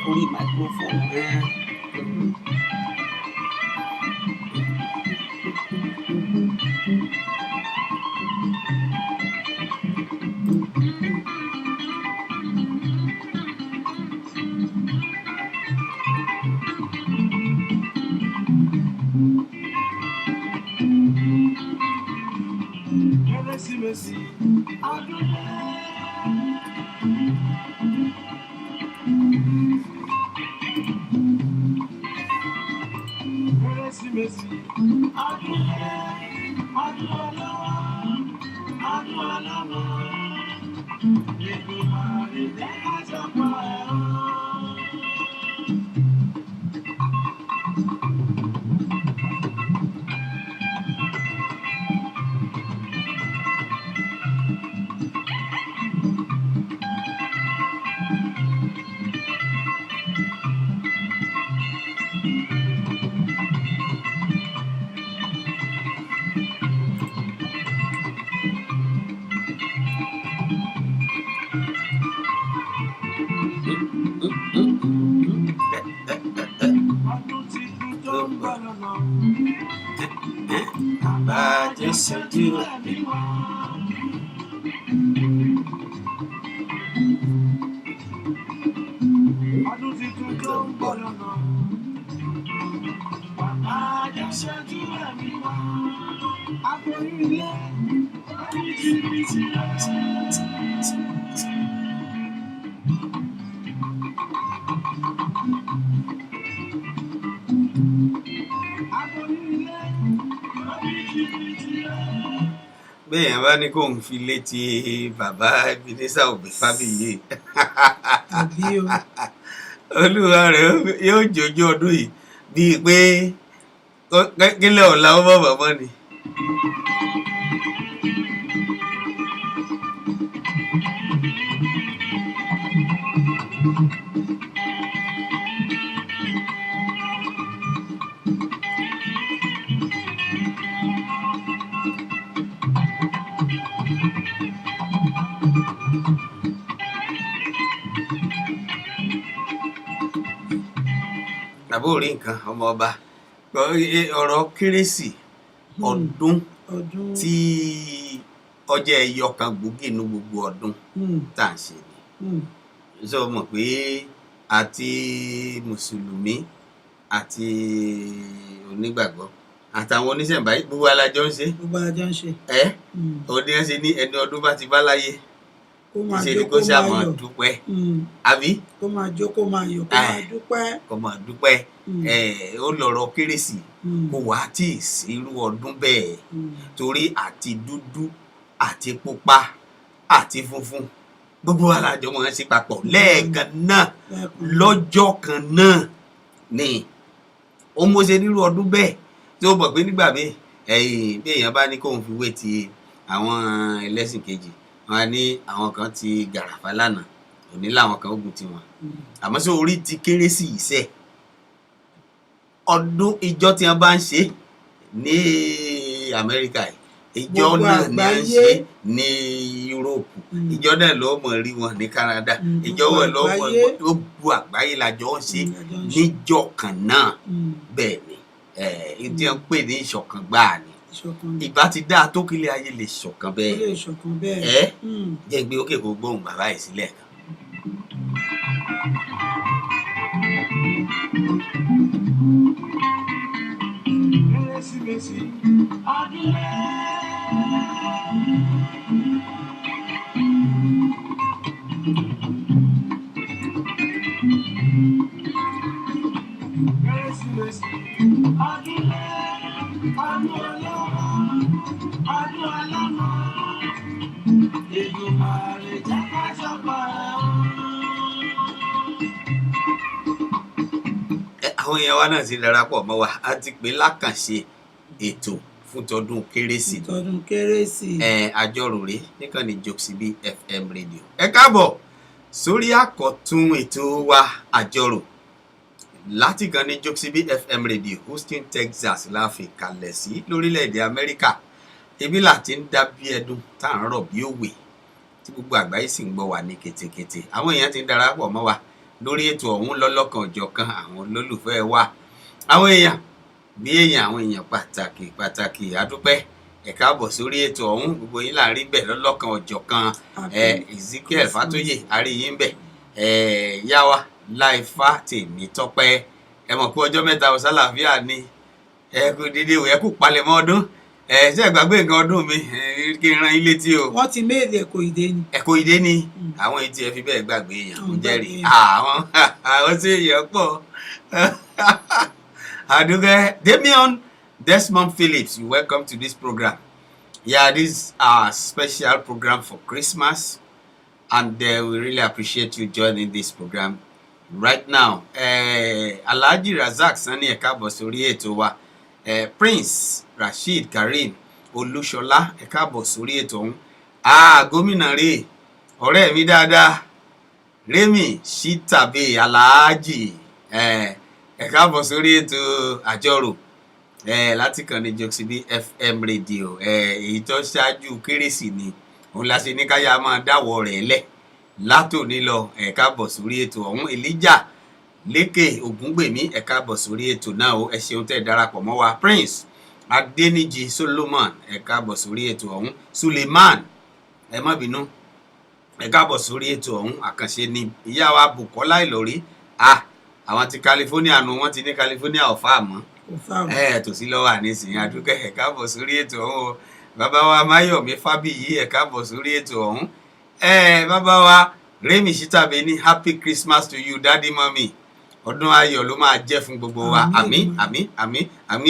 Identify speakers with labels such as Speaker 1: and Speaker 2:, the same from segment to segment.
Speaker 1: Orí microphone gan. Bẹ́ẹ̀ bá ní kó ń fi létí bàbá Ebenezer Obey Fábíyì olúwa rẹ̀ yóò jọjọ́ ọdún yìí bíi pé kílẹ̀ ọ̀la ó bọ̀ bàbá ni. Àbó rí nǹkan ọmọ ọba ọ̀rọ̀ kérésì ọdún tí ọjọ́ ẹyọ kan gbòógì nínú gbogbo ọdún tá à ń ṣe ni sọ mọ̀ pé àti mùsùlùmí àti onígbàgbọ́ àtàwọn oníṣẹ̀ǹbáyé gbogbo alájọ ń ṣe òní ẹ̀ ṣe ní ẹni ọdún bá ti bá láyé ṣe ni kó ṣáà máa dúpẹ́ àbí
Speaker 2: kó máa jó kó máa yọ̀ kó máa dúpẹ́
Speaker 1: ó lọ̀rọ̀ kérésì kó wá tí ì sírú ọdún bẹ́ẹ̀ torí àti dúdú àti pupa àti funfun gbogbo alájọ máa ń ṣe papọ̀ lẹ́ẹ̀kan náà lọ́jọ́ kan náà ni ó mọ̀ ṣe nírú ọdún bẹ́ẹ̀ tí ó bọ̀ pé nígbà bí èèyàn bá ní kóun fi wé ti àwọn ẹlẹ́sìn kejì wọn ní àwọn kan ti gàràfà lánàá òní làwọn kan ogun tiwọn àmọ́ sí orí ti kérésì iṣẹ́ ọdún ìjọ tí wọ́n bá ń ṣe ní Amẹ́ríkà ìjọ náà ni wọ́n ń ṣe ní Yúróòpù ìjọ náà ló mọ̀ rí wọn ní Canada ìjọ wọn ló mọ̀ gbogbo àgbáyé lájọ ń ṣe níjọ kan náà bẹ́ẹ̀ ni ìdí ẹ̀ ń pè ní ìṣọ̀kan gbáà ni ìbá ti dáa tó kílẹ̀ ayé lè ṣọ̀kan bẹ́ẹ̀ jẹ́ gbé òkè kó gbóhùn bàbá yìí sílẹ̀ kan. Kérésìmesì ọdún àwọn èèyàn wa náà ti darapọ̀ mọ́ wa a ti pè lákànṣe ètò fún tọdún kérésì àjọrò rèé níkànnì Jokesibi FM rédíò. Ẹ káàbọ̀ sórí àkọ́tún ètò wa àjọrò láti kan ní Jokesibi FM rédíò Houston Texas la fi kalẹ̀ sí lórílẹ̀‐èdè Amẹ́ríkà ibi láti ń dá bí ẹdun tá à ń rọ̀ bí òwe tí gbogbo àgbáyé sì ń gbọ́ wa ní ketekete. Àwọn èèyàn ti ń darapọ̀ mọ́ wa lórí ètò ọ̀hún lọ́lọ́kan òjọ̀kan àwọn olólùfẹ́ wa àwọn èèyàn bí èèyàn àwọn èèyàn pàtàkì àdúpẹ́ ẹ káàbọ̀ sórí ètò ọ̀hún gbogbo yín là ń rí bẹ̀ lọ́lọ́kan òjọ̀kan Ezekiel Fatoye àríyìn bẹ̀ yáwa Láìfá Tèmítọ́pẹ́ ẹ mọ̀ pé ọjọ́ mẹ́ta ọ̀sálàfíà ni ẹ kú dídé ẹ kú palẹ̀mọ́ ọdún ṣe ìgbàgbé nǹkan ọdún mi kí n ran yín létí o.
Speaker 2: wọ́n ti méèlì ẹ̀kọ́ ìdé ni.
Speaker 1: ẹ̀kọ́ ìdé ni àwọn etí ẹ fi bẹ́ẹ̀ gbàgbé èèyàn mo jẹ́rìí àwọn tí èèyàn pọ̀ àdúgbẹ́ Damian Desmond Phillips you welcome to this program. Yeah, this is our special program for Christmas and we really appreciate you joining this program right now. Alhaji Razak Sani ẹ káàbọ̀ sórí ètò wa. Prince Rasheed Karim Olúṣọlá ẹ káàbọ̀ sórí ètò ọ̀hún. Gómìnà rè ọ̀rẹ́ mi dáadáa Remi Shitabe Alhaji ẹ káàbọ̀ sórí ètò àjọrò láti kàn ní Jokesibi FM rédíò èyí tó ṣáájú kérésì ni òun la ṣe ní káyà máa dáwọ́ rẹ̀ lẹ̀ látòní lọ ẹ káàbọ̀ sórí ètò ọ̀hún. Elijah Lékè Ògúngbèmí ẹ káàbọ̀ sórí ètò náà o ẹ ṣeun tẹ́ darapọ̀ mọ́ wa. Prince Adéníjì Solomon ẹ káàbọ̀ sórí ètò ọ̀hún. Suleiman ẹ má bínú ẹ káàbọ̀ sórí ètò ọ̀hún àkànṣe ni. Ìyá wa Bùkọ́lá Ìlọrí àwọn ti California nu wọ́n ti ní California ọ̀fà àmọ́ tòsí lọ́wọ́ àníṣìyàn àdúgbò ẹ káàbọ̀ sórí ètò ọ̀hún o. Bàbá wa Máyọ̀mí Fábíyì ẹ káàbọ̀ sórí ètò ọ̀hún. Bàbá wa Remi Shitabe ní happy Christmas to you daddy mommy ọdún ayọ̀ ló máa jẹ́ fún gbogbo wa àmín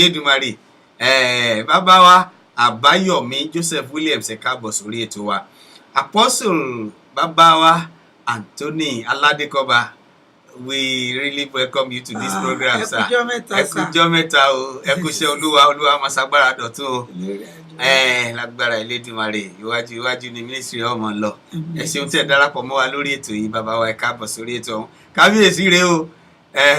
Speaker 1: Èdùmàrè. Bàbá wa Àbáyọ̀mí Joseph Williams ẹ káàbọ̀ sórí ètò wa. Apostle bàbá wa Anthony Aládékọ́ba we really welcome you to this program sir. ẹ kújọ́ mẹ́ta o ẹ kúṣẹ́ olúwa máa ṣagbára dọ̀tún o lágbára Elédùmarè iwájú ni ministry ọmọ lọ. Ẹ ṣeun tí ẹ darapọ̀ mọ́ wa lórí ètò yìí bàbá wa ẹ káàbọ̀ sórí ètò ọ̀hún. Kábíyèsí rèé o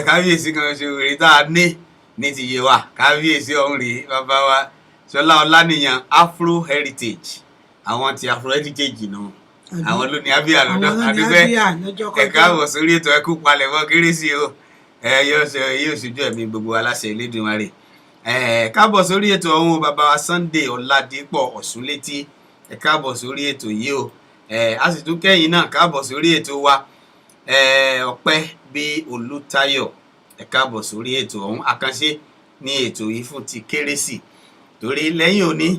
Speaker 1: kábíyèsí kan ṣe rèé tá a ní ti yé wa kábíyèsí ọ̀hún rèé bàbá wa Ṣọlá Ọláníyàn Afro Heritage àwọn ti Afro Heritage náà àwọn ló ní abíyà lọ́dọ̀ àdúgbò ẹ káàbọ̀ sórí ètò ẹ kú palẹ̀mọ́ kérésì o yóò ṣojú ẹ̀mí gbogbo aláṣẹ Elédùmarè. Káàbọ̀ sórí ètò ọ̀hún bàbá wa Sunday Ọládépọ̀ Ọ̀ṣúnlétí ẹ káàbọ̀ sórí ètò yìí o a sì tún kẹ́yìn náà káàbọ̀ sórí ètò wa Ọpẹ́ bí Olútáyọ̀ ẹ káàbọ̀ sórí ètò ọ̀hún àkànṣe ní ètò yìí fún ti kérésì torí lẹ́yìn òní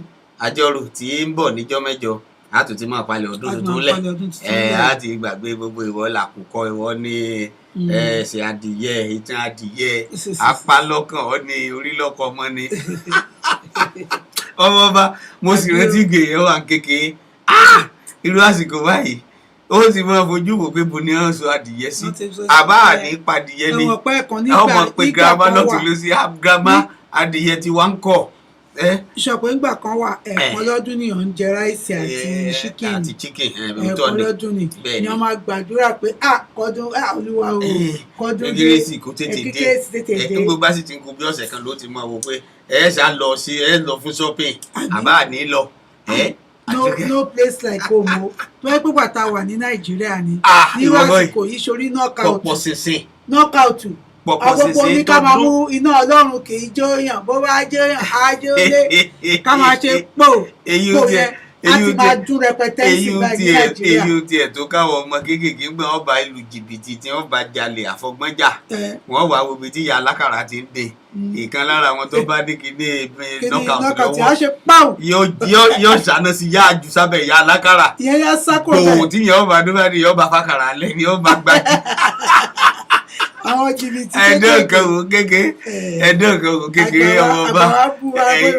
Speaker 1: àjọrò tí ń bọ̀ níjọ́ mẹ́jọ a tún ti máa palẹ̀ ọdún tuntun lẹ̀ a ti gbàgbé gbogbo ìwọ làkùkọ ìwọ ní ẹsẹ̀ adìyẹ ìtàn adìyẹ apálọ́kàn ọ ní orílọ́kọ ọmọ ni ọmọ ọba mo sì rántí gèèyàn wà kékeré irú àsìkò báyìí ó sì máa fojú wò pé bo ni wọ́n sọ adìyẹ sí àbá àní padìyẹ ni ọmọ pé girama lọ́tún ló sí girama adìyẹ tí wọ́n ń kọ̀
Speaker 2: ìṣọ̀pọ̀ ìgbà kan wà ẹ̀ẹ̀kan lọ́dún ni òun jẹ ráìsì àti chicken ẹ̀ẹ̀kan lọ́dún ni wọ́n máa gbàdúrà pé kọ́dún olúwa o kọ́dún dé
Speaker 1: kérésì kó tètè dé gbogbo bá sì ti ń kú bí ọ̀sẹ̀ kan ló ti máa wò pé ṣá lọ fún shopping àbá ní lọ
Speaker 2: no place like home o tó yẹ pé bàtà wà ní nàìjíríà ni nírú àsìkò yìí sórí knockout ọ̀pọ̀pọ̀ ní ká máa mú iná ọlọ́run kì í jóyàn bó bá jóyàn á jólé ká máa ṣe pò yẹn á ti máa dún rẹpẹtẹ sí báyìí nàìjíríà.
Speaker 1: èyí tiẹ̀ tó káwọn ọmọ kéékèèké gbọ́n wọ́n bá ìlú jìbìtì tí wọ́n bá jalè àfọgbọ́njà wọ́n wà wo ibi tí ìyá alákàrà ti ń dé ìkan lára àwọn tó bá dé kíní knockout lọ́wọ́ yóò ṣáná sí yá àjù sábẹ́ ìyá alákàrà tòun tí yẹn ọba dúró ní yọba fàkàrà alẹ́ ni yọba gbájú
Speaker 2: àwọn jìbìtì
Speaker 1: ẹ̀dọ́ kan wò kékeré ọmọ ọba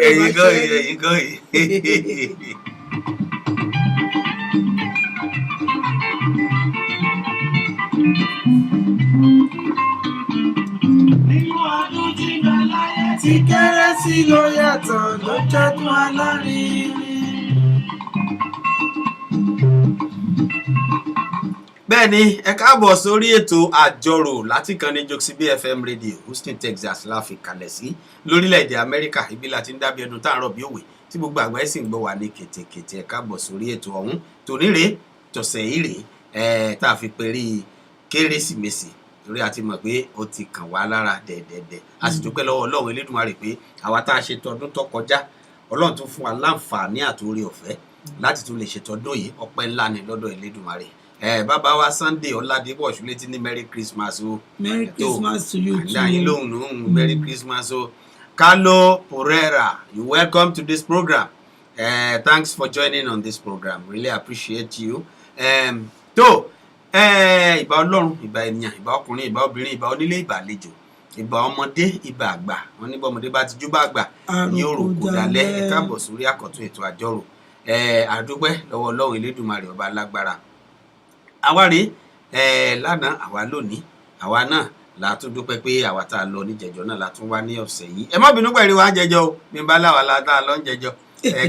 Speaker 1: ẹ̀yìn kan yìí.
Speaker 2: nínú ọdún tí bẹ láyé tí kérésì ló yàtọ̀ lọ́jọ́dún alárinrin.
Speaker 1: bẹ́ẹ̀ ni ẹ káàbọ̀ sórí ètò àjọrò láti kan ní Jokesibi FM radio Houston Texas la fi kalẹ̀ sí lórílẹ̀‐èdè Amẹ́ríkà ibi láti ń dábí ẹdun tá à ń rọ̀ bí òwe tí gbogbo àgbáyé sì ń gbọ́ wà ní kètèkètè ẹ káàbọ̀ sórí ètò ọ̀hún tòníre tọ̀sẹ̀ yìí rèé tá a fi perí kérésìmesì torí a ti mọ̀ pé ó ti kàn wá lára dẹ̀dẹ̀dẹ̀ a sì dúpẹ́ lọ́wọ́ Ọlọ́run Elédùmarè pé àwa tá a ṣe tọdún tó kọjá Ọlọ́run tún fún wa láǹfààní àtòrí ọ̀fẹ́ láti tún lè ṣe tọdún yìí ọpẹ́ ńlá ni lọ́dọ̀ Elédùmarè bàbá wa Sunday Ọládébọ̀ Ṣúlétí ní Merry Christmas o
Speaker 2: Merry Christmas to you too
Speaker 1: àdáyìn lóhùn Merry Christmas o Carlo Porrera you welcome to this program thanks for joining on this program really appreciate you tó ìbà Ọlọ́run ìbà ènìyàn ìbà ọkùnrin ìbà obìnrin ìbà onílé ìbà àlejò ìbà ọmọdé ìbà àgbà wọn ní bọ́mọdé bá ti jú bá àgbà yóò rò kó dalẹ̀ ẹ káàbọ̀ sórí àkọ́tún ètò àjọrò àdúpẹ́ lọ́wọ́ Ọlọ́run Elédùmarè ọba alágbára àwa rèé lánàá àwa lónìí àwa náà la tún dúpẹ́ pé àwa tá a lọ níjẹjọ náà la tún wá ní ọ̀sẹ̀ yìí ẹ má bínú pẹ̀lú wa jẹjọ o bí n bá láwa la tá a lọ ń jẹjọ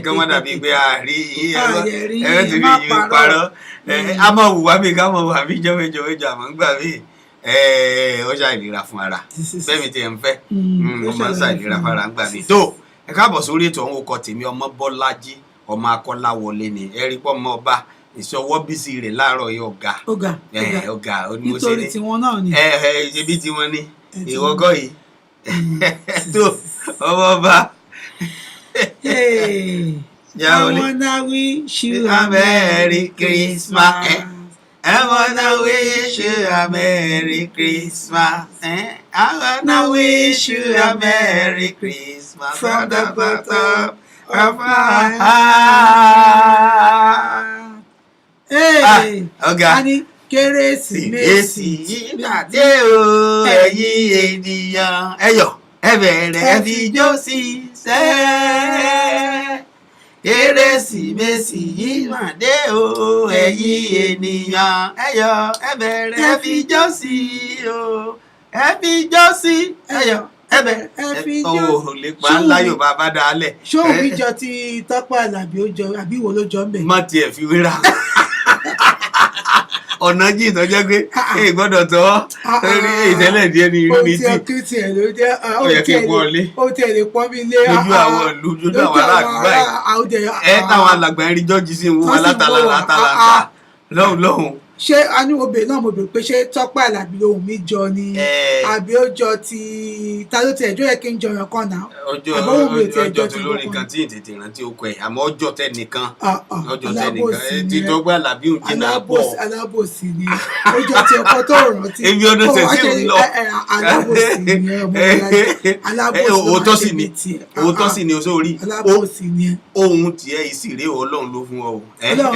Speaker 1: kí wọ́n dàbí pé àárí ẹ̀rọ ti fi yìí parọ́ a máa wù wá bí ká máa wù wá bí jọ́mẹ́jọ àmọ́ ń gbà mí ó ṣàìlera fún ara bẹ́ẹ̀ mi tiẹ̀ ń fẹ́ ó máa ń ṣàìlera fún ara ń gbà mí tó ẹ káàbọ̀ sórí ètò ọ̀hún ọkọ̀ tèmi ọmọ Bọ́lájí ọmọ Akọ́láwọlé ni ẹ rí pọ́ ọmọ ọba ìṣọwọ́ bísí rẹ̀ láàárọ̀ yìí ọ̀gá
Speaker 2: nítorí tiwọn náà ni
Speaker 1: ṣebí tiwọn ni ìwọ́gọ́ yìí tó ọmọ ọba.
Speaker 2: I wanna wish you a
Speaker 1: Merry Christmas. I wanna wish you a Merry Christmas. I wanna wish you a Merry Christmas from the bottom of my heart.
Speaker 2: Ọ̀gá Kérésìmesì
Speaker 1: ìgbàdé o ẹ̀yin ènìyàn ẹ̀yọ̀ ẹ bẹ̀rẹ̀ ẹ fi jó sí sẹ́. Kérésìmesì ìgbàdé o ẹ̀yin ènìyàn ẹ̀yọ̀ ẹ bẹ̀rẹ̀ ẹ fi jó sí o ẹ fi jó sí ẹ̀yọ̀ ẹ bẹ̀rẹ̀ ẹ fi jó sí. lè pa ńlá yóò bá bá dáálẹ̀.
Speaker 2: ṣé òbí jọ ti Tọ́pẹ́ Àlàbí ó jọ àbí wo ló jọ ń bẹ̀.
Speaker 1: má tiẹ̀ fi wéra ọ̀nà jìn tó jẹ́ pé èyí gbọ́dọ̀ tọ́ rí ìtẹ́lẹ̀ díẹ̀ ní irú ní tí
Speaker 2: ó tiẹ̀ ló jẹ́
Speaker 1: ó yẹ kí n pọ́n lé
Speaker 2: ó tiẹ̀ lè pọ́n mi lé
Speaker 1: lójú àwọn ìlú lójú àwọn aláàgbà ẹ̀ táwọn alàgbà ń rí jọ́ọ̀jì sí ìwọ̀n alátàlà lọ́hùn.
Speaker 2: ṣé a ní obìnrin náà mo bèrè pé ṣé Tọ́pẹ́ Àlàbí ohùn mi jọ ni àbí ó jọ ti ta ló tiẹ̀ jọ yẹ kí n jọyàn kan náà
Speaker 1: ọjọ́ tí lórí kan tí ìtètè rántí ó kọ ẹ̀ àmọ́ ọjọ́ tẹnìkan ti Tọ́pẹ́ Àlàbí òun jìnnà bọ̀
Speaker 2: alábòsí ni ọjọ́ tí ọkọ tó rántí
Speaker 1: ebi ọdún tẹ̀sí ń lọ
Speaker 2: alábòsí ni
Speaker 1: òótọ́ sì ni o sórí
Speaker 2: alábòsí ni
Speaker 1: ohun tiẹ̀ ìsìrè Ọlọ́run ló fún ọ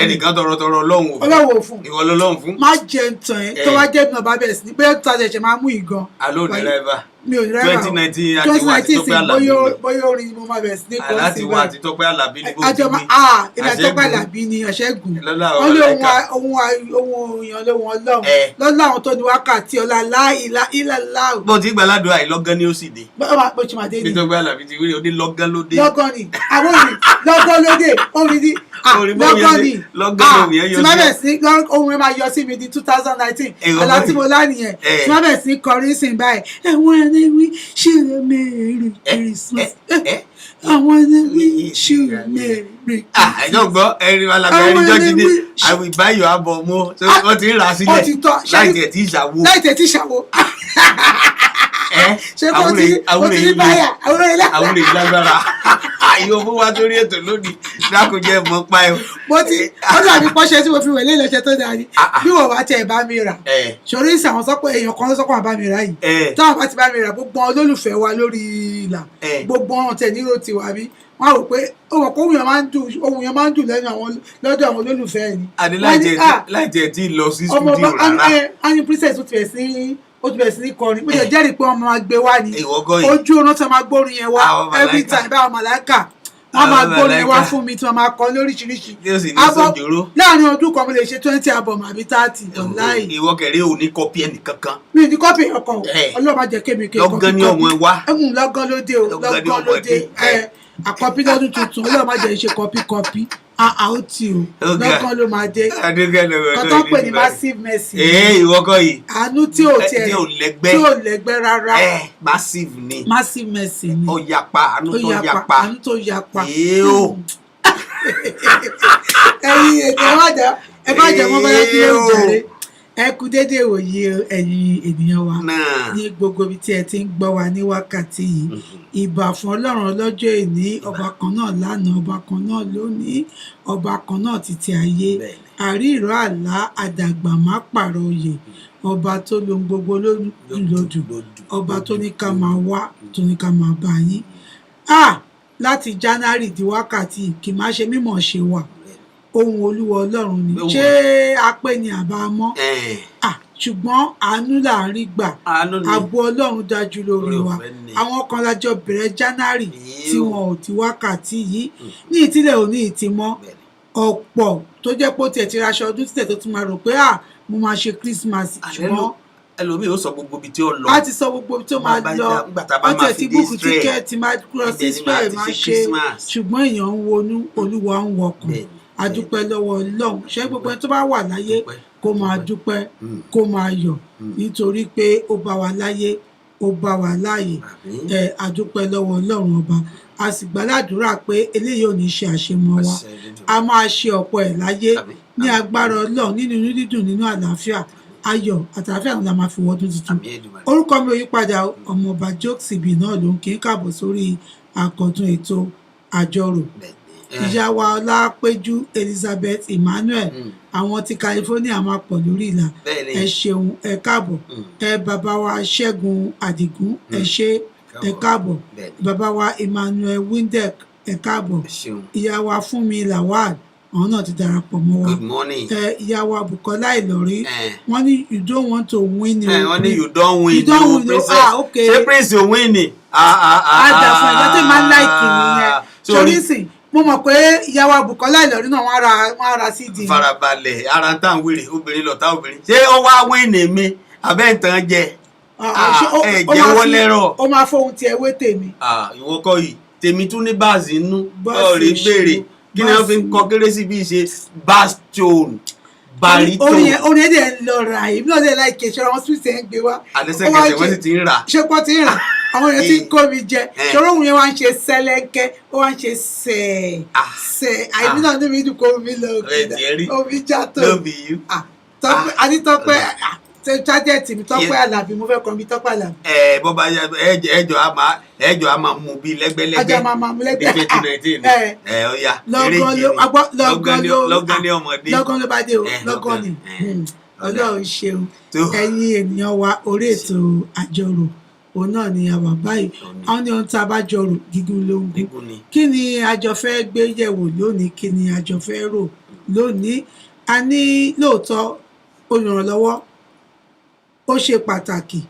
Speaker 1: ẹnìkan tọrọ Ọlọ́run
Speaker 2: ò fún
Speaker 1: ìwọ lọ́lọ́run fún.
Speaker 2: má jẹ ntàn ẹ tó wá jẹ́ ìbùnà bá bẹ̀rẹ̀ sí ní bẹ́ẹ̀ tó àjẹsẹ̀ máa mú ìgan.
Speaker 1: alo dẹ́rẹ́bà
Speaker 2: mi ò rẹ́rà
Speaker 1: 2019 àti wà àti Tọ́pẹ́ Àlàbí
Speaker 2: bóyá orin ni mo máa bẹ̀rẹ̀ sí ní kọ́
Speaker 1: láti wà àti Tọ́pẹ́ Àlàbí ní bó ti
Speaker 2: àjọmọ
Speaker 1: ní
Speaker 2: ilẹ̀ Tọ́pẹ́ Àlàbí ni Àṣẹ́gun
Speaker 1: lọ́lá
Speaker 2: wọ́n lé ohun èèyàn lóhun Ọlọ́run lọ́lá àwọn tó ní wákàtí ọlá láìlá ìlàlá.
Speaker 1: bó ti gbàládùn àìlọ́gán ni ó sì dé.
Speaker 2: bó ti máa dé ni.
Speaker 1: Tọ́pẹ́ Àlàbí ti wí ní lọ́gán ló dé.
Speaker 2: lọ́gán ni àwọn òrìn lọ́gán ló dé orin ní lọ́gán ni tí má bẹ̀ sí ohun ẹ máa yọ sí mi di 2019 àlá tí mo lá nìyẹn tí má bẹ̀ sí kọrin sìn báyìí ẹ̀wọ̀n ẹni wí ṣe Merry Christmas àwọn ẹni wí ṣe Merry Christmas.
Speaker 1: ẹjọ́ gbọ́ ẹ̀rín alága ẹ̀rín jọ́jú dé àwọn ìbáyọ̀ abọ̀ mọ́ wọ́n ti ń rà á sílẹ̀ láì tẹ̀ tí ìṣàwó.
Speaker 2: ṣé kò tí ní báyà
Speaker 1: àwọn èyí lágbára àyè owó wá torí ètò lónìí dákòjẹ́ mọ́ pa ẹ̀.
Speaker 2: ó dàbí pọ́ṣẹ́ tí mo fi wẹ̀lé ìlọ́ṣẹ́ tó dáa ni bí wọ́n bá tẹ̀ bá mi rà ṣòro ìsìn àwọn sọ́pọ̀ èèyàn kan sọ́pọ̀ àbá mi rà yìí táwọn bá ti bá mi rà gbogbo olólùfẹ́ wa lórí ìlà gbogbo ọ̀hún tẹ̀ nírò tiwa bí wọ́n rò pé ohun ohun yẹn máa ń dùn lẹ́nu lọ́dọ̀ àwọn olólùfẹ́ ẹ̀ ni.
Speaker 1: àdé láì tiẹ̀ tí ì lọ sí studio rárá.
Speaker 2: ọmọ princess ó ti bẹ̀rẹ̀ sí ní kọrin mo jẹ́ jẹ́rìí pé ọmọ máa gbé wá ní ojú ọ̀nà tí wọ́n máa gbórin yẹn wá every time báwọn màláìkà wọ́n máa gbórin yẹn wá fún mi tí wọ́n máa kọ lóríṣiríṣi láàrin ọdún kan mo lè ṣe 20 album àbí 30 online.
Speaker 1: ìwọ kẹrẹ ò ní kọpí ẹnì kankan.
Speaker 2: mi ò ní kọpí ọkọ Ọlọ́run má jẹ́ kémi kémi
Speaker 1: lọ́gán ní ọmọ ẹ wá.
Speaker 2: lọ́gán ló dé o lọ́gán ló dé àkọ́pí lọ́dún tuntun Ọlọ́run má jẹ́ ṣe kọpí àótì o lọ́kàn ló máa dé kọ́tọ́ pè ní massive mercy.
Speaker 1: ìwọ kọ́ yìí
Speaker 2: àánú tí ò lẹ́gbẹ́ rárá
Speaker 1: massive ni
Speaker 2: massive mercy ni
Speaker 1: ó yapa àánú tó yapa
Speaker 2: ẹ̀yin ẹ má jẹ́ mọ́ báyá kí ló ń jàre ẹ kú dédé ìwòye ẹ̀yin ènìyàn wa ní gbogbo ibi tí ẹ ti ń gbọ́ wa ní wákàtí yìí ìbà fún Ọlọ́run ọlọ́jọ́ èní ọba kan náà lánàá ọba kan náà lónìí ọba kan náà títí ayé àrí ìró àlá àdàgbà má pààrọ̀ oyè ọba tó lohun gbogbo lódù ọba tó ní ká máa wá tó ní ká máa bá yín láti January di wákàtí kì má ṣe mímọ̀ ṣe wà ohun Olúwa Ọlọ́run ni ṣé apẹ́ ni àbá mọ́ ṣùgbọ́n àánú là ń rí gbà ààbò Ọlọ́run dájú lórí wa àwọn kan lájọ bẹ̀rẹ̀ January tí wọn ò ti wákàtí yìí ní ìtílẹ̀ òní ìtìmọ́ ọ̀pọ̀ tó jẹ́ pé ó tiẹ̀ ti raṣọ ọdún títẹ̀ tó tún máa rò pé mo máa ṣe Christmas ṣùgbọ́n
Speaker 1: ẹlòmíì ó sọ gbogbo ibi tí ó lọ.
Speaker 2: a ti sọ gbogbo ibi tí ó máa lọ wọ́n tẹ̀ ti búùkù tíkẹ́ẹ̀tì máa kúrò sí Israel máa ṣe ṣùgbọ́n èèyàn ń wonú Olúwa ń wọkàn adúpẹ́ lọ́wọ́ Ọlọ́run ṣé gbogbo ẹni tó bá wà láyé kó máa dúpẹ́ kó máa yọ̀ nítorí pé ó bá wa láyé ó bá wa láàyè adúpẹ́ lọ́wọ́ Ọlọ́run ọba a sì gbàládùúrà pé eléyìí ò ní ṣe àṣemọ wa a máa ṣe ọ̀pọ̀ ẹ̀ láyé ní agbára Ọlọ́run nínú inú dídùn nínú àlàáfíà ayọ̀ àtàlàfíà la máa fi wọ́dún tuntun orúkọ mi ò yí padà ọmọọba Jokesibi náà ló ń kí n káàbọ̀ sórí àkọ́tún ètò àjọrò ìyá wa Ọlápéjú Elizabeth Emmanuel àwọn ti California máa pọ̀ lórí ìlà ẹ ṣeun ẹ káàbọ̀ bàbá wa Ṣẹ́gun Àdìgún ẹ ṣé ẹ káàbọ̀ bàbá wa Emmanuel Windek ẹ káàbọ̀ ìyá wa Fúnmi Lawal àwọn náà ti darapọ̀ mọ́ wa ìyá wa Bùkọ́lá Ìlọrí wọ́n ní you don't want to win ni
Speaker 1: wọ́n ní you don't win ni ṣé prince ò win ni.
Speaker 2: àdàfọ̀ ẹ̀dá tó máa ń láìkì nìyẹn torí sìn mo mọ̀ pé ìyàwó Bùkọ́lá Ìlọrí náà wọ́n ara sí di.
Speaker 1: farabalẹ̀ ara tá à ń wèrè obìnrin lọ́tà obìnrin ṣé ó wá wíìnì mi abẹ́ ìtàn jẹ ẹ jẹ́wọ́ lẹ́rọ̀.
Speaker 2: ó máa fóun tiẹ̀ wé tèmi.
Speaker 1: ìwọ kọ́ yìí tèmi tún ní báàsì inú ọ̀rẹ́ béèrè kí ni wọ́n fi ń kọ kérésì bíi ṣe bastion barito.
Speaker 2: orin ẹ̀dẹ̀ ń lọ ra èmi náà dẹ̀ láì kẹsàn án street ẹ̀ ń gbé wá.
Speaker 1: àdẹ́sẹ̀kẹsẹ̀ wọ́n sì ti ń rà.
Speaker 2: ṣé pọ́ ti ń rà àwọn èèyàn ti ń kó mi jẹ ṣòro òun yẹn wá ń ṣe sẹ́lẹ̀kẹ́ ó wá ń ṣe sẹ́ẹ̀ àìmí náà níbi ìdúkọ omi lọ omi já tó Tọ́pẹ́ tájẹ́ẹ̀tì mi Tọ́pẹ́ Àlàbí mo fẹ́ kọ́ mi Tọ́pẹ́ Àlàbí.
Speaker 1: bó bá ẹjọ́ a máa mú bí lẹ́gbẹ́lẹ́gbẹ́
Speaker 2: ajá máa mú lẹ́gbẹ́
Speaker 1: bí 2019 ó yá lọ́gán ní ọmọdé
Speaker 2: lọ́gán ló bá dé o lọ́gán ni Ọlọ́run ṣeun ẹ̀yin ènìyàn wa orí ètò àjọrò òun náà ni àwa báyìí àwọn ní ohun tí a bá jọrò gígùn ló ń gùn kí ni àjọ fẹ́ gbé yẹ̀wò lónìí kí ni àjọ fẹ́ rò lónìí a ní lóòótọ́ olùrànlọ́wọ́ ó ṣe pàtàkì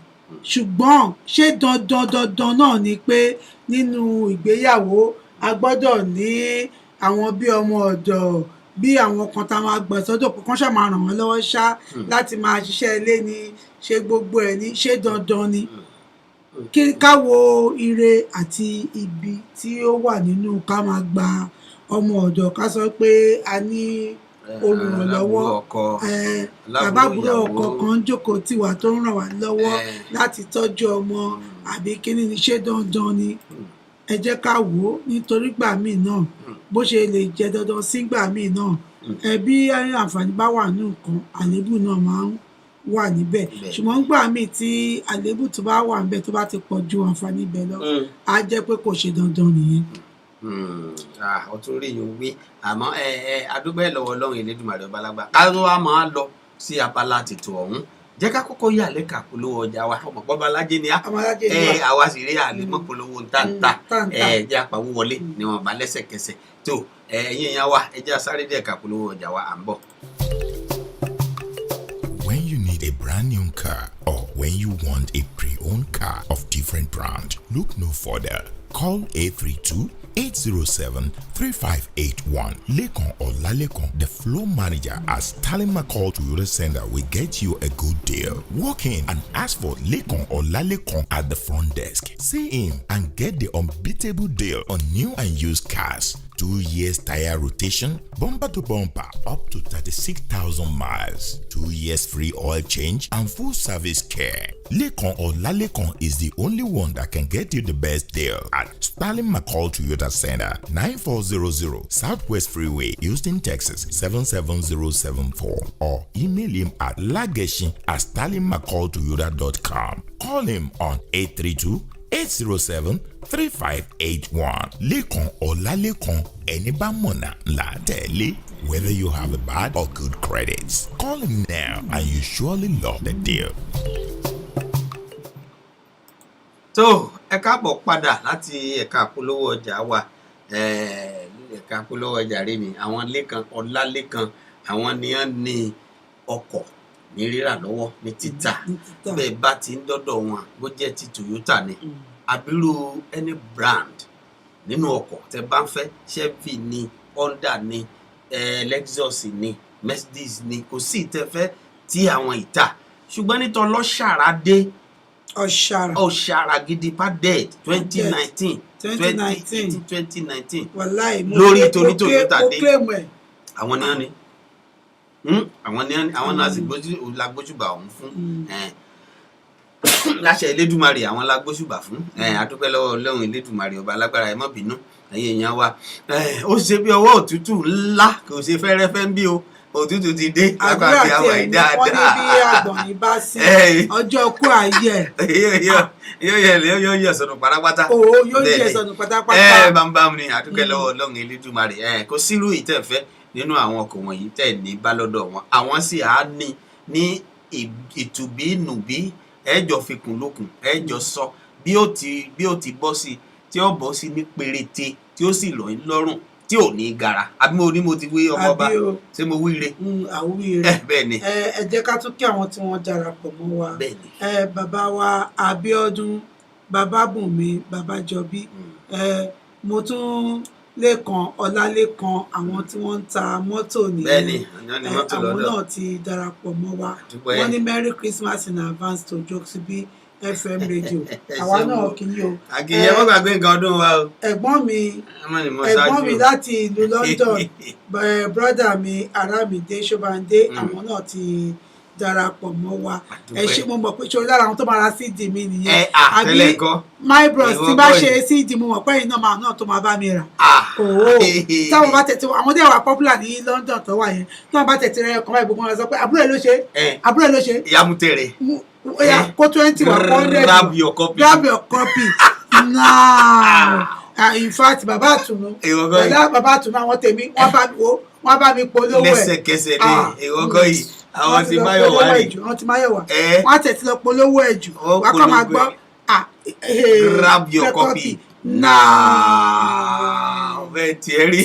Speaker 2: ṣùgbọ́n ṣé dandan náà ni pé nínú ìgbéyàwó a gbọ́dọ̀ ní àwọn bí ọmọ ọ̀dọ̀ bí àwọn kan tá a máa gbà sọ́dọ̀ pé kán ṣáà máa ràn wọ́n lọ́wọ́ ṣá láti máa ṣiṣẹ́ ilé ni ṣé gbogbo ẹ̀ ní ṣé dandan ni ká wo ire àti ibi tí ó wà nínú ká máa gba ọmọ ọ̀dọ̀ ká sọ pé a ní olùrànlọ́wọ́ àbábúrò ọkọ kan jókòó tiwa tó ń ràn wá lọ́wọ́ láti tọ́jú ọmọ àbí kíní ni ṣé dandan ni ẹ jẹ́ ká wò ó nítorí gbà míì náà bó ṣe lè jẹ́ dandan sí gbà míì náà ẹbí àǹfààní bá wà ní nǹkan àléébù náà máa ń wà níbẹ̀ ṣùgbọ́n gbà míì tí àléébù tó bá wà níbẹ̀ tó bá ti pọ̀ ju àǹfààní ibẹ̀ lọ á jẹ́ pé kò ṣe dandan nìyẹn.
Speaker 1: ọtún rí yòó wí àmọ́ adúgbò lọ́wọ́ Ọlọ́run Elédùmarè ọba lágbà ká ló wá máa lọ sí abala tètò ọ̀hún jẹ́ ká kọ́kọ́ yà lẹ́ka polówó ọjà wa ọmọ pọ́ balájé ni àwa sì rí àlèmọ́ polówó ntàntà jẹ́ àpawó wọlé ni wọ́n bá lẹ́sẹ̀kẹsẹ̀ tó ẹ̀yin ìyá wa ẹ jẹ́ sáré dẹ̀ ká polówó ọjà wa à ń bọ̀.
Speaker 3: When you need a brand new car or when you want a pre-owned car of different brand, look no further. Call 832-807-3581. Lekan or Lalekan, the floor manager at Stalin McCall Toyota Center, will get you a good deal. Walk in and ask for Lekan or Lalekan at the front desk. See him and get the unbeatable deal on new and used cars. 2 years tire rotation, bumper to bumper, up to 36,000 miles. 2 years free oil change and full service care. Lekan or Lalekan is the only one that can get you the best deal at Stalin McCall Toyota Center, 9400 Southwest Freeway, Houston, Texas 77074, or email him at lageshin@stalinmccalltoyota.com. Call him on 832-807-3581. Lekan or Lalekan, any bamona la tele. Whether you have a bad or good credits, call him now and you surely love the deal.
Speaker 1: tó ẹ káàbọ̀ padà láti ẹ̀ka polówó ọjà wa ẹ̀ka polówó ọjà rẹ ni àwọn Lékan Ọlálékan àwọn ni wọ́n ní ọkọ̀ ní rírà lọ́wọ́ ní títà bẹ́ẹ̀ bá ti ń dọ́dọ̀ wọn bó jẹ́ ti Toyota ni àbírú any brand nínú ọkọ̀ tẹ́ bá ń fẹ́ Chevy ni Honda ni Lexus ni Mercedes ni kò sí ìtẹ́fẹ́ tí àwọn ìta ṣùgbọ́n nítorí ọlọ́ṣàrà dé ọ̀ṣàrà gidi pa dead 2019 lórí tóní Toyota dé àwọn ni àwọn náà sì lágbóṣùbà ọ̀hún fún láṣẹ Elédùmarè àwọn lágbóṣùbà fún adúpẹ́ lọ́wọ́ Ọlọ́run Elédùmarè ọba alágbára ẹ má bínú ẹ̀yin èèyàn wa ó ṣe bí ọwọ́ òtútù ńlá kò ṣe fẹ́rẹ́fẹ́ ń bí o òtútù ti dé lágbàgbé àwọn ìdáadáa wọ́n ní bí
Speaker 2: àgbọ̀nrín bá sí ọjọ́ kú ayé
Speaker 1: yóò yẹ sọnù pátápátá
Speaker 2: yóò yẹ sọnù pátápátá
Speaker 1: bámbám ni àdúgbò lọ́wọ́ Ọlọ́run Elédùmarè kò sírú ìtẹ̀fẹ́ nínú àwọn ọkọ̀ wọ̀nyí tẹ̀ ní bá lọ́dọ̀ wọn àwọn sì á ní ìtùbí nùbí ẹjọ́ fikùn lókun ẹjọ́ sọ bí ó ti bọ́ sí tí ó bọ́ sí ní péréte tí ó sì lọ lọ́rùn tí ò ní gara àbí mo ti wí ọmọ ọba ṣé mo wí re bẹ́ẹ̀ ni
Speaker 2: ẹ jẹ́ ká tún kí àwọn tí wọ́n darapọ̀ mọ́ wa bàbá wa Abíọ́dún Babábùnmi Babájọbí mo tún Lékan Ọlálékan àwọn tí wọ́n ń ta mọ́tò nìyẹn àwọn náà ti darapọ̀ mọ́ wa wọ́n ní Merry Christmas in advance to Jokesibi FM radio àwa náà kì í o
Speaker 1: àkìyẹ wọ́n gbàgbé nǹkan ọdún wa o
Speaker 2: ẹ̀gbọ́n mi láti ìlú London brother mi Aramide Ṣọ́bàndé àwọn náà ti darapọ̀ mọ́ wa ẹ ṣe mo mọ̀ pé ṣe lára àwọn tó máa ra CD mi nìyẹn àbí my bros tí bá ṣe CD mo mọ̀ pé iná máa náà tó máa bá mi rà táwọn bá tẹ̀tẹ̀ àwọn dẹ̀ wà popular ní London tó wà yẹn tí wọ́n bá tẹ̀tẹ̀ rẹ̀ kọ́ báyìí gbogbo wọn sọ pé àbúrò ẹ̀ ló ṣe
Speaker 1: ìyá mu tẹ̀rẹ̀
Speaker 2: kó 20 wà 100
Speaker 1: grab your copy
Speaker 2: now in fact bàbá àtùnú àwọn tèmi wọ́n bá mi polówó ẹ̀
Speaker 1: lẹ́sẹ̀kẹsẹ̀ ní ìwọ́gọ́ yìí àwọn ti Máyọ̀wá rí
Speaker 2: wọ́n tẹ̀tí lọ polówó ẹ̀ jù wọ́n kọ́ máa gbọ́
Speaker 1: grab your copy now bẹ́ẹ̀ tiẹ̀ rí.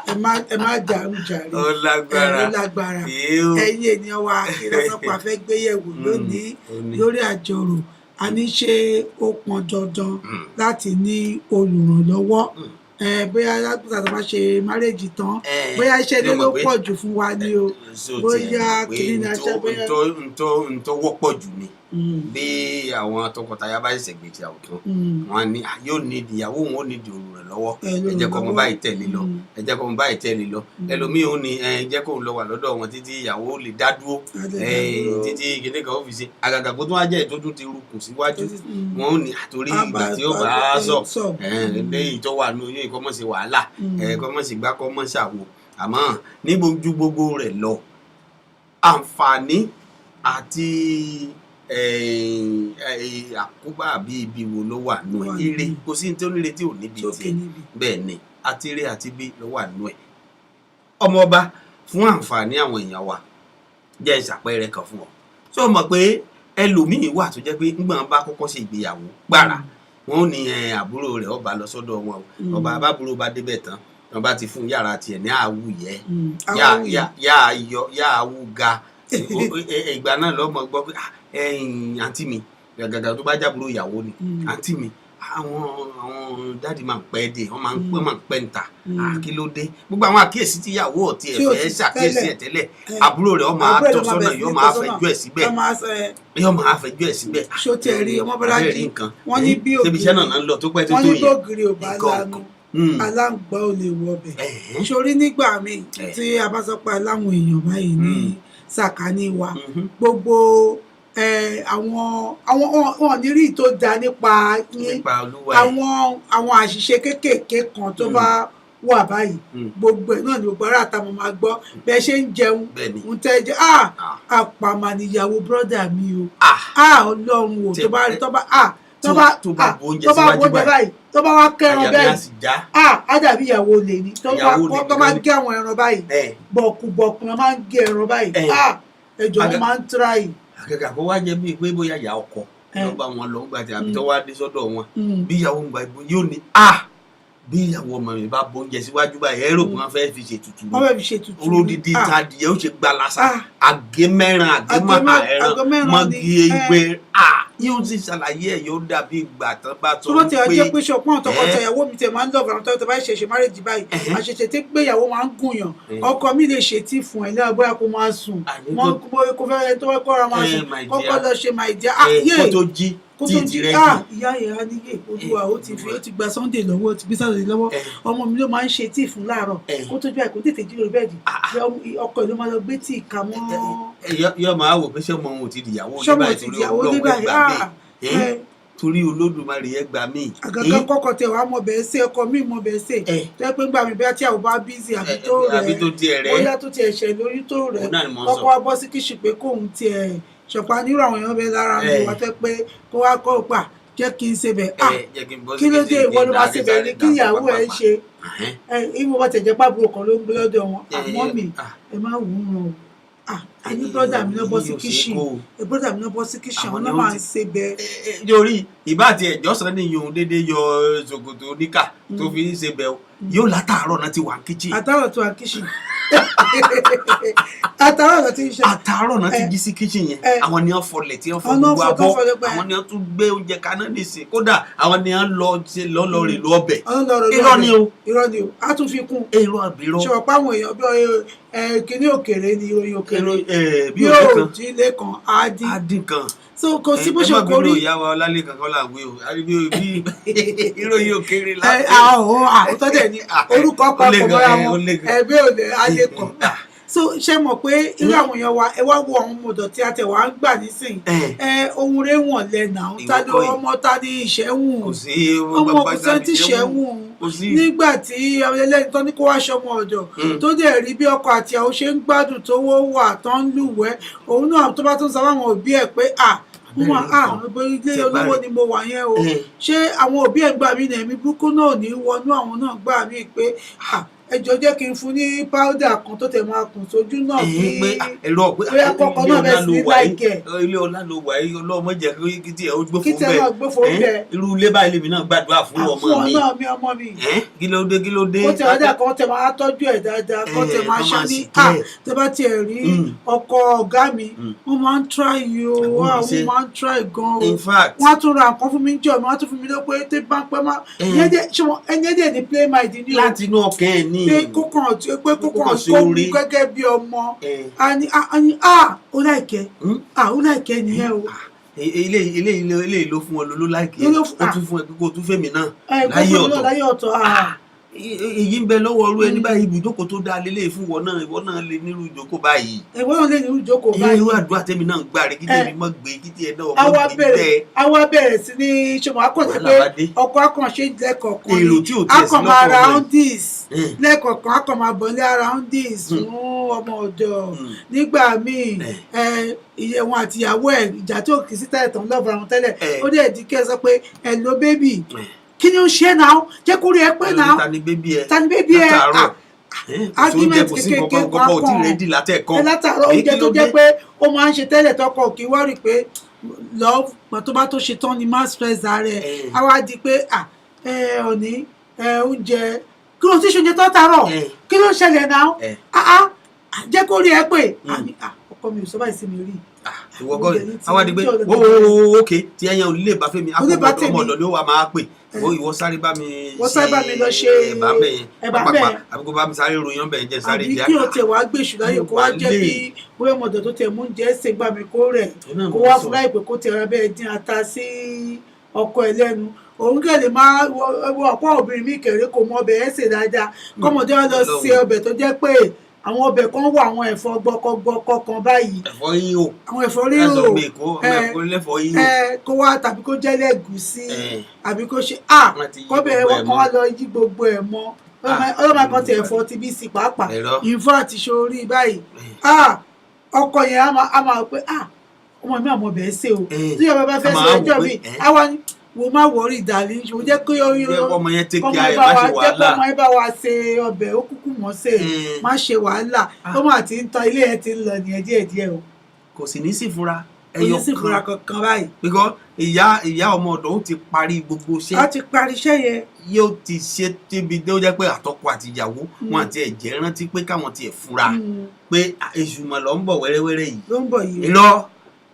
Speaker 2: ẹ má dàrú jàre
Speaker 1: ó lágbára
Speaker 2: ó lágbára ẹ̀yin ènìyàn wa kí ló sọ pé a fẹ́ gbéyẹ̀wò lónìí lórí àjọrò a ní ṣe ó pọn dandan láti ní olùrànlọ́wọ́ bóyá látàtà bá ṣe márèjì tán bóyá iṣẹ́ ilé ló pọ̀ jù fún wa ní o bóyá kìíní ní aṣẹ́ bóyá.
Speaker 1: n tó wọ́pọ̀ jù ni bí àwọn tọkọtaya bá ṣẹ̀ṣẹ̀ gbé ìyàwó tán wọn ní yóò nídìí ìyàwó wọn ò nídìí olùrànlọ́wọ́ ẹ jẹ́ kó ọmọ báyìí tẹ̀lé lọ ẹ jẹ́ kó ọmọ báyìí tẹ̀lé lọ ẹlòmíì ò ní jẹ́ kó lọ wà lọ́dọ̀ wọn títí ìyàwó lè dá dúró títí gèdè kan ó fi ṣe àgàgà kó tó wá jẹ́ ìtọ́jú ti rúkùn síwájú wọn ò ní àtòrí ìgbà tí ó bá sọ lẹ́yìn tó wà ní oyún ìkọ́mọ̀sí wàhálà kọ́mọ̀sí gbá kọ́mọ̀sí àwo àmọ́ ní gbogbo rẹ̀ lọ àǹfààní àti àkóbá àbí ibi wo ló wà nù ẹ ire kò sí ní tí ó nílé tí ò níbi tí bẹ́ẹ̀ ni àti ire àti ibi ló wà nù ẹ ọmọọba fún àǹfààní àwọn èèyàn wa jẹ́ ìṣàpẹẹrẹ kan fún ọ ṣé o mọ̀ pé ẹlòmíín wà tó jẹ́ pé nígbà wọn bá kọ́kọ́ ṣe ìgbéyàwó gbàrà wọn ò ní àbúrò rẹ̀ ó bá lọ sọ́dọ̀ wọn ọba àbúrò bá débẹ̀ tán wọn bá ti fún yàrá tiẹ̀ ní àwùyẹ yà àwù ga ìgbà náà lọ́mọ gbọ́ pé àǹtí mi gàgàgà tó bá jábúrò ìyàwó ni àǹtí mi àwọn dáàdi máa ń pẹ́ dé wọ́n máa ń pẹ́ ń ta kí ló dé gbogbo àwọn àkíyèsí tí ìyàwó ọ̀tí ẹ̀ fẹ́ ṣàkíyèsí ẹ̀ tẹ́lẹ̀ àbúrò rẹ̀ ó máa tọ́ sọ́nà yóò máa fẹjọ́ ẹ̀ síbẹ̀
Speaker 2: ṣòtì ẹ̀rí ọmọbọ́lájí wọ́n ní bí
Speaker 1: ògiri
Speaker 2: wọ́n ní bí ògiri ò bá lanu aláǹgbá ò lè wọbẹ̀ sórí nígbà míì tí a bá sọ pé aláwọn èèyàn báyìí ní sàkání wa gbogbo àwọn ní rí tó da nípa yín àwọn àṣìṣe kéékèèké kan tó bá wà báyìí gbogbo ẹ̀ náà ni gbogbo ará àtàwọn máa gbọ́ bẹ́ẹ̀ ṣe ń jẹun ń tẹ́ jẹ́ àpàmà níyàwó bọ́dà mi o ọlọ́run o tó bá rí tó bá bóúnjẹ báyìí tó bá wá kẹran bẹ́ẹ̀ á dàbí ìyàwó lè ní tó bá gé àwọn ẹran báyìí bọ̀kùbọ̀kù wọn máa ń gé ẹran báyìí ẹjọ́ wọn máa ń tíráyì.
Speaker 1: àkàkà kó wá jẹ́ bíi pé bóyá ìyá ọkọ ló bá wọn lọ gbà tí àbí tó wá dé sọ́dọ̀ wọn bí ìyàwó ń gba ìbò yóò ní bí ìyàwó ọmọ mi bá bóúnjẹ síwájú báyìí ẹ̀rọ kan fẹ́ fi ṣe tutù ní olódìdí tadìyẹ ó ṣe gba lásà àgé mẹ́rin àgé máa ẹran mọ́gì ìgbé yóò sì ṣàlàyé ẹ̀ yóò dàbí ìgbà tán bá tó
Speaker 2: ń pè é. tó bá ti jẹ́ pé ṣọpọ́n tọkọtìyàwó mi tẹ̀ máa ń lọ́ọ̀bù àwọn tó bá ṣẹ̀ṣẹ̀ márèjì báyìí àṣẹ̀ṣẹ̀ tí gbéyàwó máa ń gùnyàn ọkọ mi lè ṣe tí fún ẹ lẹ́yìn bóyá kó máa sùn kó fẹ́ tó wẹ́ kọ́ra máa sùn kọ́kọ́ lọ ṣe máa jẹ́
Speaker 1: kó tó jí tí ìdírẹ́ jù.
Speaker 2: ìyá yẹn á níyè olúwa ó ti gba Sunday lọ́wọ́ ó ti gbé Saturday lọ́wọ́ ọmọ mi ló máa ń ṣe tíì fún láàárọ̀ kó tó jẹ́ àìkú tètè jí lórí bẹ́ẹ̀dì ọkọ ìlú máa lọ gbé tíì kà mọ́.
Speaker 1: yọ máa wò pé ṣé ọmọ òun ò ti dìyàwó torí Olódùmarè ẹ gbà mí.
Speaker 2: àgàgà kọkọ tẹ wàá mọ bẹ́ẹ̀ ṣe ọkọ mi mọ bẹ́ẹ̀ ṣe tó yẹ pé gbà mí bẹ́ẹ̀ tí àwọn bá bízì àbí tó rẹ̀ bóyá tó tiẹ̀ ṣẹ̀ lórí tó rẹ̀ kọ́kọ́ wá bọ́ sí kíṣì pé kóun tiẹ̀ ṣọ̀pá nírú àwọn èèyàn bẹ́ẹ̀ lára mi wá fẹ́ pé kó wá kọ́ pa jẹ́ kí n ṣe bẹ̀ kí ló dé ìwọ ló máa ṣe bẹ̀ ni kí ìyàwó ẹ̀ ṣe ìwọ bá tẹ̀jẹ̀ pàbùrò kan ló ń gbé lọ́dọ̀ wọn àmọ́ mi ẹ má wù ú wọn ẹni brọ́dà mi náà bọ́ sí kíṣìn brọ́dà mi náà bọ́ sí kíṣìn àwọn náà máa ń ṣe bẹ́ẹ̀.
Speaker 1: yorí ìbá àti ẹ̀jọ́ sọ ní yòówù dédé yọ ṣòkòtò oníkà tó fi ń ṣe bẹ́ẹ̀ yóò látàárọ̀ náà ti wà kíṣìn.
Speaker 2: àtàárọ̀ tó wà kíṣìn àtàárọ̀ náà ti ń ṣe.
Speaker 1: àtàárọ̀ náà ti jí sí kíṣìn yẹn àwọn ni wọ́n fọlẹ̀ tí wọ́n fọ gbogbo abọ́ àwọn ni wọ́n tún gbé oúnjẹ kaná nìsín kódà àwọn ni wọ́n lọ rè lọ ọbẹ̀ irọ́ ni o
Speaker 2: a tún fi kún ṣọ̀pá àwọn èèyàn bí kíní òkèrè ni ìròyìn òkèrè bí òòjì lẹ́kan á dín kan so kò sí bó ṣe kó rí.
Speaker 1: ẹ má bínú ìyá wa ọlálẹ́ kankan là ń wé o bí ìròyìn òkèrè la.
Speaker 2: àwòtọ́ dẹ̀ ni orúkọ papọ̀ mọ́ra wọn ẹgbẹ́ òde alẹ́ kan so ṣe mọ̀ pé irú àwọn èèyàn wa ẹ wá wo àwọn ọmọdọ̀ tí a tẹ̀ wá ń gbà nísìnyí ohun rẹ̀ wọ̀n lẹ́nà tani ọmọ tani ìṣẹ́wùn ọmọ kò sẹ́ńtì ìṣẹ́wùn nígbà tí ẹlẹ́ni tó ní kó wá ṣọmọ ọ̀dọ̀ tó dẹ̀ rí bí ọkọ àti àwọn ṣe ń gbádùn tó wà tó ń lúwẹ̀ẹ́ òun náà tó bá tún sọ fáwọn òbí ẹ̀ pé ilé olówó ni mo wà yẹn o ṣé àwọn òbí ẹ̀ gbà mí nẹ̀mí burúkú náà ní wọnú àwọn náà gbà mí pé ẹjọ́ jẹ́ kí n fún ní powder kan tó tẹ̀ máa kùn sójú náà kí
Speaker 1: ẹ̀rọ pé
Speaker 2: bóyá kọ́kọ́ náà bẹ̀ sí ní láìkẹ́.
Speaker 1: ilé ọlá ló wà yìí ọlọ́mọ jẹ́ kí tí ẹ̀ ó gbófo
Speaker 2: kí tẹ̀ náà gbófo bẹ́ẹ̀.
Speaker 1: irú ilé báyìí lèmi náà gbàdúrà fún ọmọ mi.
Speaker 2: ọmọ mi.
Speaker 1: kí ló dé.
Speaker 2: ó tẹ̀ wájà kan tẹ̀ máa tọ́jú ẹ̀ dáadáa kan tẹ̀ máa ṣe ní tẹ́ bá tiẹ̀ rí ọkọ ọ̀gá mi wọ́n máa ń try o wọ́n máa ń try gan o wọ́n á tún ra nǹkan fún mi jọ mi wọ́n á tún fún mi lọ́pọ̀ ètè bá ń pẹ́ má ẹni ẹ̀dẹ̀ ní play my di ní o
Speaker 1: láti inú ọkàn ẹ̀ ní
Speaker 2: pé kókàn kó mú gẹ́gẹ́ bí ọmọ ó láìkẹ́ nìyẹn o.
Speaker 1: ilé ló fún ọ ló láìkẹ́ ó tún fún ẹ kó tún fẹ́mi náà láyé ọ̀tọ̀ èyí ń bẹ lọ́wọ́ ọrú ẹni báyìí ibùjókòó tó dáa lélẹ̀ fún ìwọ náà lè nírú ìjókòó báyìí.
Speaker 2: ìwọ náà lè nírú ìjókòó báyìí.
Speaker 1: irú àdúrà tẹ́mi náà ń gbà rí kí tèmi mọ́ gbé kí tiẹ̀ náà mọ́ gbé bẹ́ẹ̀.
Speaker 2: àwa bẹ̀rẹ̀ sí ní ṣùgbọ́n akọ̀tẹ́ pé ọkọ̀ akànṣe lẹ́kọ̀ọ̀kan ni akọ̀mọ̀ aroundis lẹ́kọ̀ọ̀kan akọ̀mọ̀ abọ́lé aroundis fún ọmọ ọ̀dọ̀ nígbà míì wọn àtìyàwó ẹ̀ ìjà tó kì í sí tẹ́lẹ̀ tán lọ́ọ̀bù àwọn tẹ́lẹ̀ ó dẹ̀ di kí ẹ sọ pé ẹ lo bébì kí ni ó ṣe náà jẹ́ kó rí ẹ pé náà
Speaker 1: ta ni bébí ẹ
Speaker 2: argument kékeré kan látàrọ oúnjẹ tó jẹ́ pé ó máa ń ṣe tẹ́lẹ̀ tọkọ kí wọ́n rí pé love tó bá tó ṣe tán ni máa stress rẹ̀ á wá di pé òní oúnjẹ kí ló ti ṣe oúnjẹ tó tààrọ̀ kí ló ṣẹlẹ̀ náà jẹ́ kó rí ẹ pé ọkọ mi ò sọ báyìí sí mi rí
Speaker 1: ìwọ gọ àwọn àdìgbé ókè tí ẹyàn ò lè bá fẹmi akọọmọ ọmọ ọ̀dọ̀ ni ó wà máa pè ìwọ sáré bá mi
Speaker 2: lọ ṣe
Speaker 1: ẹ̀bà bẹyẹn pápá àbí kó bá mi sáré ròyìn bẹyẹn jẹ sáré
Speaker 2: díẹ̀ àbí kí o tẹ wàá gbèsù láyè kó wá jẹ bí bóyá ọmọdé tó tẹ mú oúnjẹ ẹsẹ gbà mí kó rẹ kó wá fúnra ìpè kó tẹ ara bẹ́ẹ̀ dín ata sí ọkọ ẹ lẹ́nu òun kẹlẹ máa wọ ọ̀pọ̀ obìnrin mi kẹrẹ kò mọ ọbẹ̀ ẹsẹ dáadáa kọmọdé wa lọ ṣe ọbẹ̀ tó jẹ́ pé àwọn ọbẹ̀ kan wà àwọn ẹ̀fọ́ gbọkọgbọkọ kan báyìí
Speaker 1: ẹ̀fọ́ yíyó
Speaker 2: àwọn ẹ̀fọ́ rírò kó wá tàbí kó jẹ́ lẹ́gùsí àbí kó ṣe kọ́bẹ̀ wọn kan wá lọ yí gbogbo ẹ̀ mọ́ ọlọ́mọ kan ti ẹ̀fọ́ ti bí sí pàápàá ìfọ́ àti ṣorí báyìí ọkọ yẹn á máa pé ọmọ mi àmọ́ bẹ́ẹ̀ ṣe o tí ọmọ bá fẹ́ ṣe ẹjọ́ mi àwa ni wo má wọrí ìdàlí ṣò jẹ́ kí
Speaker 1: ọmọ yẹn tẹ́ kí ayé má ṣe wàhálà
Speaker 2: ọmọ yẹn bá wa ṣe ọbẹ̀ ó kúkú mọ́ ṣe má ṣe wàhálà tó máa ti ń tán ilé yẹn ti ń lọ nìyẹn díẹ̀díẹ̀ o.
Speaker 1: kò sì ní sí fúnra
Speaker 2: ẹyọ kankan báyìí.
Speaker 1: because ìyá ọmọ ọ̀dọ̀ ó ti parí gbogbo iṣẹ́.
Speaker 2: a ti parí iṣẹ́ yẹn.
Speaker 1: yóò ti ṣe débi tó jẹ́ pé àtọkọ àti ìyàwó wọn àti ẹ̀jẹ̀ rántí pé káwọn ti ẹ̀ fura pé èṣùmọ̀ lọ ń bọ̀ wẹ́rẹ́wẹ́rẹ́ yìí.
Speaker 2: ló ń bọ̀ yìí.
Speaker 1: irọ́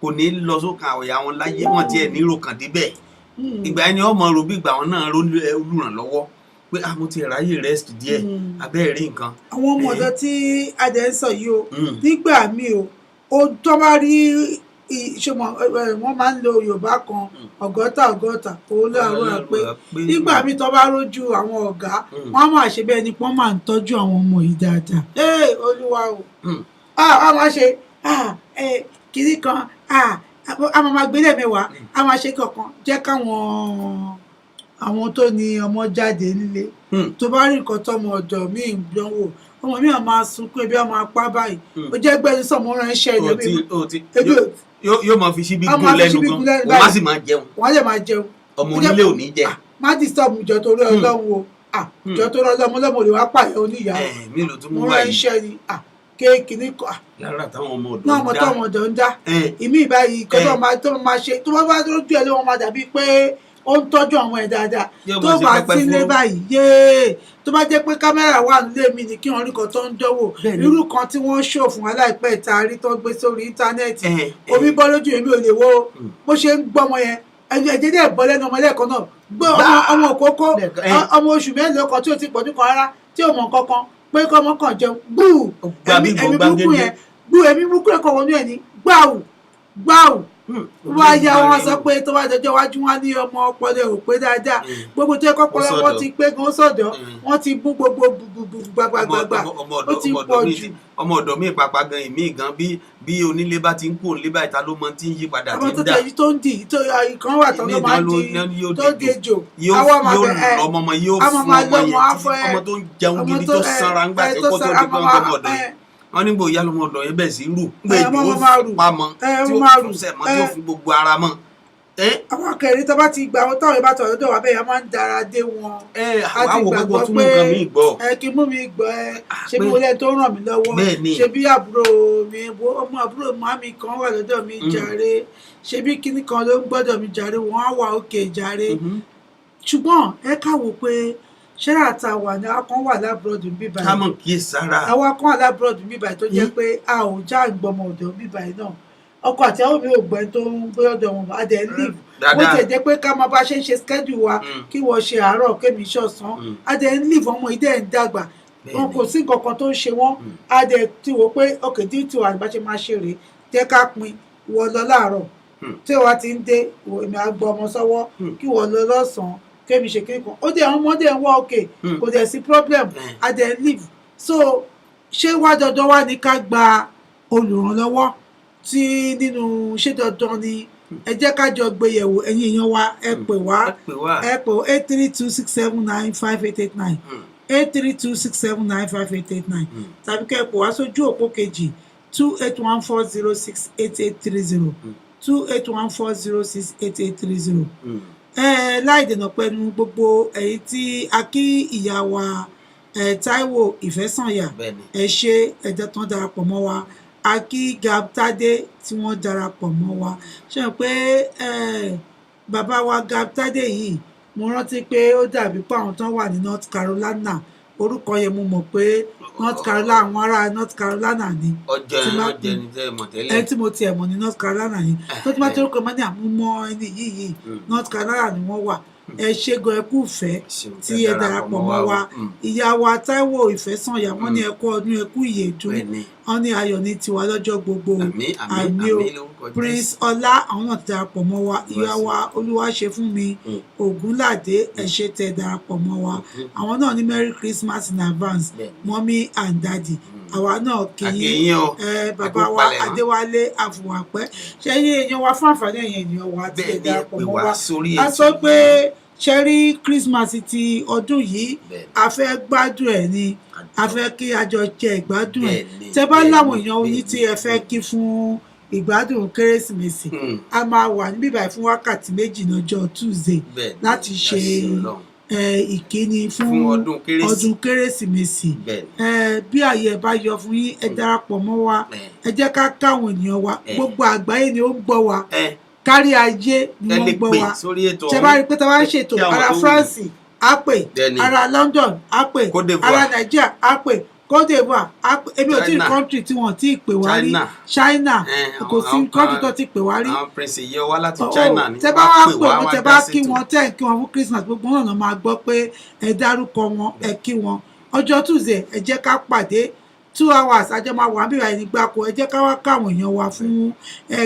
Speaker 1: kò ní lọ sókàn àwòyá wọn láyé wọn ti ẹ̀ ní ròkàn débẹ̀. ìgbà ẹni ọmọ rò bí ìgbà wọn náà olùrànlọ́wọ́ pé mo ti ráyè rest díẹ̀ abẹ́ rí nǹkan.
Speaker 2: àwọn ọmọ ọ̀dọ́ tí adẹ ń sọ yìí o nígbà míì o tó bá rí ìṣòmọ wọn máa ń lo Yorùbá kan ọgọ́ta owó lóòrùn pé nígbà míì tó bá rójú àwọn ọ̀gá wọn máa ṣe bẹ́ẹ̀ ni wọ́n máa ń tọ́jú àwọn ọmọ yìí dáadáa. Olúwa o a máa ṣe kiri kan a máa gbélé mẹ́wàá a máa ṣe kankan jẹ́ káwọn àwọn tó ní ọmọ jáde nílé tó bá rí nǹkan tọmọ ọ̀dọ̀ mi ń dánwò ọmọ mi à máa sunkún ebi á máa pa báyìí ó jẹ́ gbẹ́ni sọ̀mọ́ ránṣẹ́ ẹ̀yẹ́
Speaker 1: yóò máa fi síbi gún lẹ́nu gan wọ́n á sì máa jẹun
Speaker 2: wọ́n á lè máa jẹun
Speaker 1: ọmọ onílé ò ní jẹ.
Speaker 2: má disturb jọ torí Ọlọ́run o jọ torí Ọlọ́run ọlọ́mọ lè wá pààyàn oníyàá mo ránṣẹ́ ni kéèkì ní kọ́
Speaker 1: lára táwọn ọmọ ọ̀dọ́ ń dá
Speaker 2: náà ọmọ tó ọmọ ọ̀dọ́ ń dá ìmí ìbáyìí kọ́ tó máa ṣe tó bá lójú ẹ̀ ló wọ́n máa dàbí pé ó ń tọ́jú àwọn ẹ̀ dáadáa tó bá sílé báyìí tó bá jẹ́ pé kámẹ́rà wà nílé mi ni kí wọ́n rí kan tó ń dánwò irú kan tí wọ́n ṣò fún wa láìpẹ́ ìta rí tó gbé sórí íńtánẹ́ẹ̀tì omi bọ́ lójú èmi ò lè wo bó ṣe ń gbọ́mọ yẹn ẹ̀jẹ̀ dẹ̀ bọ́ lẹ́nu ọmọ lẹ́ẹ̀kan náà gbé ọmọ òkókó ọmọ oṣù mélòó kan tí ó ti pọ̀jù kan rárá tí ò mọ̀ kankan pé kọ́ ọmọ kan jẹun gbúù ẹ̀mí burúkú yẹn gbúù ẹ̀mí burúkú yẹn kọ̀ wọnú ẹ̀ ní gbáù wọ́n á yá wọn sọ pé tó bá dọjọ́ iwájú wọn ní ọmọ ọpọlọ ò pé dáadáa gbogbo tó yẹ kọ́pọlọ wọn ti pé gan sọ̀dọ̀ wọ́n ti bú gbogbo gbàgbàgbà ó ti pọ̀ jù.
Speaker 1: ọmọ ọ̀dọ̀ mi pàpà gan ìmí gan bí onílé bá ti ń kó onílé báyìí ta ló mọ tí ń yí padà tí ń dà.
Speaker 2: ọmọ tó tẹ̀yí tó ń dì ìkan wà tán ló máa ń di tó dejò
Speaker 1: yóò ọmọ yóò fún ọmọ tó ń jẹun gidi tó sanra ńgbà tí kò tó di pé ọmọ ọ̀dọ̀ yìí wọ́n nígbò ìyá lọmọ ọ̀dọ̀ yẹn bẹ́ẹ̀ sí rù gbé ìdúró pamọ́ tí ó fún sẹ̀mọ́ tí ó fi gbogbo ara mọ́
Speaker 2: àwọn kẹrin tó bá ti gba àwọn táwọn ìbátan ọ̀dọ́ wa bẹ́ẹ̀ yẹn máa ń dára dé wọn.
Speaker 1: a ti gbàgbọ́ pé
Speaker 2: kí mú mi gbọ́ ṣe bí wọlé tó ràn mí lọ́wọ́ ṣe bí àbúrò mi ọmọ àbúrò màmí kan wà lọ́dọ̀ mi jàre ṣe bí kíní kan ló ń gbọ́dọ̀ mi jàre wọ́n á wà òkè jàre ṣùgbọ́n ẹ káwò pé ṣẹ́rà tá a wà ní àwọn kan wà lábúròdù bíbáyìí
Speaker 1: ká mọ̀ kí sára
Speaker 2: àwọn kan wà lábúròdù bíbáyìí tó jẹ́ pé a ò já ìgbọmọ ọ̀dọ̀ bíbáyìí náà ọkọ àti àwọn mi ò gbẹ tó ń gbé ọ̀dọ̀ wọn adẹ leave bó ti jẹ́ pé ká máa bá ṣe ń ṣe schedule wa kí wọ́n ṣe àárọ̀ kémi ṣọ̀sán adẹ leave ọmọ ìdẹ ń dàgbà wọn kò sí nǹkan kan tó ń ṣe wọn adẹ ti wò pé òkè tí tí wàá bá ṣe máa ṣe rèé jẹ́ ká pin wọ́n lọ láàárọ̀ tí wàá ti ń dé èmi àgbọ ọmọ sọ́wọ́ kí wọ́n lọ lọ́sàn-án kémi ṣe kékan ó dé àwọn ọmọdé ń wọ òkè kò dẹ̀ sí problem adẹ leave so ṣé wá dandan wá ní ká gba olùrànlọ́wọ́ tí nínú ṣé dandan ni ẹ jẹ́ ká jọ gbé yẹ̀wò ẹ̀yin èèyàn wa ẹ pè wá 83267958889 83267958889 tàbí kẹ́ ẹ pè wá sójú òpó kejì 2814068830 2814068830 láì dènà pẹ̀lú gbogbo ẹ̀yin tí a kí ìyá wa Táíwò Ìfẹ́sànyà ẹ ṣé ẹ̀jẹ̀ tán darapọ̀ mọ́ wa akí Gabtade tí wọ́n darapọ̀ mọ́ wa ṣe pé bàbá wa Gabtade yìí mo rántí pé ó dàbí pé àwọn tán wà ní North Carolina orúkọ yẹn mo mọ̀ pé North Carolina àwọn ará North Carolina ni ẹni tí mo tiẹ̀ mọ̀ ní North Carolina yìí tó ti máa tó rúkọ mọ́ ní àmúmọ́ ẹni yìí North Carolina ni wọ́n wà ẹ ṣé gan ẹ kú ìfẹ́ tí ẹ darapọ̀ mọ́ wa ìyá wa Táíwò Ìfẹ́sànyà wọ́n ní ẹ kú ọdún ẹ kú ìyèdún wọ́n ní ayọ̀ ní tiwa lọ́jọ́ gbogbo àmì o Prince Ọlá àwọn náà ti darapọ̀ mọ́ wa ìyá wa Olúwaṣefúnmi Ògúnládé ẹ ṣé tẹ́ darapọ̀ mọ́ wa àwọn náà ní Merry Christmas in advance mommy and daddy àwa náà kì í bàbá wa Adéwálé Àfùwàpẹ́ ṣe yé èèyàn wa fún àǹfààní ẹ̀yìn ènìyàn wa tí ẹ darapọ̀ mọ́ wa a sọ pé ṣe rí Christmas ti ọdún yìí a fẹ́ gbádùn ẹ̀ ni a fẹ́ kí a jọ jẹ ìgbádùn ẹ̀ tẹ́ bá láwọn èèyàn oyin tí ẹ fẹ́ kí fún ìgbádùn Kérésìmesì a máa wà níbí báyìí fún wákàtí méjì lọ́jọ́ Tuesday láti ṣe ìkíni fún ọdún Kérésìmesì bí àyè bá yọ fún yín ẹ darapọ̀ mọ́ wa ẹ jẹ́ ká káwọn ènìyàn wa gbogbo àgbáyé ni ó ń gbọ́ wa kárí ayé ni wọ́n gbọ́ wa ṣe bá rí pé tá a bá ń ṣètò ara France á pè ara London á pè ara Nàìjíríà á pè Côte d'Ivoire á pè èmi ò tí ì country tí wọ́n ti pè wá rí China kò sí country tó ti pè wá rí tẹ bá wá pè wọ́n tẹ bá kí wọ́n tẹ̀ kí wọ́n fún Christmas gbogbo náà máa gbọ́ pé ẹ dárúkọ wọn ẹ kí wọn ọjọ́ Tuesday ẹ jẹ́ ká pàdé 2 hours ajẹ́ máa wà níbàá ẹni gbáko ẹ jẹ́ ká wá káwọn èèyàn wa fún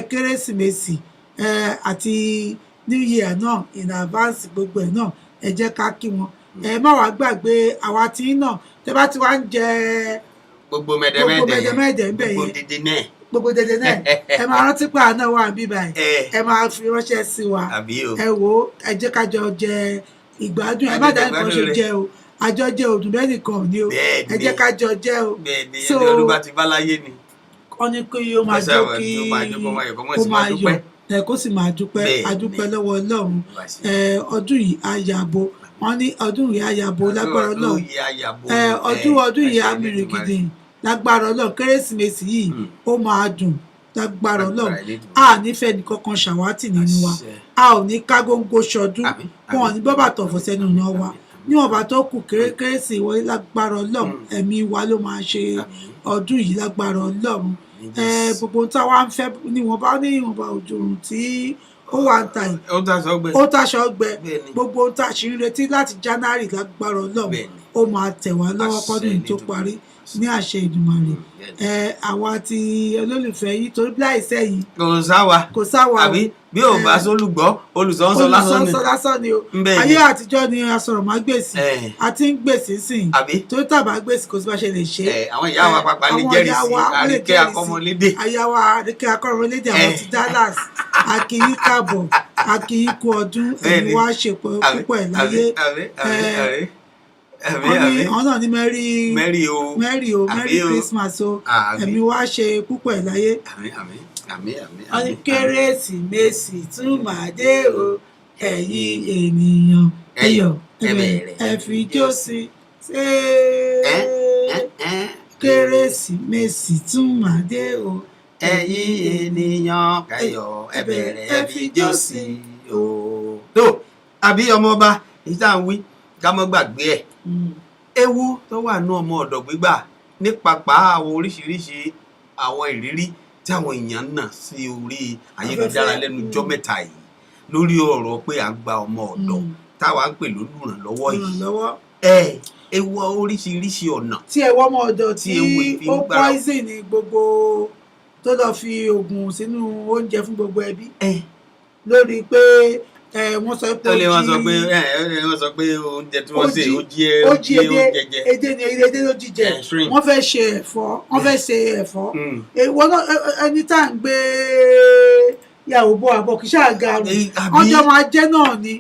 Speaker 2: Kérésìmesì àti New Year náà in advance gbogbo ẹ̀ náà ẹ jẹ́ ká kí wọn má wàá gbàgbé àwa tí náà tẹ bá ti wá ń jẹ
Speaker 1: gbogbo mẹdẹmẹdẹ
Speaker 2: ń bẹ yẹn gbogbo dẹdẹ náà ẹ máa rántí pé àná wà níbí báyìí ẹ máa fi ránṣẹ́ sí wa ẹ wò ó ẹ jẹ́ ká jọ jẹ ìgbádùn ẹ má dá nǹkan ṣe jẹ o àjọ jẹ òdùn bẹ́ẹ̀ nìkan ò ní o ẹ jẹ́ ká jọ jẹ o
Speaker 1: so olúwa ti bá láyé ni
Speaker 2: kọ́ ni pé ó máa jọ kí ó máa yọ kó sì máa dúpẹ́ adúpẹ́ lọ́wọ́ Ọlọ́run ọdún yìí á yàbò wọ́n ní ọdún yìí á yàbò lágbára Ọlọ́run ọdún yìí á mìíràn gidi lágbára Ọlọ́run Kérésìmesì yìí ó máa dùn lágbára Ọlọ́run a nífẹ̀ẹ́ nìkankan ṣàwátì nínú wa a ò ní ká góńgó ṣọdún wọn ò ní bọ́ bàtọ̀ fọ́ sẹ́nu náà wa níwọ̀n bá tó kù Kérésì wọlé lágbára Ọlọ́run ẹ̀mí wa ló máa ṣe ọdún yìí lágbára Ọlọ́run gbogbo táwa ń fẹ́ níwọ̀nba òjò tí ó wà ń ta yìí ó taṣọ ọgbẹ gbogbo tá a ṣì ń retí láti January lágbára Ọlọ́run ó máa tẹ̀ wá lọ́wọ́ kọ́dún yìí tó parí ní àṣẹ Èdùmàrè àwa ti olólùfẹ́ yìí torí bí láìsẹ́ yìí kò sáwa
Speaker 1: àbí bí ò bá sólùgbọ́ olùsọ́nsọ́
Speaker 2: lásán ni o ayé àtijọ́ ni asọ̀rọ̀mágbèsì àti ń gbèsè sìn torí tàbá gbèsì kò sí bá ṣe lè ṣe
Speaker 1: àwọn ìyá wa pàpà lè jẹ́rìí sí Àríkẹ́ Akọ́mọlédè
Speaker 2: àyàwó Àríkẹ́ Akọ́mọlédè àwọn ti Dallas akíyí káàbọ̀ akíyí kú ọdún ẹ̀mí wá ṣe púpọ̀ ẹ̀ láyé wọ́n náà ní Merry Christmas o ẹ̀mí wá ṣe púpọ̀ ẹ̀ láyé
Speaker 1: àmín
Speaker 2: wọ́n ní kérésìmesì tún máa dé o ẹ̀yin ènìyàn ẹyọ̀ ẹbẹ̀rẹ̀ ẹ fi jó sí kérésìmesì tún máa dé o
Speaker 1: ẹ̀yin ènìyàn ẹyọ̀ ẹbẹ̀rẹ̀ ẹ fi jó sí o. tó àbí ọmọọba èyí tá à ń wí ká mọ́ gbàgbé ẹ̀ ewu tó wà ní ọmọ ọ̀dọ̀ gbígbà ní pàpà àwọn oríṣiríṣi àwọn ìrírí tí àwọn èèyàn náà sí orí ayélujára lẹ́nu ọjọ́ mẹ́ta yìí lórí ọ̀rọ̀ pé à ń gba ọmọ ọ̀dọ̀ táwa ń pè lólùrànlọ́wọ́ yìí ewu oríṣiríṣi ọ̀nà
Speaker 2: tí ẹ̀wọ́ ọmọ ọ̀dọ̀ tí ó poison ní gbogbo tó lọ fi oògùn sínú oúnjẹ fún gbogbo ẹbí lórí pé wọ́n sọ pé
Speaker 1: wọ́n sọ pé oúnjẹ tí wọ́n sè ó jí
Speaker 2: edé ni edé ló jíjẹ wọ́n fẹ́ ṣe ẹ̀fọ́ ẹni tá à ń gbé yàwó bọ́ àbọ̀ kì í ṣàgàrù ọjọ́ máa jẹ́ náà ni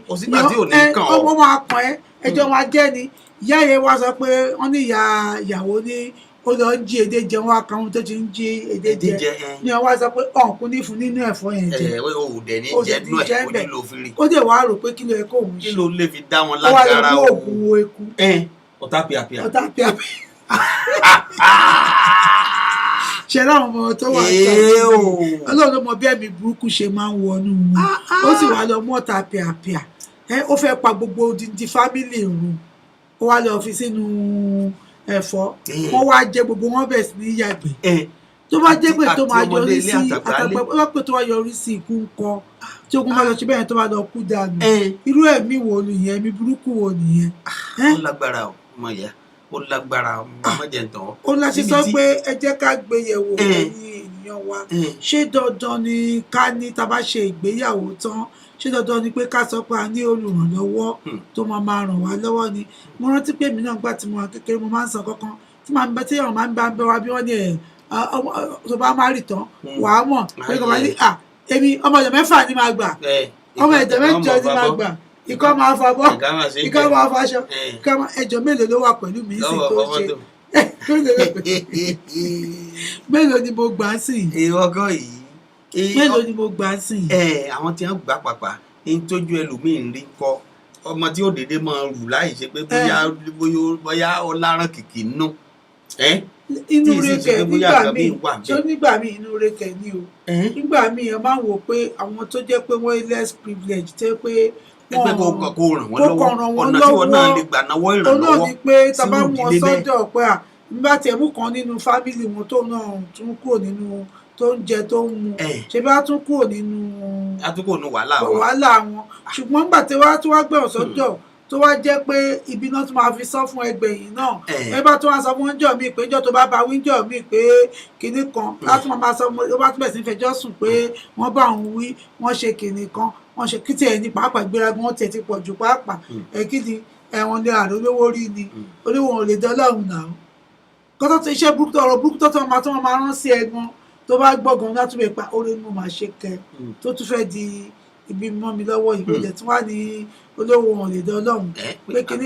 Speaker 2: ọmọ máa kàn ẹ́ ẹjọ́ máa jẹ́ ni ìyá yẹn wá sọ pé wọ́n ní ìyàwó ní ó lọ ń jí edé jẹ wọn àkàwọn tó ti ń jí edé jẹ ni wọ́n wá sọ pé ọ̀nkún ní fún nínú ẹ̀fọ́ yẹn jẹ
Speaker 1: ó sì ti jẹ́ bẹ́ẹ̀
Speaker 2: ó dẹ̀ wá rò pé kí ló yẹ kó òun ṣe
Speaker 1: kí ló lè fi dá wọn lágara
Speaker 2: ó wá lọ mú oògùn eku
Speaker 1: ọ̀tá pìàpìà
Speaker 2: ṣe láwọn ọmọ tó wà ọlọ́run ló mọ bí ẹ̀mí burúkú ṣe máa ń wọnú wọn ó sì wá lọ mú ọ̀tá pìàpìà ó fẹ́ pa gbogbo odindi fámìlì run ó wá lọ fi sínú ẹ̀fọ́ wọ́n wá jẹ gbogbo wọn bẹ̀ sí ní yàgbẹ́ tó bá jẹ́ pé tó máa yọrí sí àtàgbẹ́ ó bá pè tó máa yọrí sí ikú ńkọ́ tí ogun bá lọ ṣe bẹ́ẹ̀ tó bá lọ kú dànù irú ẹ̀mí wo nìyẹn ẹ̀mí burúkú wo nìyẹn.
Speaker 1: ó lágbára ọmọ ìyá ó lágbára ọmọ jẹ̀ntàn.
Speaker 2: ó láti sọ pé ẹ jẹ́ ká gbé yẹ̀wò ẹ̀yin ènìyàn wa ṣé dandan ni ká ní tá a bá ṣe ìgbéyàwó tán ṣé dandan ni pé ká sọ pé a ní olùrànlọ́wọ́ tó máa ràn wá lọ́wọ́ ni mo rántí pé èmi náà gbà tí mo wà kékeré mo máa ń sọ kankan tí màá bẹ tí èèyàn máa ń bẹ wá bí wọ́n ní tó bá má rì tán wàá mọ̀ pé kò máa ní èmi ọmọ ọ̀dọ̀ mẹ́fà ni máa gbà ọmọ ẹ̀jẹ̀ mẹ́jọ ni máa gbà ikọ́ máa fa bọ́ ikọ́ máa fa aṣọ ẹjọ́ mélòó ló wà pẹ̀lú mi sí tó ṣe mélòó ni mo gbà sí
Speaker 1: ìwọ́gọ́ yìí
Speaker 2: mélòó ni mo gbà sí.
Speaker 1: àwọn tí wọn gbà pàpà ń tójú ẹlòmíín rí kọ ọmọ tí ó dédé máa rù láì ṣe pé bóyá ọláràn kìkì nù.
Speaker 2: inú rẹkẹ nígbà míì inú rẹkẹ ni o nígbà míì ẹ máa ń wò pé àwọn tó jẹ́ pé wọ́n less privilege tẹ́ pé
Speaker 1: ẹgbẹ́ kò ràn wọ́n lọ́wọ́ ọ̀nà tí wọ́n náà lè gbà náwó ìrànlọ́wọ́
Speaker 2: olóòní pé tàbá mú wọn sọ́dọ̀ pé nígbà tí ẹ̀mú kan nínú fámìlì wọn tó náà tún kúrò nínú tó ń jẹ tó ń mu ṣe bá tún kúrò nínú wàhálà wọn ṣùgbọ́n nígbà tí wọ́n tún wá gbẹ̀rún sọ́dọ̀ tó wá jẹ́ pé ibi náà tún máa fi sọ fún ẹgbẹ̀yìn náà ẹ bá tún wá sọ fún oúnjẹ mi pé ìjọ tó bá ba wíńjọ mi pé kinní kan láti máa sọ ó bá tún bẹ̀ sí fẹjọ́ sùn pé wọ́n bá òun wí wọ́n ṣe kinní kan wọ́n ṣe kí tiẹ̀ ní pàápàá ìgbéraga wọn tiẹ̀ ti pọ̀ jù pàápàá kí ni ẹ̀wọ̀n ní àrùn olówó rí ni olówó ò lè dán lọ́hùn náà kọ́tọ́ tó iṣẹ́ burúkú ọ̀rọ̀ burúkú tó máa rán sí ẹ̀gbọ́n tó bá gbọ́gàn látún bẹ̀ pa orí inú máa ṣe kẹ tó tún fẹ́ di ibi mọ́ mi lọ́wọ́ ìgbòjẹ̀ tí wọ́n á ní olówó ò lè dán lọ́hùn pé kíní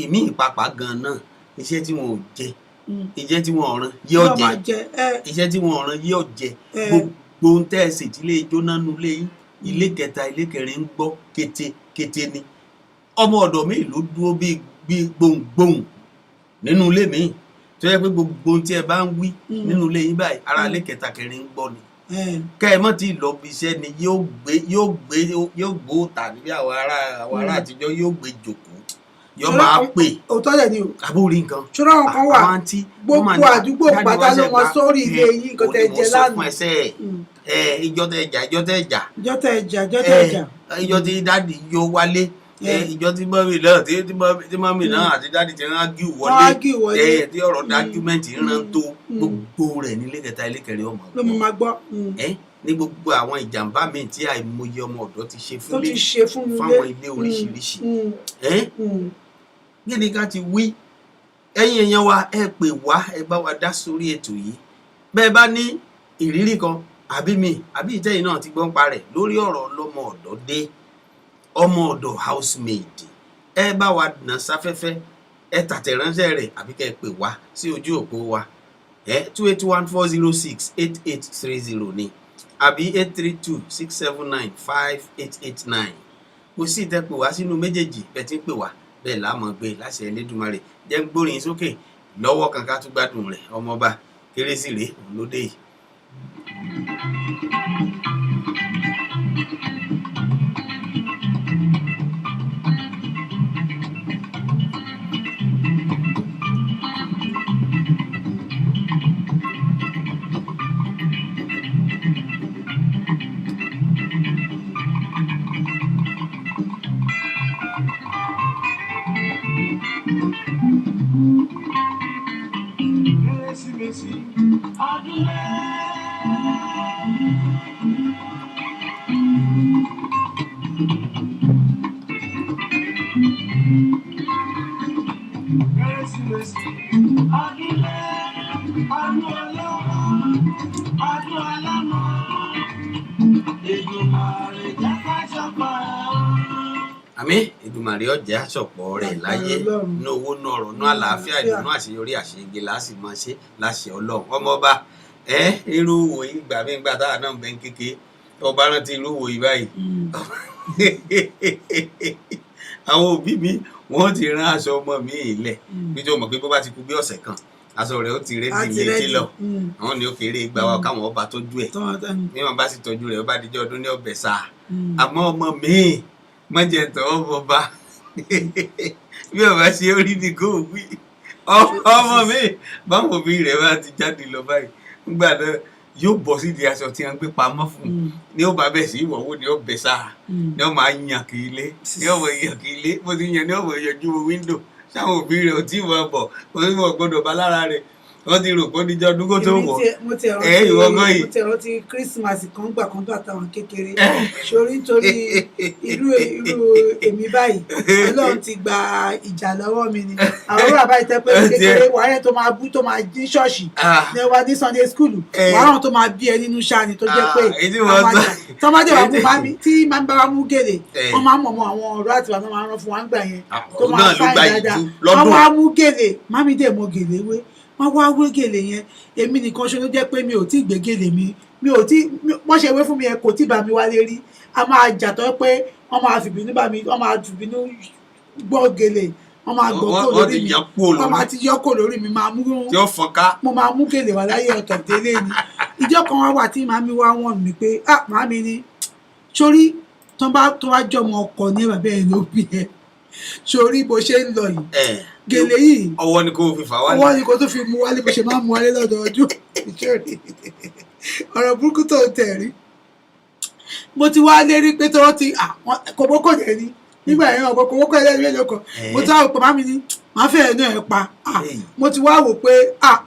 Speaker 1: ìmí ìpapà gan náà iṣẹ́ tí wọn ò jẹ iṣẹ́ tí wọn ò rán yóò jẹ iṣẹ́ tí wọn ò rán yóò jẹ gbogbo ohun tẹ́ ẹ sì tí lè jóná nulẹ̀ yín ilé kẹta ilé kẹrin ń gbọ́ kété ni ọmọ ọ̀dọ̀ mi ló dúró bí gbohùngbohùn nínú ilé mi tó yẹ pé gbogbo ohun tí ẹ bá ń wí nínú ilé yín báyìí ara ilé kẹta kẹrin ń gbọ́ ni kẹ ẹ mọ̀ tí ì lọ bí iṣẹ́ ni yóò gbó tà níbi àwọn ará àtijọ́ yóò gbé jòkó yóò máa pè
Speaker 2: òótọ́ dẹ̀ ni o
Speaker 1: àbórí nǹkan
Speaker 2: ṣọ́ra wọn kan wà gbogbo àdúgbò pátá ló wọn sórí ilé yín nǹkan tẹ́ jẹ lánàá
Speaker 1: ìjọ tẹ́ jà ìjọ tí dáàdì yóò wálé ìjọ tí mọ́mì náà tí mọ́mì náà àti dáàdì ti rán ágì wọlé tí ọ̀rọ̀ dákúmẹ́ǹtì rán tó gbogbo rẹ̀ nílé kẹta ilé kẹrin ọmọ
Speaker 2: ló mọ máa gbọ́
Speaker 1: ní gbogbo àwọn ìjàmbá míì tí àìmọye ọmọ ọ̀dọ́ ti ṣe fáwọn ilé oríṣiríṣi kí ni ká ti wí ẹ̀yin èèyàn wa ẹ pè wá ẹ bá wa dá sórí ètò yìí bẹ́ẹ̀ bá ní ìrírí kan àbí ìtẹ́yìn náà ti gbọ́n parẹ̀ lórí ọ̀rọ̀ ọlọ́mọ ọ̀dọ́ dé ọmọ ọ̀dọ̀ housemaid ẹ bá wa nà sáfẹ́fẹ́ ẹ tàtẹ̀ránṣẹ́ rẹ̀ àbí kẹ́ ẹ pè wá sí ojú òpó wa 281-406-8830 ni àbí 832-679-5889 kò sí ìtẹ́pẹ̀ wá sínú méjèèjì bẹ́ẹ̀ tí ń pè wá bẹ́ẹ̀ láàmú gbé láṣẹ Elédùmarè jẹ́ ń gbórin sókè lọ́wọ́ kan ká tún gbádùn rẹ̀ ọmọọba kérésì rèé òun ló dé yìí. àmín Èdùmàrè ọjà àṣọpọ̀ rẹ̀ láyé ní owó náà ọ̀rọ̀ náà àlàáfíà ìdùnnú àṣeyọrí àṣeyege láti máa ṣe láṣẹ Ọlọ́run ọmọọba irú wò yìí gbà mí gbà táwa náà bẹ ń kéke ọba rántí irú wò yìí báyìí àwọn òbí mi wọ́n ti rán aṣọ ọmọ mi ilẹ̀ bí tó mọ̀ pé bó bá ti kú bí ọ̀sẹ̀ kan aṣọ rẹ̀ ó ti rẹ́dí ilé tí lọ àwọn ní ó kéré ìgbà wa káwọn ọba tọ́jú ẹ̀ bí wọ́n bá sì tọ́jú rẹ̀ ó bá dijọ́ ọdún ní ọbẹ̀ sáà àmọ́ ọmọ mi mọ̀jẹ̀ tọ́wọ́ bọba bí ọba ṣe orí ni kò wí ọmọ mi báwọn òbí rẹ̀ bá ti jáde lọ báyìí nígbà náà yóò bọ́ sídìí aṣọ tí wọ́n gbé pamọ́ fún ní ó bá bẹ̀ sí ìwọ̀wò ní ọbẹ̀ sáà ní ó máa yàn kí ilé ní ọ̀wọ̀ yàn kí ilé bó ti yan ní ọ̀wọ̀ yọjú wíńdò sáwọn òbí rẹ̀ ò tí ì wọ́n bọ̀ wọ́n gbọ́dọ̀ bá lára rẹ̀ wọ́n ti rò pé níjọ́ ọdún kó tó wọ̀ ìwọ́gọ́ yìí.
Speaker 2: mo ti rántí kírísímàsì kan gbà táwọn kékeré sórí nítorí irú èmi báyìí Ọlọ́run ti gba ìjà lọ́wọ́ mi ni àwọn bàbá ìtẹ́pẹ́ kékeré wàhálà tó máa bú tó máa dín ṣọ́ọ̀ṣì ní wa ní Sunday school wàhálà tó máa bí ẹ nínú sáni tó jẹ́ pé tọ́mọdé wà mú mami tí máa ń bá wa mú gèlè wọ́n máa ń mọ̀mọ́ àwọn ọ̀rọ̀ àti wàá máa ń rán fún wa ń gbà yẹn tó máa ń fáìn dáadáa wọ́n máa mú gèlè mami dẹ̀ mọ gèlè wé wọ́n wá wé gèlè yẹn èmi nìkan ṣe ló jẹ́ pé mi ò tí gbé gèlè mi ò tí wọ́n ṣe wé fún mi yẹn kò tí bá mi wálé rí a máa jàtọ̀ pé wọ́n máa fìbínú bá mi wọ́n máa fìbínú gbọ́ gèlè wọ́n máa gbọ́ kó lórí mi wọ́n máa ti yọ́ kó lórí mi máa mú mo máa mú gèlè wá láyé ọ̀tọ̀ délé ni ìjọ kan wá wà tí màmí wá wọ̀n mi pé màmí ni sórí tó bá jọmọ ọkọ ní bàbá ẹ̀ ló bí ẹ sórí bó ṣe ń lọ yìí gèlè yìí
Speaker 1: ọwọ́ ni kò fi fà wálé
Speaker 2: ọwọ́ ni kò tó fi mú wálé bó ṣe máa mú wálé lọ́dọọdún ìṣòrí ọ̀rọ̀ burúkú tó tẹ̀ rí mo ti wá lérí pé tó ti kòbókò yẹn ni nígbà yẹn ọkọ kòbókò yẹn lẹ́yìn lọ́kọ̀ mo ti wá wò pé màmí ni màá fẹ́ ẹ̀ náà ẹ̀ pa mo ti wá wò pé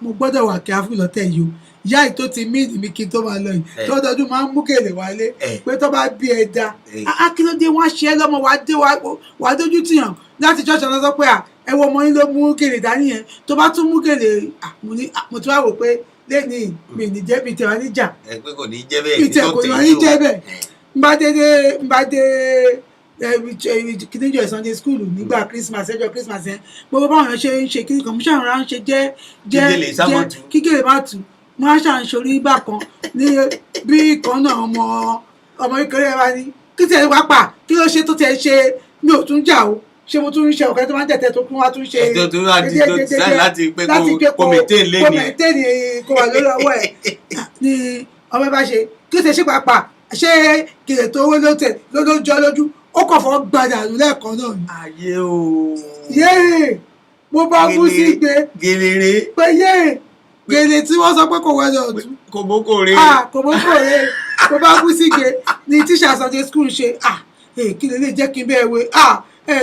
Speaker 2: mo gbọ́dọ̀ wà kí á fún ìlọ́tẹ̀ yìí o ìyá yìí tó ti míìnì mi kí n tó máa lọ yìí tọ́dọọdún máa ń mú gèlè wálé pé tó bá bí ẹ dá akílódé wọn ṣe é lọ́mọ wàá dójú tìyàn láti ṣọ́ọ̀ṣì ọ̀nà sọ pé ẹ wo ọmọ yín ló mú gèlè dání yẹn tó bá tún mú gèlè mo ti wá wò pé lẹ́ni mi ní jẹ́ mi tẹ̀wá níjà
Speaker 1: pé kò ní jẹ́ bẹ́ẹ̀
Speaker 2: mi tẹ̀ kò ní jẹ́ bẹ́ẹ̀ n bá dé kìnìjọ Sunday school nígbà Christmas ẹjọ́ Christmas yẹn gbogbo báwọn ṣe ń ṣe kí nǹkan mo ṣàrànra ń ṣe jẹ́ kí gèlè má tù mo á ṣàǹṣorí ìgbà kan ní bí kan náà ọmọ kékeré wa ní kí tẹ̀ wá pa kí ló ṣe tó tẹ̀ ṣe mi ò tún jà o ṣé mo tún ń ṣe ọ̀kẹ́ tó máa ń tẹ̀tẹ̀ tó kún wá tún ṣe
Speaker 1: ètò tó wá di tó sáì láti pé kó mẹ̀tẹ́ẹ̀n
Speaker 2: kó wà lórí ọwọ́ ẹ̀ ni ọmọ bá ṣe kí tẹ̀ ṣe pàápàá ṣé kìlẹ̀ tó owó ló jọ lójú ó kàn fọ́ gbadà lẹ́ẹ̀kan náà ni.
Speaker 1: ayé o
Speaker 2: yéè mo bá mú sí gbé
Speaker 1: gèlèrè
Speaker 2: pé yéè gèlè tí wọ́n sọ pé kò wọ́n lọ tún.
Speaker 1: kòbókòrè
Speaker 2: kòbókòrè mo bá mú sí gbé ni tíṣà Sunday school ṣe kí lè jẹ́ kí n bẹ́ẹ̀ wé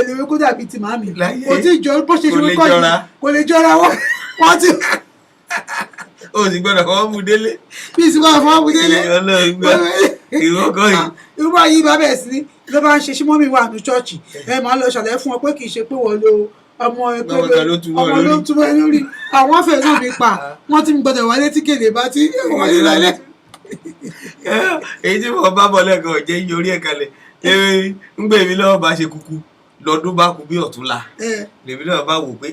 Speaker 2: lè wé kó dàbí ti màmí kò tí ì jọ bó ṣe ṣe wé kọ́ yìí kò lè jọra wọ́n ti.
Speaker 1: o sì gbọ́dọ̀ fọwọ́ mu délé.
Speaker 2: bí ìsìnkú àfọwọ́ mu délé.
Speaker 1: ìwọ́kọ̀ yìí.
Speaker 2: irú báyìí bá bẹ̀rẹ̀ sí ló bá ń ṣe símọ́mì wà ní ṣọ́ọ̀ṣì máa lọ ṣàlàyé fún ọ pé kì í ṣe pé wọ́n lo ọmọ ẹgbẹ́ ló túmọ̀ lórí àwọn afẹ́ náà mi pa wọ́n ti gbọ́dọ̀ wálé tí kèlè bá ti wọlé lálẹ́.
Speaker 1: èyí tí mo bá bọ̀ lẹ́ẹ̀kan jẹ́ yorí ẹ̀ kalẹ̀ ń gbé mi lọ́wọ́ bá ṣe kúkú lọ́dún bá kú bí ọ̀túnla lèmi náà bá wò pé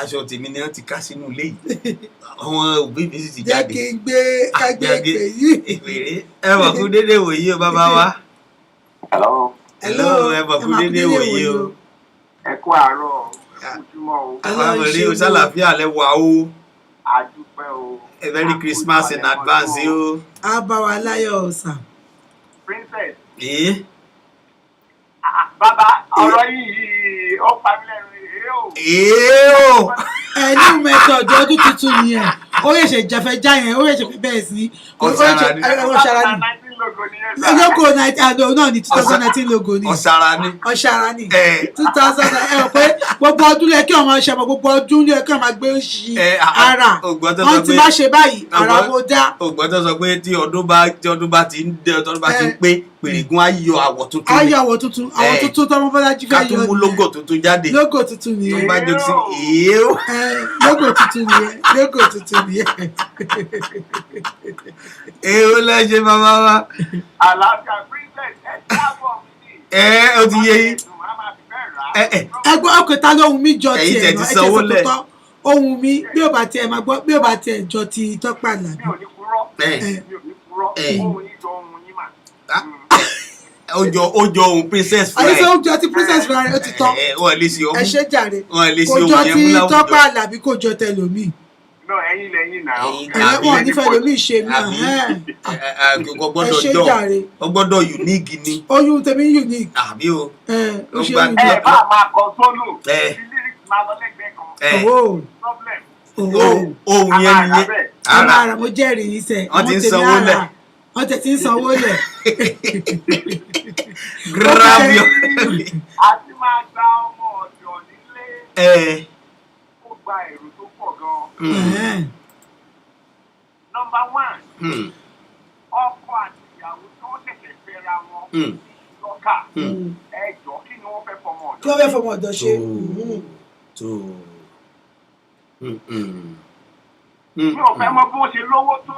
Speaker 1: aṣọ tèmi ni wọ́n ti ká sínú ilé yìí àwọn òbí mi sì ti
Speaker 2: jẹ́
Speaker 1: jáde.
Speaker 2: kí n gbé kágbé ìpè yìí.
Speaker 1: ìpèrè ẹ mọ̀ fún dédé wòye o bàbá wa. hello ẹ mọ̀ fún dédé wòye o.
Speaker 4: ẹ kú àárọ̀ ojúmọ́ o.
Speaker 1: àwọn ọmọdé o ṣàlàfíà lẹ wà o.
Speaker 4: àdúpẹ́ o.
Speaker 1: a merry Christmas in advance o.
Speaker 2: a bá wa láyọ̀ ọ̀sán.
Speaker 4: princess.
Speaker 1: Eh?
Speaker 4: bàbá ọ̀rọ̀ yìí ó pa mí lẹ́nu èé o.
Speaker 1: èé o.
Speaker 2: ẹni mẹ́tọ̀ ọdún tuntun nìyẹn ó yẹ ṣe jẹfẹ já yẹn ó yẹ ṣe bẹ́ẹ̀ sí.
Speaker 1: ọ̀sára ni
Speaker 2: logo 19 náà ní 2019 logo ni.
Speaker 1: ọ̀sára ni.
Speaker 2: 2000 pé gbogbo ọdún lẹ kí ọmọ ṣe mọ gbogbo ọdún lẹ kí ọmọ gbé ṣì ara wọn ti má ṣe báyìí ara mo dá.
Speaker 1: ògbọ́n tó sọ pé tí ọdún bá ti ń dé ọdún bá ti ń pé pèrègùn ayọ̀ àwọ̀ tuntun.
Speaker 2: ayọ̀ àwọ̀ tuntun àwọ̀ tuntun tọmọ Bọ́lájí fẹ́ yọ
Speaker 1: ká tó mú logo tuntun jáde.
Speaker 2: logo tuntun nìyẹn.
Speaker 1: tó bá jọ sí èé o.
Speaker 2: logo tuntun nìyẹn logo tuntun nìyẹn.
Speaker 1: èé o lẹ́sẹ̀ bàbá wa.
Speaker 4: àlàáfíà princess ẹ jábọ̀ mi.
Speaker 1: ó ti yé yín.
Speaker 2: ẹgbẹ́ ọkùnrin lóhun mi jọ tiẹ̀ náà ẹ̀jẹ̀ sọ̀tọ̀ ohun mi bí ó bá tiẹ̀ máa gbọ́ bí ó bá tiẹ̀ jọ ti Tọ́pẹ́ Àlàbí.
Speaker 4: mi ò ní kúrọ́ ohun yìí jọ ohun yín mà.
Speaker 1: ó jọ ohun princess fúnra ẹ̀.
Speaker 2: àyíṣẹ́ ó jọ ti princess fúnra rẹ̀ ó ti tán.
Speaker 1: wọ́n lè ṣe ohun.
Speaker 2: ẹ ṣe jàre
Speaker 1: kò
Speaker 2: jọ ti Tọ́pẹ́ Àlàbí kò jọ tẹlòmíì.
Speaker 4: náà ẹ̀yin lẹ́yìn náà.
Speaker 2: wọn nífẹ̀ẹ́ lómi ṣe mí
Speaker 1: ọ gbọ́dọ̀ unique ni.
Speaker 2: oyún tèmi unique.
Speaker 1: àbí o.
Speaker 2: ó ṣe unique.
Speaker 4: ẹ bá máa kọ sólò lyrics máa lọ lẹ́gbẹ̀ẹ́ kan. problem.
Speaker 1: ohun yẹn nìyẹn.
Speaker 2: ara mo jẹ́rìí yìí sẹ́
Speaker 1: wọ́n ti ń sanwó lẹ̀.
Speaker 2: wọ́n ti ń sanwó lẹ̀.
Speaker 1: grab your.
Speaker 4: àti máa gba ọmọ ọ̀dọ̀ nílé. ó gba èrò tó pọ̀ gan-an. Number 1. ọkọ àti ìyàwó tó ṣẹ̀ṣẹ̀ fẹ́ra wọn lọ́kà ẹjọ́ kí ni wọ́n fẹ́ fọmọ ọ̀dọ̀.
Speaker 2: kí wọ́n fẹ́ fọmọ ọ̀dọ̀ ṣe.
Speaker 4: mi ò fẹ́ mọ bí wọ́n ṣe lówó tó.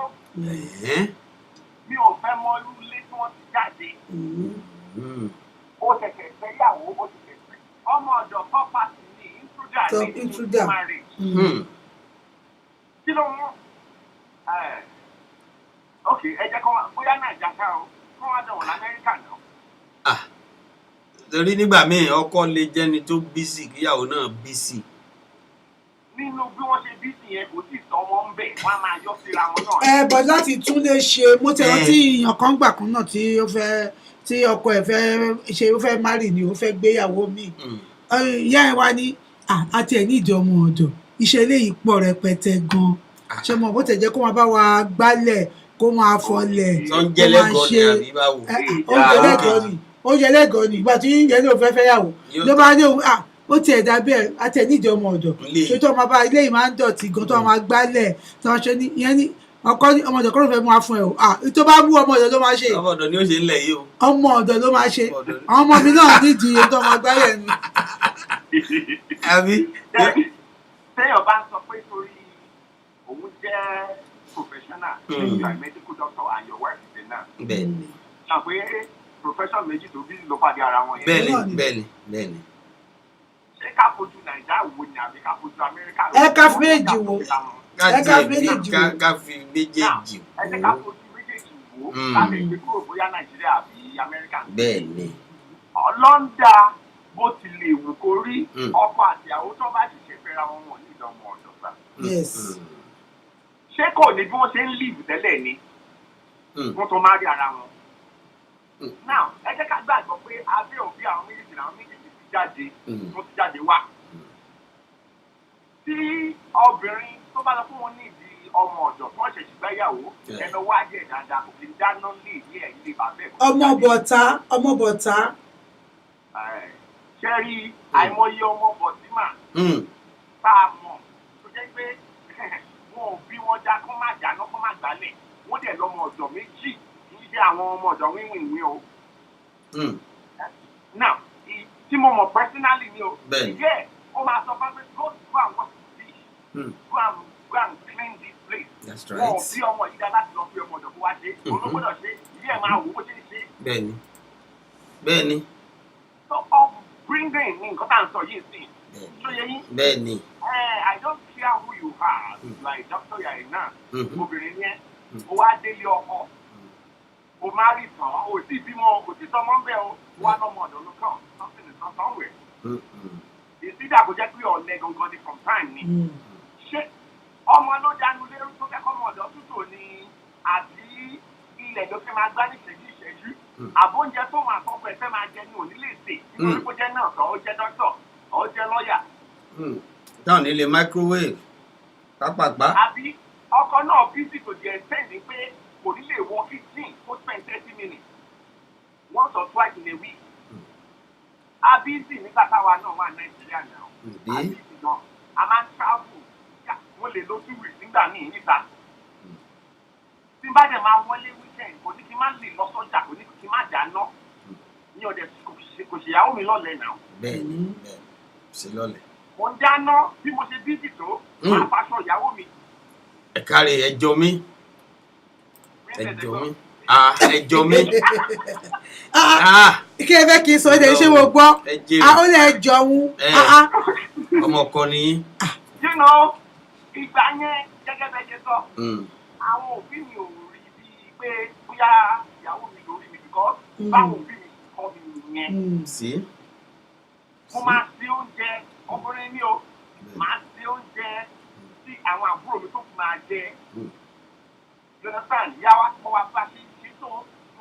Speaker 4: mi ò fẹ́ mọ irú ilé tí wọ́n ti jáde. ó ṣẹ̀ṣẹ̀ fẹ́yàwó ó ṣẹ̀ṣẹ̀ fẹ́ ọmọ ọ̀dọ̀ property ní intruder ní marriage. kí ló mú ok ẹ jẹ́ kó bóyá Nàìjíríà ká o kó wá dẹ̀wọ̀n l'Amẹ́ríkà náà.
Speaker 1: torí nígbà míì ọkọ lè jẹ́ni tó bísì kíyàwó náà bísì.
Speaker 4: nínú bí wọ́n ṣe bísì yẹn kò tí ì sọ ọmọ ń bẹ̀ wọ́n á máa yọ síra wọn náà.
Speaker 2: bọ̀ láti tún lè ṣe mo tẹ̀ rántí èèyàn kan gbà kan náà tí ọkọ ẹ̀ fẹ́ ó fẹ́ márì ni ó fẹ́ gbéyàwó mi ìyá ẹ̀ wá ní àti ẹ̀ ní ìdí ọmọ ọ̀dọ̀ iṣẹ́ eléyìí pọ̀ rẹpẹtẹ gan-an ṣe mọ̀ bó tẹ̀ jẹ́ kó máa bá wa gbálẹ̀ kó máa fọlẹ̀ kó máa ṣe oúnjẹ lẹ́gọ̀ọ́ ni ìgbà tí yẹn ló fẹ́ yàwó ló bá ní òun ó tiẹ̀ dàbí ẹ̀ àti ẹ̀ nídìí ọmọ ọ̀dọ̀ ṣé tó máa bá ilé yìí máa ń dọ̀tí gan tó máa gbálẹ̀ tó máa ṣe ní ìyẹn ní ọkọ ọmọ ọ̀dọ̀ kọ́ ló fẹ́ mú wa fún ẹ o tó bá mú ọmọ ọ̀dọ̀ ló máa ṣe
Speaker 1: ọmọ ọ̀dọ̀ ni ó ṣe ń lẹ̀ yìí o
Speaker 2: ọmọ ọ̀dọ̀ ló máa ṣe àwọn ọmọ mi náà nídìí iye tó máa gbálẹ̀ ni.
Speaker 1: àbí.
Speaker 4: téèyàn bá ń sọ pé torí òun jẹ́ professional you are medical doctor and your wife is a nurse.
Speaker 1: bẹ́ẹ̀ni.
Speaker 4: ṣàpé profession méjì tó bí ló pàdé ara wọn yẹn.
Speaker 1: bẹ́ẹ̀ni.
Speaker 4: ṣé ká fojú Nàìjíríà wo ni àbí ká fojú Amẹ́ríkà wo.
Speaker 2: ẹ ká fi méjì wo
Speaker 1: ká fi méjèèjì wò.
Speaker 4: ẹ jẹ́ ká fojú méjèèjì wò láti gbé kúrò bóyá Nàìjíríà àbí Amẹ́ríkà.
Speaker 1: bẹ́ẹ̀ni.
Speaker 4: ọlọ́ńdà bó ti lè wù kó rí ọkọ àti ìyàwó tó bá ṣẹ̀ṣẹ̀ fẹ́ra wọn wọ̀n ní ìdánwò ọ̀dọ̀ gbà. ṣé kò ní bí wọ́n ṣe ń live tẹ́lẹ̀ ni wọ́n tó má rí ara wọn. now ẹ jẹ́ ká gbàgbọ́ pé abẹ́ òbí àwọn méjèèjì làwọn méjèèjì ti jáde wọ́n ti jáde wá. tí obìnrin tó bá lọ fún wọn ní ìdí ọmọ ọ̀dọ̀ fún ọ̀sẹ̀ ìgbéyàwó ẹnu wá jẹ́ dáadáa kò fi dáná lé ilé ẹ̀ ilé bàbá ẹ̀.
Speaker 2: ọmọ bọ̀tá.
Speaker 4: ṣé rí àìmọye ọmọ bọ̀tímà tá a mọ̀ tó jẹ́ pé wọn ò bí wọn já kó má jáná kó má gbálẹ̀ wọ́n dẹ̀ lọ́mọ ọ̀dọ̀ méjì kì í ṣe àwọn ọmọ ọ̀dọ̀ wíwìnwín o. now tí mo mọ̀ personally ni o ìyẹ́ ó máa sọ fún mi go and wash the dish go and clean this place.
Speaker 1: That's right.
Speaker 4: wọn ò bí ọmọ yìí dá láti lọ fi ọmọ ọ̀dọ̀ kó wá ṣe olóògbọ́dọ̀ ṣe ìyẹ́ ẹ̀ máa wò ó ṣe é ṣe.
Speaker 1: bẹ́ẹ̀ni.
Speaker 4: so of bringing ní nǹkan tá à ń sọ yìí sí So
Speaker 1: bẹ́ẹ̀ni.
Speaker 4: I don't care who you are, like Dr. Yaina, obìnrin yẹn, ó wá délé ọkọ, ó má rí tán, ó sì bímọ, ó sì tọmọ ń bẹ o, wá lọ́mọ ọ̀dọ̀ ló kàn, something is not somewhere. Ìsídà kò jẹ́ pé ọ̀lẹ gangan ni from time ni. Ṣé ọmọ ló dánú lérú tó fẹ́ kọ́mọ ọ̀dọ̀ tútù ni àbí ilẹ̀ ló fẹ́ máa gbá ní ìṣẹ́jú? Àbóúnjẹ tó máa tọ́ fẹ́ fẹ́ máa jẹ ní òní lè sè, nítorí kó jẹ́ náà kan, ó jẹ́ dọ́kítọ̀, ó jẹ́ lọ́ọ̀yà.
Speaker 1: Táwọn nílé microwave pápápá.
Speaker 4: Àbí ọkọ náà bísí tó di extend ni pé kò ní lè wọ kitchen kó spend 30 minutes once or twice in a week. Abísí nígbà táwa náà wà Nàìjíríà náà. Abísí náà a máa ń travel wọ́n lè lo 2 weeks nígbà míì níta. Tí n bá dẹ̀ máa wọlé weekend kò ní kí n má lè lọ sọ́jà kò ní kí n má dáná. Ní ọ̀dẹ̀ kò ṣèyàwó mi lọ́lẹ̀ náà.
Speaker 1: Bẹ́ẹ̀ni ṣe lọ́lẹ̀.
Speaker 4: Mo ń dáná bí mo ṣe bísí tó máa faṣọ ìyàwó mi.
Speaker 1: Ẹ káre ẹjọ́ mi. Ẹjọ́ mi.
Speaker 2: Kí ẹ fẹ́ kí n sọ ẹ́ ṣé mo gbọ́? Ó lè jọ òun.
Speaker 1: Ọmọ ọkọ ni.
Speaker 4: You know, ìgbà yẹn gẹ́gẹ́ bẹ́ẹ̀ ṣe sọ, àwọn òbí mi ò rí bíi pé bóyá ìyàwó mi lórí mi because báwọn òbí mi kọ́ mi yẹn.
Speaker 1: Sí.
Speaker 4: Mo máa ṣe oúnjẹ ọkùnrin mi o, máa ṣe oúnjẹ tí àwọn àbúrò mi tó fi máa jẹ. Jonathan, ìyá wa kọ́ wa bá ṣe tó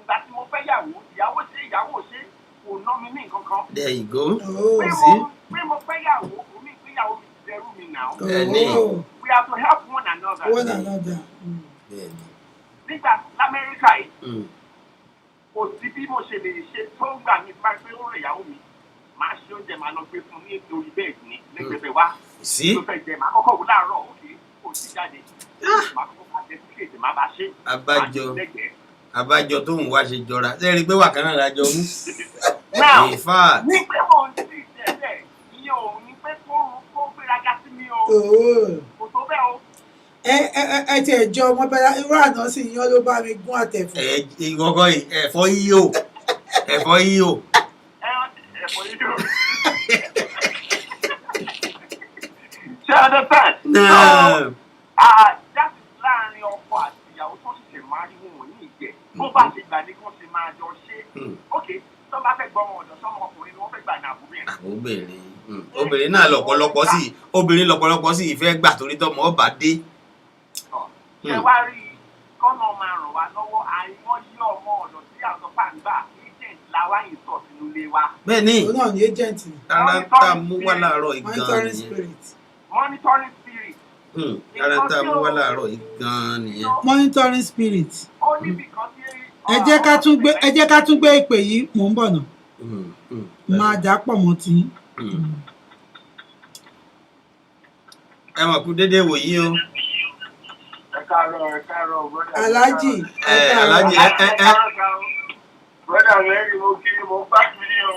Speaker 4: ìgbà tí mo fẹ́ ìyàwó ṣe kò ná mi ní nǹkan kan.
Speaker 1: There you go.
Speaker 4: Pé mo fẹ́ yàwó, omi ìgbéyàwó mi ti dẹrú mi náà. We have to help one another. Nígbà l'Amẹ́ríkà yìí, kò sí bí mo ṣe lè ṣe tó ń gbà mí bá pé ó rẹ̀ ìyàwó mi. Màá ṣe oúnjẹ màá lọ gbé fún ní orí bẹ́ẹ̀dì ní lẹ́gbẹ̀ẹ́ wá.
Speaker 1: Sí.
Speaker 4: Tó fẹ́ jẹ màá kọ́kọ́ wò láàárọ̀ òkè kò sí jáde. Màá kọ́kọ́ ká tẹ́síkèétì má bá ṣe.
Speaker 1: Abájọ tó ń wá ṣe jọra. Ṣé rí i pé wà kan náà lájọ mú?
Speaker 4: Now,
Speaker 1: in fact.
Speaker 4: ní pé mo ń sí ìṣẹ̀lẹ̀, iye òun ní pé kó gbéraga sí mi o. Kò tó bẹ́ẹ̀ o.
Speaker 2: Ẹ ti ẹ̀jọ́ ọmọ bẹ́ẹ̀ irú àná sí iyán ló bá mi gún àtẹ̀fọ́.
Speaker 1: Ìgbọ̀ngàn ẹ̀fọ́ yíyó. Ẹ̀fọ́ yíyó.
Speaker 4: Ẹ̀fọ́ yíyó. Ṣé ọdún tán? Jáde láàrin ọkọ àti ìyàwó tó ṣẹ̀ṣẹ̀ máa rí wọn ní ìjẹ́. Bó bá ṣe gbà ní kí wọ́n ṣe máa jọ ṣe. Ok, tó bá fẹ́ gbọ́ wọn ọ̀dọ̀ sọ́mọ ọkùnrin ni wọ́n fẹ́ gbà ní àbúbìnrin.
Speaker 1: Obìnrin náà lọ́pọ̀lọpọ̀ sí ìfẹ́ gbà torí tọmọ ọba dé.
Speaker 4: Ṣé wá rí kọ́nà máa ràn wá lọ́wọ́ àìmọye ọmọ ọ̀dọ̀ tí àwọn pàǹgbà agent làwa yìí sọ sínú ilé wa.
Speaker 1: Bẹ́ẹ̀ni.
Speaker 2: Òun náà ní agent.
Speaker 1: Ara tá a mú wá láàárọ̀ ìgan nìyẹn.
Speaker 4: Monitoring spirit.
Speaker 1: Ara tá a mú wá láàárọ̀ ìgan nìyẹn.
Speaker 2: Monitoring spirit.
Speaker 4: Ó níbi kan tí
Speaker 2: ẹ jẹ́ ká tún gbé ìpè yìí mò ń bọ̀ náà. Máa dà pọ̀ mọ́ tí.
Speaker 1: Ẹ mà kú déédéé wòyí o.
Speaker 4: Ẹ káàárọ̀ brother.
Speaker 2: Aláàjì.
Speaker 1: Aláàjì
Speaker 4: brother mẹ́rin mo kiri mo bá mi ní o.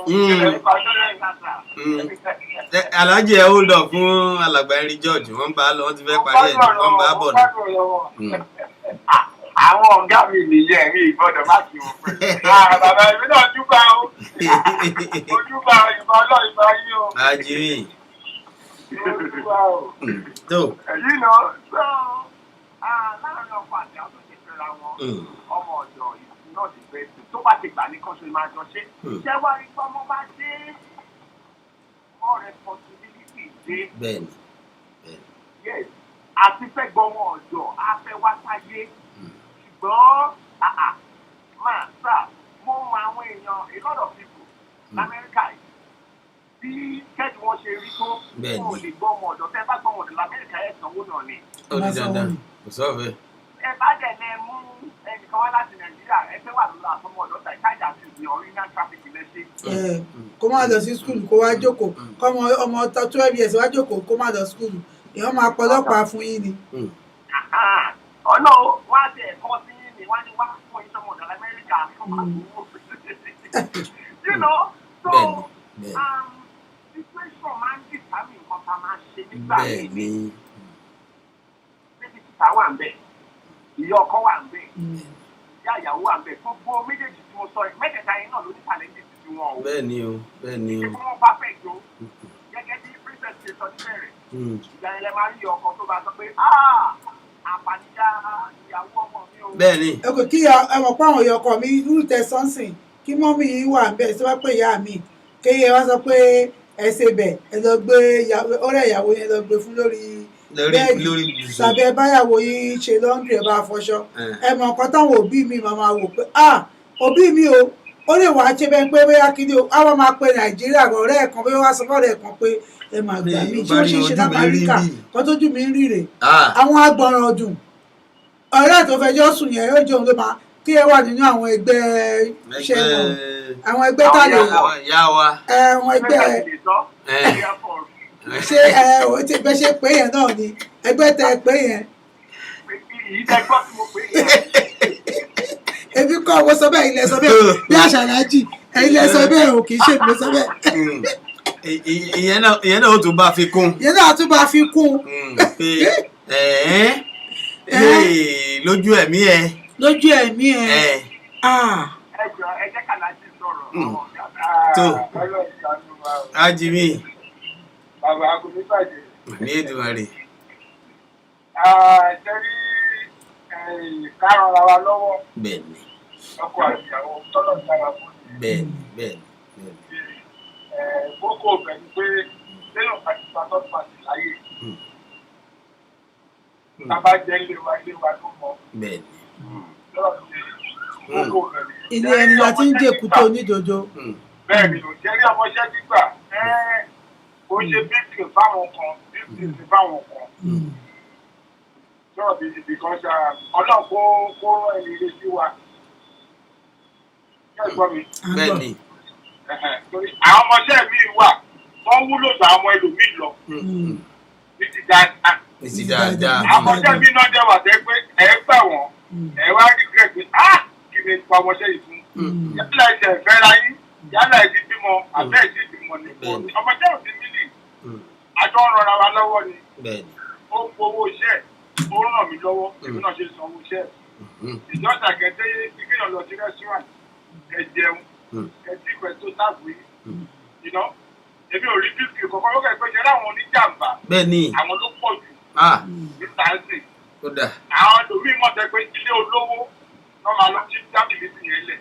Speaker 1: Aláàjì ẹ hold up fún alàgbà Henry George wọ́n bá lọ wọ́n ti fẹ́ parí ẹ̀ wọ́n bá bọ̀ ní.
Speaker 4: Àwọn ọ̀gá mi nìyẹn mi ìgbọ́dọ̀ má kí wọn pẹ́. Bàbá mi náà dúpà o. Mo dúpà ìbọn ọlọ́ọ̀ ìbá yín o.
Speaker 1: Àjírí.
Speaker 4: Mo dúpà o.
Speaker 1: Tó.
Speaker 4: Èyí náà sọ láàárín ọkọ àti àwọn tó ṣe fẹ́ra wọn ọmọ ọ̀dọ̀ náà ti gbé tó bá ti gbà ní kọ́sọ́ máa jọ ṣe. Ṣé wá rí pé ọmọ bá dé more responsibility dé.
Speaker 1: Bẹ́ẹ̀ni.
Speaker 4: Yes, àti fẹ́ gbọ́mọ ọ̀dọ̀ á fẹ́ wá sáyé. Ṣùgbọ́n máa sà mo mọ àwọn èèyàn a lot of people lamẹ́ríkà yìí bí kẹ́ẹ̀dì wọn ṣe rí tó wọn ò lè gbọ́ ọmọ ọ̀dọ̀ tẹ́ bá gbọ́ ọmọ ọ̀dọ̀ lamẹ́ríkà ẹ̀ sanwó náà ni.
Speaker 1: Ó di dandan kò sọ́ọ̀fẹ́.
Speaker 4: Ẹ bá dẹ̀ lẹ mú ẹnìkan wá láti Nàìjíríà ẹ fẹ́ wà lóla àtọmọ ọ̀dọ̀ tà ìtajà sí ìgbìn original traffic lẹ́sẹ̀.
Speaker 2: Kó má lọ sí skul kó wá jókòó kọ́mọ ọmọ 12 years wá jókòó kó má lọ skul èèyàn máa pọlọ́pàá fún yín ni.
Speaker 4: Ọ̀nà wá tẹ̀ ẹ̀kọ́ sí yín ni wá ní wá fún ìṣọmọ ọ̀dọ̀ lamẹ́ríkà fún àbúrò. You know, so situation máa ń dìtàmì nǹkan tá a máa ṣe nígbà yìí. Bébí títà wà ń bẹ̀, ìyá ọkọ wà ń bẹ̀, ìyá ìyàwó wà ń bẹ̀, gbogbo méjèèjì tí mo sọ yìí, mẹ́tẹ̀ẹ̀ta yẹn náà ló ní challenges ti wọn o.
Speaker 1: Bẹ́ẹ̀ni o, bẹ́ẹ̀ni o.
Speaker 4: Ṣé wọ́n bá fẹ́ jó? Gẹ́gẹ́ bí princess sọ níbẹ̀rẹ̀ ìgbà yẹn lẹ máa rí ọkọ tó bá sọ pé àpàdíjà ìyàwó ọmọ mi o.
Speaker 1: bẹ́ẹ̀ni.
Speaker 2: ẹ kò kí ẹ mọ̀ pé àwọn ọkọ mi irú tẹ̀sán sìn kí mọ́mí yìí wà ń bẹ̀ tí wọ́n pè ìyá mi kéye wá sọ pé ẹ ṣe bẹ̀ ẹ lọ gbé ọ̀rẹ́ ìyàwó yẹn lọ gbé fún lórí bẹ́ẹ̀dì tàbí ẹ báyàwó yìí ṣe lọ́ndrì ẹ bá fọṣọ ẹ mọ̀ nǹkan táwọn òbí mi máa wò pé òbí mi o ó lè wàá ṣe bẹ́ẹ̀ pé bóyá kí ni o á wọ́n máa pe nàìjíríà ọ̀rẹ́ ẹ̀ kan bóyá wá sọ fọ́ọ̀rẹ́ ẹ̀ kan pé ẹ máa gbà mí tí wọ́n ṣe ṣe lámàríkà kan tójú mi ń rí rè àwọn agbọ̀nràn ọdún ọ̀rẹ́ tó fẹjọ́ sùn yẹn yóò jẹun ló máa kí ẹ wà nínú àwọn ẹgbẹ́ iṣẹ́ wọn àwọn ẹgbẹ́ tàlẹ àwọn ẹgbẹ́ ṣé ò ti bẹ ṣe pé yẹn náà ni ẹgbẹ́ tẹ pé yẹn. èmi kọ́ ọwọ́ sọ bẹ́ẹ̀ ilẹ̀ sọ bẹ́ẹ̀ bí àṣàlájì ilẹ̀ sọ bẹ́ẹ̀ ò kì í ṣe ìgbẹ́ sọ bẹ́ẹ̀.
Speaker 1: ìyẹn náà ó tún bá fi kún.
Speaker 2: ìyẹn náà tún bá fi kún.
Speaker 1: lójú ẹ̀mí ẹ.
Speaker 2: lójú ẹ̀mí ẹ.
Speaker 4: ẹ jọ ẹ jẹ́ kàlájì sọ̀rọ̀.
Speaker 1: tó ajimi.
Speaker 4: bàbá akọni bàjẹ́.
Speaker 1: ní Èdùmàrè.
Speaker 4: jẹ́rí kárán ara wa lọ́wọ́.
Speaker 1: bẹ́ẹ̀ni.
Speaker 4: ọkọ àti ìyàwó tọ́lọ̀ dára fún mi.
Speaker 1: bẹ́ẹ̀ni.
Speaker 4: boko bẹ̀rù pé lẹ́yìn pàtìpàtọ́ pàtì láyé. tábà jẹ́ ilé wa ló mọ̀.
Speaker 1: bẹ́ẹ̀ni.
Speaker 2: ilé ẹni la ti ń jẹ́kù tó onídodo.
Speaker 4: bẹ́ẹ̀ni ò jẹ́rí ọmọọṣẹ́ gbígbà ó ṣe bíkì fáwọn kan bíkì fáwọn kan. sọ̀rọ̀ bíi because ọlọ́run kó ẹni ilé sí wa. kí ẹ gbọ́ mi.
Speaker 1: bẹ́ẹ̀ni.
Speaker 4: àwọn ọmọọṣẹ́ mi wà wọ́n wúlò ju àwọn ẹlòmíì lọ. ní ti dáadáa.
Speaker 1: ní ti dáadáa.
Speaker 4: àwọn ọmọọṣẹ́ mi náà dẹ̀ wà tẹ́ pé ẹ̀ gbà wọ́n ẹ̀ wá rí gírẹ̀ pé kí ni pa ọmọọṣẹ́ yìí fún. yálà ẹ̀jẹ̀ fẹ́ ra yín yálà ẹ̀jì bímọ àbẹ́ ẹ̀jì bímọ ní ọmọọṣẹ́ ò ti mílì àjọ ń rọra wa lọ́wọ́ ni ó ń gbowó iṣẹ́ ó ń ràn mí lọ́wọ́ èmi náà ṣe sanwó iṣẹ́ ìjọsà kẹtẹ kéèyàn lọ sí restaurant ẹ jẹun ẹ tí ìpẹ́ tó sáàbù yìí èmi ò rí bíbí kankan lókè pé ṣẹlẹ̀ àwọn oníjàmbá àwọn ló pọ̀ jù níta ẹ̀sìn àwọn ẹlòmíín mọ̀ tẹ́ pé ilé olówó náà máa lọ sí tábìlì sí yẹn lẹ̀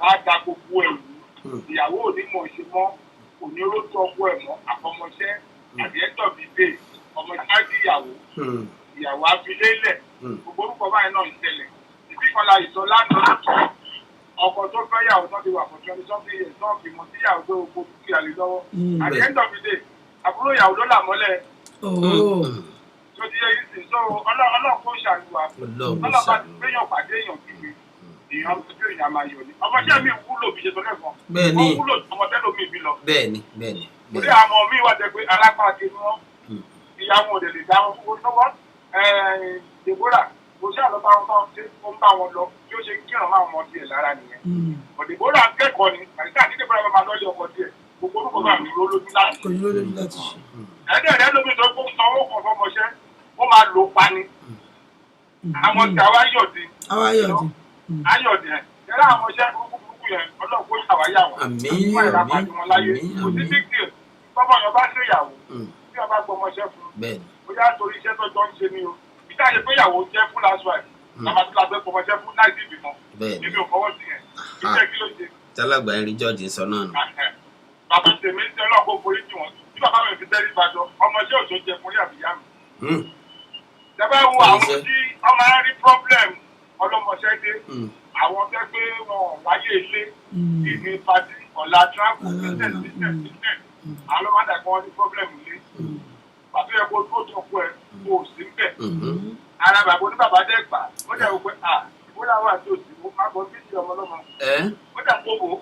Speaker 4: wọ́n á da gbogbo ẹ̀rù ìyàwó ò ní mọ̀ ṣe mọ́ kò ní rótó ọkọ ẹ̀ mọ́ àfọmọṣẹ́ àbíẹ́tọ̀ bíbé ọmọ ìsáájú ìyàwó abilélẹ̀ gbogbo orúkọ báyìí náà ń ṣẹlẹ̀ ìbí kan la ìsọ lánàá ọkọ tó fẹ́ yàwó náà ti wà fún 20-something years náà fi mọ sí ìyàwó pé oko dúkìá lè lọ́wọ́ àbíẹ́tọ̀ bíbé àbúrò ìyàwó ló là mọ́lẹ̀ tó ti yẹ ìsìn tó ọlọ́run kó ṣàlùwà ọlọ́run bá ti gbéyàn pàdé èèyàn kíkì èèyàn tó èèyàn máa yọ ni ọmọdé mi wúlò bí ṣe tó lẹ́fọ̀n wọ́n wúlò ọmọdé lómi bí lọ.
Speaker 1: bẹ́ẹ̀ni.
Speaker 4: orí àwọn míì wà jẹ́ pé alápàdé ni wọ́n ìyàwó òde lè dá wọn fún lọ́wọ́ Deborah kò sí àlọ́ bá wọn bá wọn ṣe ó ń bá wọn lọ bí ó ṣe ń kírun máa wọn tiẹ̀ lára nìyẹn. Deborah kẹ́kọ̀ọ́ ni àyíká àti Deborah máa lọ́ọ́ lé ọkọ̀ díẹ̀ gbogbo orúkọ náà ní lójú láti. ẹ̀ẹ́dẹ̀ẹ̀dẹ̀ lómi tó kó sanwó kan fọmọṣẹ́ ó máa lò pa ni. àwọn tí àwa yọ̀dí ayọ̀dí ẹ̀ ẹ̀rọ àwọn ọmọọṣẹ́ burúkú yẹn ọlọ́run kó ṣàwáyà wọn. àmín kò sí big deal tọ́mọ yẹn bá ṣèyàwó tí wọ́n bá gbọ́ ọmọọṣẹ́ fún un bóyá torí iṣẹ́ tó jọ ń ṣe ni o ìdá yẹn pé ìyàwó jẹ́ fún last wife àmọ́ tó lágbẹ́ ọmọọṣẹ́ fún láì sí ìbímọ èmi ò fọwọ́ sí yẹn iṣẹ́ kí ló ṣe.
Speaker 1: tálàgbà ẹ̀rí jọ́ọ̀jì sọ náà nù.
Speaker 4: bàbá tèmi ń tẹ ọlọ́pàá borí jù wọ́n tí bàbá mi fi tẹ́lí ìbàdàn ọmọọṣẹ́ òjò jẹ fún yàbíyá mi. tẹ́fẹ́ wo àwọn tí ọmọ ẹ rí problem ọlọ́mọṣẹ́ dé àwọn tẹ́ pé wọn wáyé ilé ìní pati ọ̀la travel business àwọn ọlọ́mọdé kan wọ́n ní problem ilé pàtó yẹ kó tó tọ́kọ ẹ kó o sí bẹ̀. ara bàbá oníbàbá dẹ́ gbà ó dẹ̀ wò pé ìbúra wà tó sì mú má bọ́ bí ti ọmọ ọlọ́mọ ó dẹ̀ kó bò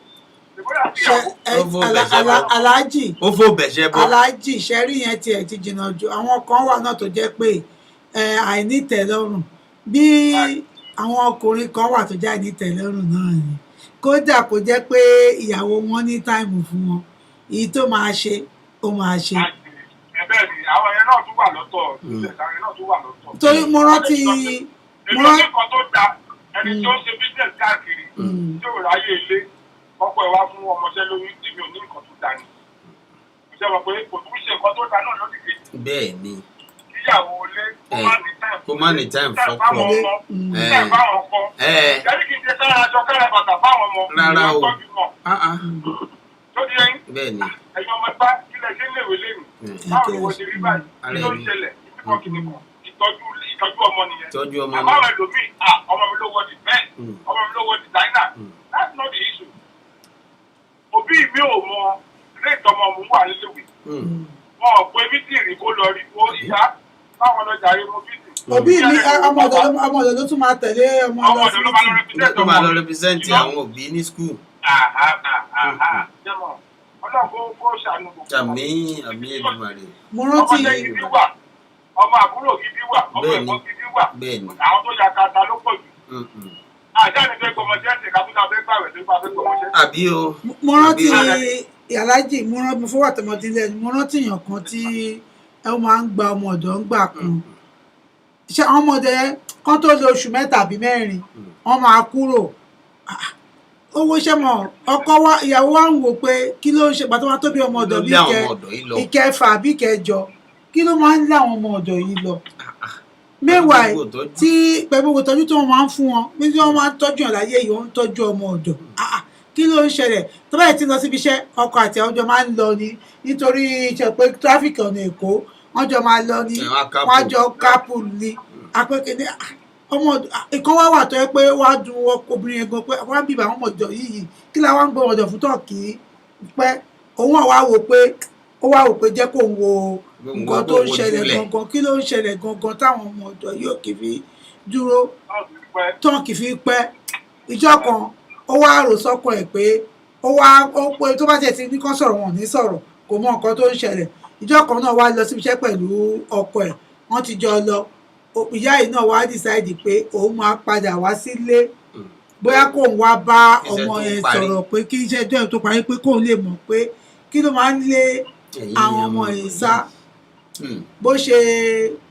Speaker 2: aláàjì
Speaker 1: ó fò bẹ̀ṣẹ̀ bọ́
Speaker 2: aláàjì ṣẹ́rí yẹn tiẹ̀ ti jìnnà ju àwọn kan wà náà tó jẹ́ pé àìnítẹ̀lọ́rùn bí àwọn ọkùnrin kan wà tó jẹ́ àìnítẹ̀lọ́rùn náà ni kódà kó jẹ́ pé ìyàwó wọn ní táìmù fún wọn èyí tó máa ṣe ó máa ṣe.
Speaker 4: ẹ̀bẹ̀ ni àwọn ẹ̀yẹ náà tún wà lọ́tọ̀ ìṣẹ̀lẹ̀ náà tún wà lọ́tọ̀.
Speaker 2: torí mo rántí
Speaker 4: kan tó da ẹni tó ń ṣe business káàkiri tí ò ráyè ilé ọkọ ẹ̀ wá fún ọmọọṣẹ́ lórí tí mi ò ní nǹkan tó da ni ṣe wọ̀ pé kò tún ṣe nǹkan tó ta náà lódì kejì.
Speaker 1: bẹ́ẹ̀ ni.
Speaker 4: kíyàwó ilé
Speaker 1: kó má ní time fọ́kọ.
Speaker 4: fáwọn ọkọ. jáde kí n ṣe sára aṣọ kára bàtà fáwọn ọmọ.
Speaker 1: rárá o.
Speaker 4: tó di ẹyin.
Speaker 1: bẹ́ẹ̀ ni.
Speaker 4: ẹ̀yin ọmọ ẹgbẹ́ kílẹ̀ ṣe ń léwé lẹ́nu. báwo ni wọ́n ṣe rí báyìí kí ló ń ṣẹlẹ̀ ìtọ́jú ọmọ nìyẹn.
Speaker 1: ìtọ́jú ọmọ
Speaker 4: àmọ́ àwọn ẹlòmíì ọmọ mi ló wọ di bẹ́ẹ̀ ọmọ mi ló wọ di dáínà that's not the issue. òbí mi ò mọ ilé ìtọ́mọ mu wà níléèwé. wọn ò pé mítìrì kó lọ rí kó ìyá báwọn lọ jàre mo fíìsì.
Speaker 2: òbí mi ọmọ ọ̀dọ̀ ló tún máa tẹ̀lé ọmọ lọ sí
Speaker 1: mítìrì. tó máa lọ rẹpísẹ́ǹtì àwọn òbí ní skul.
Speaker 4: ọlọ́run kó ṣàánú gbogbo.
Speaker 1: àmì Èdùmàrè.
Speaker 2: mo rántí
Speaker 4: ọmọ àbúrò gidi wà ọmọ ẹ̀gbọ́n gidi wà
Speaker 1: bẹ́ẹ̀ni
Speaker 4: àwọn tó ya kata ló pọ̀ jù. àjáde fẹ́ gbọmọṣẹ́ ṣe kábútà fẹ́ gbàwẹ̀ tó bá fẹ́ gbọmọṣẹ́.
Speaker 1: àbí o.
Speaker 2: mo rántí aláàjì mo fọwọ́ àtọmọdé lẹ́nu mo rántí èèyàn kan tí ẹ máa ń gba ọmọ ọ̀dọ̀ ń gbà kan ṣé àwọn ọmọdé kan tó lo oṣù 3 àbí 4 wọ́n máa kúrò owó iṣẹ́ mọ̀ ọkọ wa ìyàwó wa ń wò pé kí ló ń ṣe pàtó wọn tó bí ọmọ ọ̀dọ̀ bí ìkẹfà bí ìkẹjọ kí ló máa ń lé àwọn ọmọ ọ̀dọ̀ yìí lọ mẹ́wàá tí pẹ̀lú gbogbo ìtọ́jú tó wọ́n máa ń fún wọn bí wọ́n máa ń tọ́jú ọ̀láyé yìí wọ́n ń tọ́jú ọmọ ọ̀dọ̀ kí ló ń ṣẹlẹ̀ tó báyìí ti lọ síbi iṣẹ́ ọkọ àti àwọn ọjọ́ máa ń lọ ni nítorí iṣẹ́ pé tráfíkì ọ̀nà Èkó wọ́n jọ máa lọ ni wọ́n jọ kápù ni apẹ́kẹ́ ní ọmọ ìkan wá wà tó yẹ pé wọ́n á dun obìnrin yẹn gan pé wọ́n á bíbà àwọn ọmọ ọ̀dọ̀ yìí kí la wá ń gbọ́ ọ̀dọ̀ fún tọ́ọ̀kì pẹ́ òun wá wò pé jẹ́ kó ń wo nǹkan tó ń ṣẹlẹ̀ gangan kí ló ń ṣẹlẹ̀ gangan táwọn ọmọ ọ̀dọ̀ yóò kì í fi dúró tán kì í fi pẹ́ ìjọ kan ó wá rò sọ́kàn ẹ̀ pé pé tó bá tẹ̀ sí ní kán sọ̀rọ̀ wọn ò ní sọ̀rọ̀ kò mọ nǹkan tó ń ṣẹlẹ̀ ìjọ kan náà wá lọ síbi iṣẹ́ pẹ̀lú ọkọ ẹ̀ wọ́n ti jọ lọ ìyá yìí náà wá decide pé òun máa padà wá sílé bóyá kóun wá bá ọmọ yẹn sọ̀rọ̀ pé kí iṣẹ́ ẹjọ́ ẹ̀ tó parí pé kóun lè mọ̀ pé kí ló máa ń lé àwọn ọmọ yìí sá bó ṣe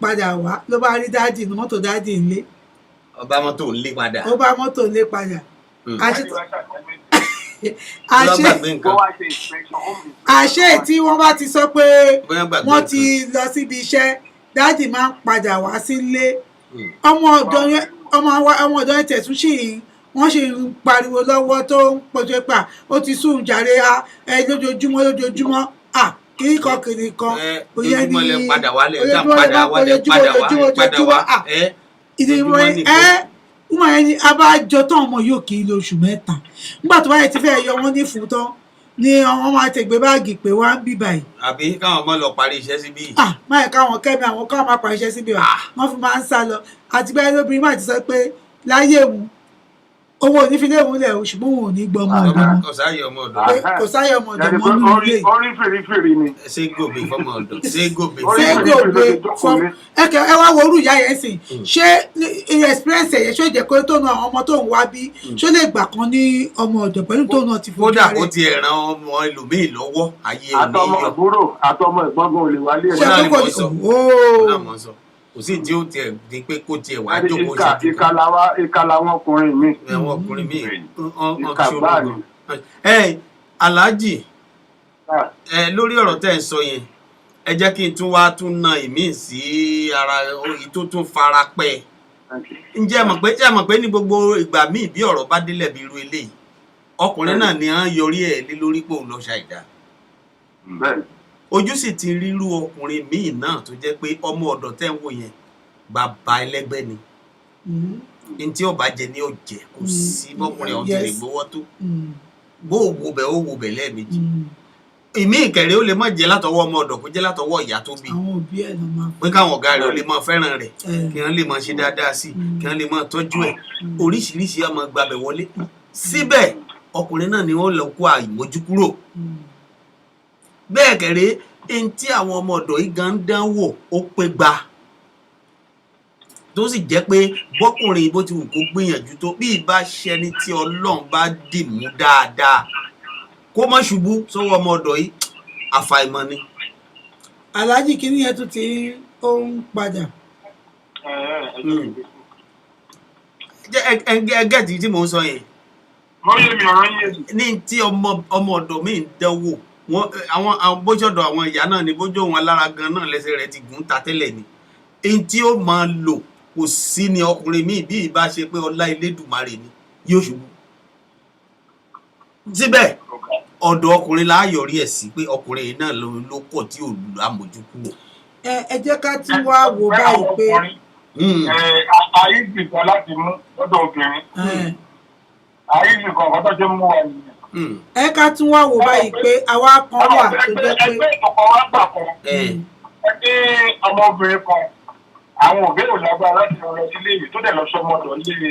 Speaker 2: padà wá ló bá rí dáàdì ní mọ́tò dáàdì ńlé.
Speaker 1: ọba mọ́tò ńlé padà.
Speaker 2: ó bá mọ́tò ńlé padà. àṣé tí wọ́n bá ti sọ pé wọ́n ti lọ síbi iṣẹ́ dáàdì máa ń padà wá sílé ọmọ ọ̀dọ́ yẹn tẹ̀sùn sí wọ́n ṣe ń pariwo lọ́wọ́ tó ń pọ̀jọ́ pà ó ti sùn jàre lójoojúmọ́ kí kọkìnì kan oyè ní ojoojúmọ́ ìdìbò ọmọ yẹn ni abájọ tán ọmọ yóò kì í lo oṣù 3 nígbà tó báyìí ti fẹ́ yọ wọ́n ní fún tán ni wọ́n máa tẹ̀gbẹ́ báàgì pé wá ń bì báyìí.
Speaker 1: àbí káwọn ọmọ lọ parí iṣẹ́ síbí.
Speaker 2: máyì káwọn kẹ́mi àwọn káwọn máa parí iṣẹ́ síbí wọ́n fi máa ń sá lọ àti bẹ́ẹ̀ lóbìnrin máa ti sọ pé láyé mu owó onífilé ìmúlẹ̀ ṣùgbọ́n òun ò ní gbọ́ ọmọ ọ̀dọ́ mọ́.
Speaker 1: kò sáyé ọmọ ọ̀dọ́
Speaker 2: mọ́ nínú ilé.
Speaker 4: orí fèrèfèrè ni.
Speaker 1: ṣé gòbè fọmọ ọ̀dọ́ ṣé gòbè
Speaker 2: fọmọ ẹkẹ ẹ wá wo orú ìyá yẹn sìn ṣé experience ẹ̀yẹ ṣó jẹ́ pé tó na àwọn ọmọ tó ń wá bí ṣó lè gbà kan ní ọmọ ọ̀dọ́ pẹ̀lú tó náà ti fojú rẹ̀.
Speaker 1: kódà ó ti ran ọmọ ẹlòmíì lọ́wọ́ ayé òní yọ.
Speaker 4: àtọmọ àbúrò àtọmọ ẹ̀gbọ́n gan ò lè wálé ẹ̀.
Speaker 1: ṣé kò sí tí ó tiẹ̀ di pé kó tiẹ̀ wá jókòó ṣe jù.
Speaker 4: ìka làwọn ọkùnrin mi.
Speaker 1: àwọn ọkùnrin mi Alhaji lórí ọ̀rọ̀ tẹ́ ẹ̀ ń sọ yẹn ẹ jẹ́ kí n tún wá tún na ìmíì sí ara èyí tó tún fara pẹ́ ǹjẹ́ ẹ mọ̀ pé ní gbogbo ìgbà míì bí ọ̀rọ̀ bá délẹ̀ bí irú eléyìí ọkùnrin náà ni à ń yọrí ẹ̀ lé lórí pé òun lọ ṣàìdá ojú sì ti rírú ọkùnrin míì náà tó jẹ́ pé ọmọ ọ̀dọ̀ tẹ́ ń wò yẹn bàbá ẹlẹ́gbẹ́ ni ní tí ọba jẹ ní ọjẹ kò sí bọ́kùnrin ọ̀tún lè gbowó tó bó wo bẹ̀ ó wo bẹ̀ lẹ́ẹ̀mejì ìmí ìkẹrẹ ó lè má jẹ látọwọ́ ọmọ ọ̀dọ̀ kó jẹ látọwọ́ ìyá tó bí pé káwọn ọ̀gá rẹ̀ ó lè máa fẹ́ràn rẹ̀ kí wọ́n lè máa ṣe dáadáa sí kí wọ́n lè máa tọ́jú ẹ̀ oríṣiríṣi ọmọ gbàbẹ̀ wọlé síbẹ̀ ọkùnrin náà ni wọ́n lọ kó àìmójú kúrò bẹ́ẹ̀ kẹrẹ ẹni tí àwọn ọmọ ọ̀dọ̀ yìí gan ń dánwò ó pé gba tó sì jẹ́ pé bọ́kùnrin bó ti wù kó gbìyànjú tó bí ìbá ṣẹni tí Ọlọ́run bá dì mú dáadáa kó má ṣubú sọ́wọ́ ọmọ ọ̀dọ̀ yìí àfàìmọ̀ ni.
Speaker 2: Alhaji kìíní yẹn tún ti ó ń padà.
Speaker 1: ẹgẹ́tì tí mò ń sọ yẹn.
Speaker 4: wọ́n yé mi ọ̀rọ̀ yẹn.
Speaker 1: ní tí ọmọ ọ̀dọ̀ mi ń dánwò àwọn bójọ́dọ̀ àwọn ìyá náà ni bójó wọn lára gan náà lẹ́sẹ̀ rẹ̀ ti gùn ta tẹ́lẹ̀ ni èyí tí ó máa lò kò sí ni ọkùnrin míì bí ìbá ṣe pé ọlá Elédùmarè ni yóò ṣubú síbẹ̀ ọ̀dọ̀ ọkùnrin la yọrí ẹ̀ sí pé ọkùnrin yìí náà ló kọ̀ tí ò lù àmójúkú wò.
Speaker 2: ẹ jẹ́ ká tún wá wò báyìí pé
Speaker 4: àyíṣì kan láti mú lọ́dọ̀ obìnrin àyíṣì kan kan tó ṣe mú wa nìyẹn.
Speaker 2: ẹ ká tún wá wò báyìí pé àwa kan wà tó jẹ́ pé.
Speaker 4: ẹgbẹ́ ìkọ̀kọ̀ wá gbà kan ẹgbẹ́ ọmọbìnrin kan àwọn òbí ò lágbára láti lọ sílé ìwé tó dẹ̀ lọ sọmọdọ̀ nílé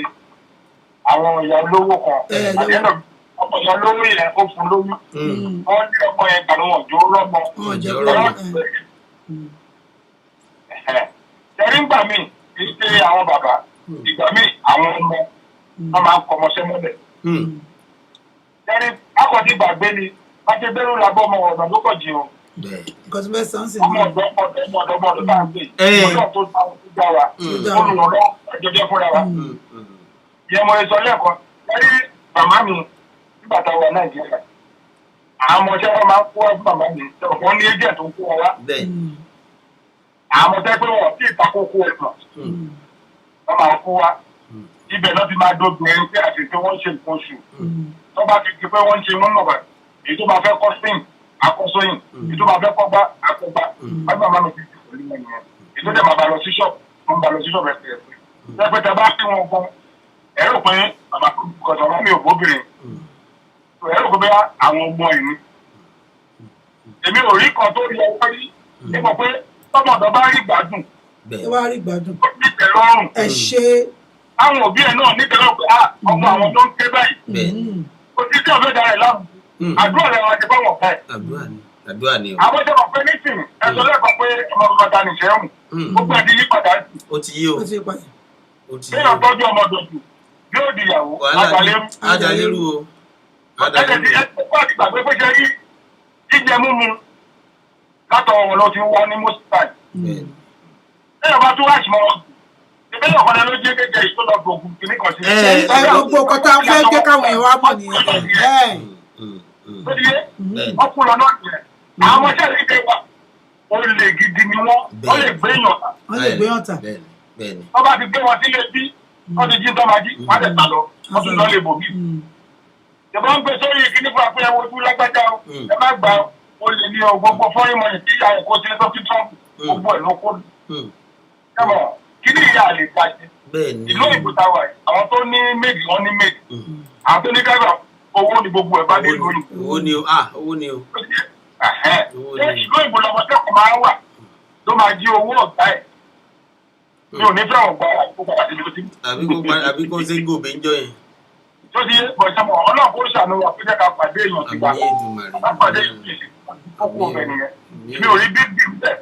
Speaker 4: àwọn ìyá olówó kan àdéhùn ọmọ ìyá olówó yẹn ó fún lóyún wọ́n ní ọmọ yẹn kàlọ́ wọn jó rọ́mọ tẹ̀rí ń gbà mí kì í ṣe àwọn bàbá ìgbà mí àwọn ọmọ wọn máa ń kọmọṣẹ́ mọ́lẹ̀. tẹ̀rí akọ̀tí gbàgbé ni pàṣẹ bẹ́rù làbọ̀ ọmọ ọ̀nà ló pọ̀ jù o.
Speaker 2: because mẹ́sàn-án sì
Speaker 4: ọmọ ọ̀dọ́ tá a gbé ọjọ́ tó ta wọn tó gbà wá olùrànlọ́ ẹjọ́jẹ́ fúnra wa. ìyẹn mo sọ lẹ́ẹ̀kan tẹ̀rí màmá mi nígbà tá a wà Nàìjíríà àwọn ọmọọṣẹ́ wọn máa ń kó wá fún màmá mi wọ́n ní ẹjẹ́ tó ń kó wọn wá àwọn tẹ́ pé wọ́n tí ìtakókó ẹ̀kọ́ wọ́n máa kó wa ibẹ̀ náà ti máa dóbìnrin pé àti pé wọ́n ṣe nǹkan oṣù tó bá ti di pé wọ́n ń ṣe wọ́n mọ̀ bá èyí tó bá fẹ́ kọ́ sìn àkósóyìn èyí tó bá fẹ́ kọ́ gbá àkógbá bábí màmá mi ti ti pẹ̀lú wọn nìyẹn èyí tó dẹ̀ máa bá lọ sí ṣọ́ọ̀bù wọ́n bá lọ sí ṣọ́ọ̀bù ẹ̀sẹ̀ ẹ̀sẹ̀ lẹ́pẹ́ tẹ bá pín wọn gan ẹ̀rọ pé bàbá kọ̀ọ̀tàn wọn mi ò bóbìnrin ẹ̀rọ pé àwọn ọmọ ìní èmi ò rí kan tó rí ọwọ́ rí nípa pé tọ́mọ̀dọ́ bá rí gbádùn.
Speaker 2: ẹ wá rí gbádùn.
Speaker 4: nítẹ̀ lọ́rùn.
Speaker 2: ẹ ṣe.
Speaker 4: àwọn òbí ẹ̀ náà nítẹ̀ lọ́rùn pé ọmọ àwọn tó ń ké báyìí. kò sí tí ọ̀fẹ́ dára ẹ̀ láàmú. àdúrà rẹ̀ wọn ti bá wọn fẹ́.
Speaker 1: àdúrà ni o.
Speaker 4: àwọn jẹ́ wọn pé nísìnyí ẹ̀sọ́ lẹ́kọ̀ọ́ pé ọmọ bàbá ní sẹ́wọ̀n. gbogbo ẹ̀ ti yí padà sí.
Speaker 1: ó ti yí o.
Speaker 4: kéèyàn tọ́jú ọmọ dòdò yóò di ìyàwó
Speaker 1: adalérú o.
Speaker 4: látọ̀ wọn lọ ti wá ní most time. ẹ̀yọ̀ bá tún wáṣí mọ́ ìbílẹ̀ ọ̀kọ́dẹ ló jẹ́ kékeré tó lọ gbòògùn kìíní kan sí.
Speaker 2: gbogbo ọkọ tá a fẹ́ jẹ́ káwọn èèyàn wá mọ̀ nìyẹn.
Speaker 4: tó di yé ọkùnrin náà yẹn àwọn ọmọọṣẹ́ rẹ̀ ké wa olè gidi ni wọ́n lè gbé yàn ta.
Speaker 2: wọ́n lè gbé yàn ta.
Speaker 4: wọ́n bá ti gbé wọn sílé bí wọ́n ti jí tọ́mọdé wọ́n lè ta lọ wọ́n tún lọ lè bò mí. ìjọba ń gbé sórí kíní fún apẹ́yẹwò ojú lágbájá o ẹ má gbà ó lè ní ọ gbogbo fọ́nrín mọ̀ tí ìyá ẹ̀kọ́ ti lẹ́tọ́ kí Trump gbogbo ẹ̀ ló kó lù. ẹ̀mọ̀ kí ni ìyá àlè gbàjẹ́ ìlú òyìnbó ta wà yìí àwọn tó ní méjì wọn ní méjì àwọn tó ní kágbà owó ni gbogbo ẹ̀ bá dé lórí.
Speaker 1: owó ni o owó ni o.
Speaker 4: ṣé ìlú òyìnbó lọmọ kẹ́kọ̀ọ́ máa wà tó máa jí owó ọ̀gá ẹ̀ mi ò ní fẹ́ ọ̀gbà gbogbo àti ìlú tí.
Speaker 1: àbí kó ṣe ń gòbè ń jọ yẹn.
Speaker 4: tó ti bọ̀ ìṣàmọ̀ ọlọ́run kó ṣàánú wa pé jẹ́ ká pàdé èèyàn ti gbà mi ò rí bíbí bẹ́ẹ̀.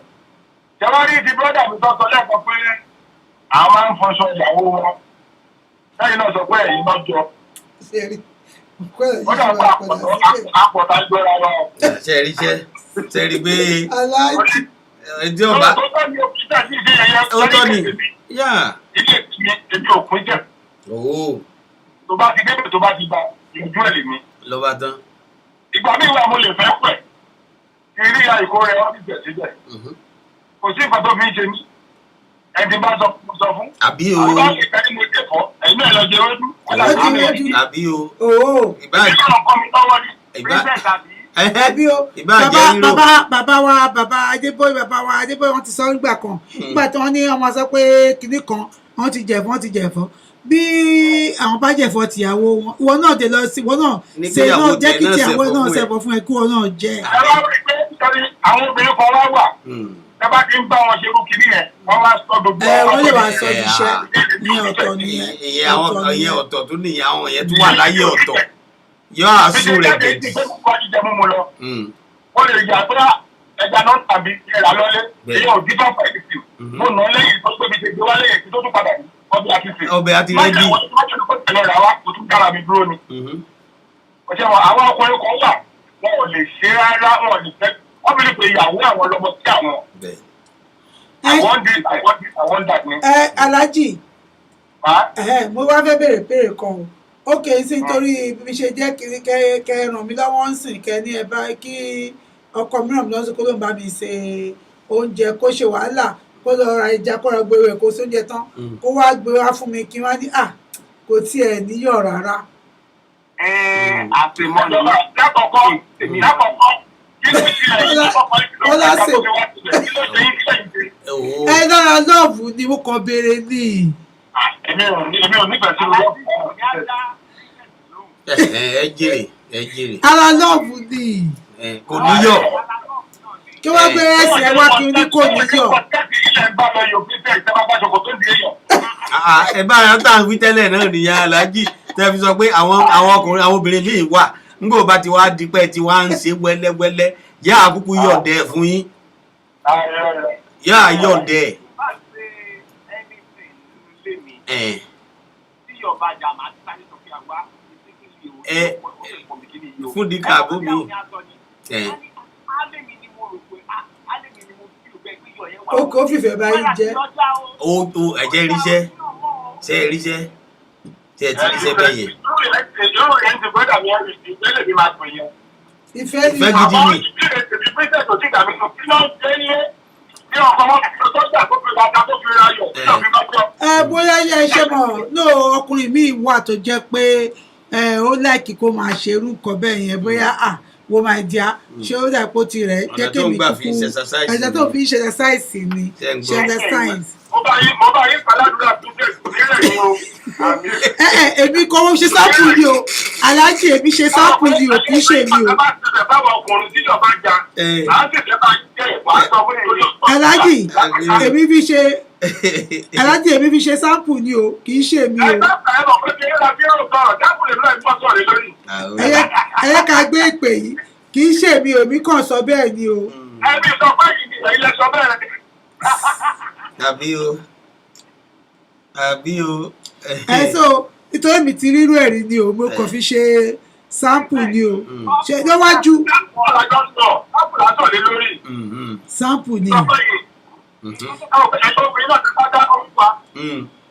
Speaker 4: Jẹ́wọ́rí ti brọ́dà mi sọ́sọ lẹ́ẹ̀kan pé àwọn máa ń fọṣọ ìyàwó wọn. Lẹ́yìn náà sọ pé ẹ̀yin náà jọ. Ó dà pa àpọ̀tà gbéra wa.
Speaker 1: Ṣe rí pé ẹjọ́
Speaker 4: Tó
Speaker 1: ọba
Speaker 4: tọ́ ni òkúta sí ìdí ẹ̀yẹ
Speaker 1: ó tọ́ ni.
Speaker 4: ilé èmi òpin jẹ́. Tó bá ti débẹ̀ tó bá ti bá ìjú ẹ̀ lèmi.
Speaker 1: Lọ́ba tán.
Speaker 4: Ìgbà míì wà mo lè fẹ́ pẹ̀. Ìrí àìkó rẹ̀ wọ́n ti bẹ̀ síbẹ̀. Kò sí nǹkan tó fi ń ṣe mí. Ẹni bá sọ fún.
Speaker 1: Àbí o.
Speaker 4: Àwọn bá ṣe kẹ́ni mo kẹ́kọ̀ọ́. Ẹ̀yin náà lọ jẹ wẹ́dú.
Speaker 1: Àbí o.
Speaker 4: Ìbáàjì. Ìbáàjì kọ́ mi lọ́wọ́ ni. Princess àbí.
Speaker 2: Àbí o. Bàbá Adébóyè wọ́n ti sọ nígbà kan. Nígbà tí wọ́n ní ọmọ sọ pé kinní kan wọ́n ti jẹ̀fọ́. Bí àwọn bá jẹ̀fọ́ tìyàwó wọn náà dé lọ sí wọn náà ṣe náà jẹ́ kí tìyàwó náà ṣẹ̀fọ́ fún ẹ kí wọn náà jẹ́.
Speaker 4: Ẹ wá rí pé nítorí àwọn obìnrin kan wá wà. Ẹ bá ti ń bá wọn ṣe irú kìíní yẹn, wọ́n máa sọ gbogbo
Speaker 2: ọ̀rọ̀. Wọ́n lè wá sọ iṣẹ́ ní ọ̀tọ̀ nìyẹn.
Speaker 1: Ìyẹn ọ̀tọ̀ tó nìyẹn àwọn yẹn tó wà láyé ọ̀tọ̀. Yọ àsùn rẹ̀ gẹ̀dì.
Speaker 4: Wọ́n lè yà pé ẹja náà tàbí ẹ̀rà lọ́lé. Èyí ò dín bá pẹ̀lú sí. Mo nà lẹ́yìn tó gbé mi ṣe gbé wá lẹ́yìn tó tún padà ní
Speaker 1: ọbẹ̀ àti rẹ́dí.
Speaker 4: Ọ̀sẹ̀ wọn àwọn ọkùnrin kan wà wọn ò lè ṣe rárá wọn ò lè fẹ́ wọ́n bí lè pe ìyàwó àwọn lọ́mọ sí àwọn. àwọn dà ní.
Speaker 2: Aláàjì mo wá fẹ́ béèrè kan o ó kè é sí nítorí bí mi ṣe jẹ́ kiri kẹ́ ràn mí lọ́wọ́ ń sìn kẹ́ ní ẹ bá kí ọkọ mìíràn lọ sí kó ló ń bá mi ṣe oúnjẹ kó ṣe wàhálà kó lọ ra ẹja kó ra gbé rẹ̀ kó sóúnjẹ tán kó wá gbé wá fún mi kí wọ́n ní kò tiẹ̀ níyọ̀ rárá.
Speaker 4: Àtìmọ́lẹ̀ lákọ̀ọ́kọ́
Speaker 2: lára lọ́ọ̀bù ni mo kàn béèrè ní.
Speaker 4: Èmi ò nífẹ̀ẹ́ sí lọ́ọ̀bù.
Speaker 1: Ẹ jèrè.
Speaker 2: Ara lọ́ọ̀bù ni.
Speaker 1: Kò níyọ̀.
Speaker 2: Kí wọ́n gbé ẹsẹ̀ wá kí n ní kò níyọ̀.
Speaker 1: Ẹ bá ara tá à ń wí tẹ́lẹ̀ náà nìyẹn Aláàjì tẹ́ fi sọ pé àwọn ọkùnrin àwọn obìnrin míì wà nígbà bá ti wá dípẹ́ tí wá ń ṣe wẹ́lẹ́wẹ́lẹ́ yá àkúkú yọ̀ọ̀dẹ̀ fún yín yá yọ̀ọ̀dẹ̀. Fún dìkà bómi.
Speaker 2: Ó kò fìfẹ́ báyìí jẹ́.
Speaker 1: Ẹ̀jẹ̀ ríṣẹ́ ṣe é ríṣẹ́ ṣe é ti ríṣẹ́ bẹ́ẹ̀ yẹn.
Speaker 2: Ìfẹ́
Speaker 1: gidi ni. Bóyá
Speaker 2: yẹ ṣe mọ̀ ló ọkùnrin míì wà tó jẹ́ pé ó láìkí kó máa ṣe irú nǹkan bẹ́ẹ̀ yẹn bóyá wo máa di ṣé ó dà pé ó ti rẹ̀ jẹ́ kémi kúkú ẹ̀jẹ̀ tó fi ń ṣe ẹ̀sáìsì ni ṣe ẹ̀sáìsì.
Speaker 4: Mo bá yín pàládùúrà business kò ní rẹ̀ yín o.
Speaker 2: Èmi kò ṣe sáàpù ni o Aláàjì èmi ṣe sáàpù ni o kì í ṣe mi o. Aláàjì èmi fi ṣe sáàpù ni o kì í ṣe mi o. Ẹ ká gbé ìpè yìí kì í ṣe mi o èmi kàn sọ bẹ́ẹ̀ ni o.
Speaker 4: Ẹbí sọ pé ìdílé ilé sọ bẹ́ẹ̀ ni.
Speaker 1: Àbí o.
Speaker 2: So nítorí mi ti rírú ẹ̀rí ni o mo kàn fi ṣe sáàpù ni o ṣe níwájú. Sáàpù ni.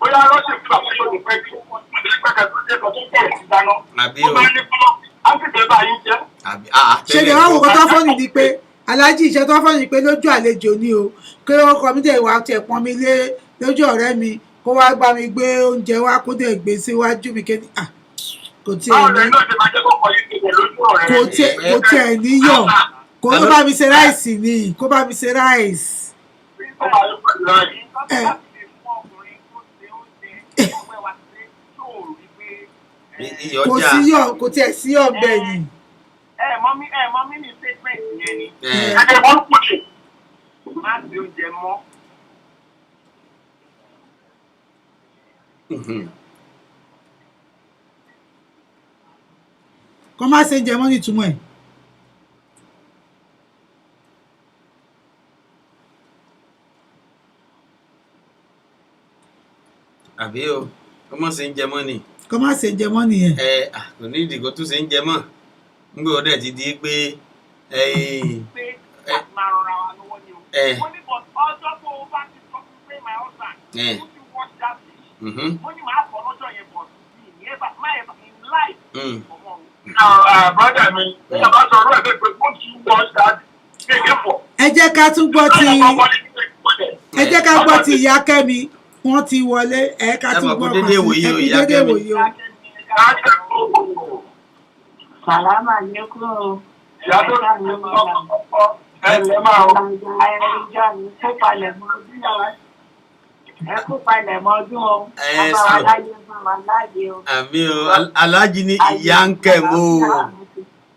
Speaker 4: Bóyá rọ́ṣì fún àwọn yóò pẹ́ kí pẹ́kẹ́ tó jẹ́ kan tó bẹ̀rẹ̀ sí dáná.
Speaker 1: Àbí o.
Speaker 4: Ó máa ń ní fún áńkìtẹ́ bá yín jẹ́.
Speaker 2: Ṣé lè wá wò kó tó fọ́nì ni pé Aláàjì iṣẹ́ tó fọ́nì pé lójú àlejò ni o kí ọkọ mi dẹ̀ wá tẹ̀ pọ́n mi lé lójú ọ̀rẹ́ mi kó wá bá mi gbé oúnjẹ wá kó dẹ̀ gbé síwájú mi kéde kò tiẹ̀ níyọ̀ kó ló bá mi ṣe ráìsì ni kó bá mi ṣe ráìsì. Kò sí yọ̀ kò tiẹ̀ sí yọ̀ bẹ́ẹ̀ ni.
Speaker 4: Mọ́mí ní statement yẹn ni. Ẹ̀jẹ̀ wọ́n kù jù. Má sí oúnjẹ mọ́.
Speaker 2: Kọ́ má ṣe jẹ mọ́ ní ìtumọ̀ ẹ̀.
Speaker 1: Àbí o kọ́ má ṣe ń jẹ mọ́ ni.
Speaker 2: Kọ́ má ṣe jẹ mọ́ nìyẹn.
Speaker 1: Kò ní ìdìgbò tó ṣe ń jẹ mọ́ nígbà ó dẹ̀ ti di pé
Speaker 4: máa rọra wa lọ́wọ́ ni o. Mo ní bọ̀ ọjọ́ tó o bá ti sọ fún pé my husband ó ti watch that fish. Mo ní màá fọ lọ́jọ́ yẹn bọ̀ sí ní ẹ̀bà in life. Brother mi, ẹ bá sọ ọ̀rọ̀ ẹ̀ pé wọ́n ti watch that kéèké pọ̀.
Speaker 2: Ẹ jẹ́ ká gbọ́ ti ìyá Kẹ́mi wọ́n ti wọlé ká tún gbọ́
Speaker 1: dédé wòye o ìyá Kẹ́mi.
Speaker 5: Sàlámà lékún o.
Speaker 4: Ìyá tó ti ń lọ ẹ̀lẹ́ máa ń.
Speaker 5: Ìjọ mi kó palẹ̀ mọ́ ọdún náà. Ẹ kó palẹ̀ mọ́ ọdún o. Bàbá wa láyé bá wa láyé o.
Speaker 1: Àmì o, Aláàjì ní ìyá ń kẹ̀ mọ́ o.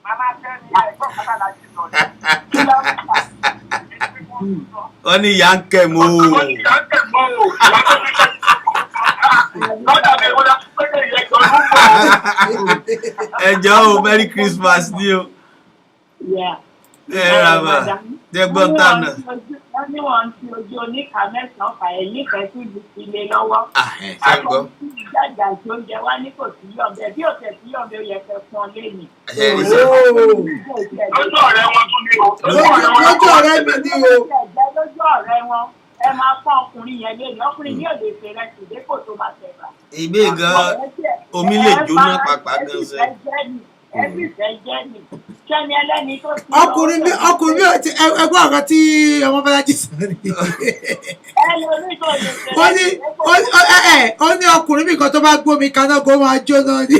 Speaker 4: Màmá jẹ́ ní ẹ̀gbọ́n bàbá láti lọ.
Speaker 1: Wọ́n ní ìyá ń kẹ̀ mọ́ o.
Speaker 4: Ìyá ń kẹ̀ mọ́ o. Lọ́dà mi wọ́n dá pé ìyẹn kan ló ń bọ̀.
Speaker 1: Ẹ jọ̀ọ́ o, Merry Christmas ni o. Ẹ ra bà jẹ́gbọ́n tànà.
Speaker 5: Wọ́n ní wọ́n ti ojú oníkà mẹ́sàn-án fà ẹ̀yìn fẹ́ tún ju ilé lọ́wọ́.
Speaker 1: Ṣé gbọ́?
Speaker 5: Àwọn tí ìjàjà tí oúnjẹ wá ní kò sí yọ̀bẹ bí òkè sí yọ̀bẹ ó yẹ fẹ́ fún ọ lẹ́yìn.
Speaker 4: Lójú ọ̀rẹ́ wọn tún ní o.
Speaker 2: Lójú ọ̀rẹ́ mi ní o.
Speaker 5: Lójú ọ̀rẹ́ wọn ẹ máa fọ́ ọkùnrin yẹn lé ní ọkùnrin ní òde ìfẹ́ rẹ̀ sì dépò tó máa tẹ̀ra.
Speaker 1: Ìgbé gan omi lè jóná pàpà gan sẹ́.
Speaker 5: ẹbí ìfẹ́ jẹ́ ni kẹ́ni ẹlẹ́ni tó ti
Speaker 2: ọkùnrin mi ẹgbẹ́ ọ̀kan tí ọmọ Bọ́lájí sọ ni ó ní ọkùnrin mi kan tó bá gbómi kaná kó máa jóná ni.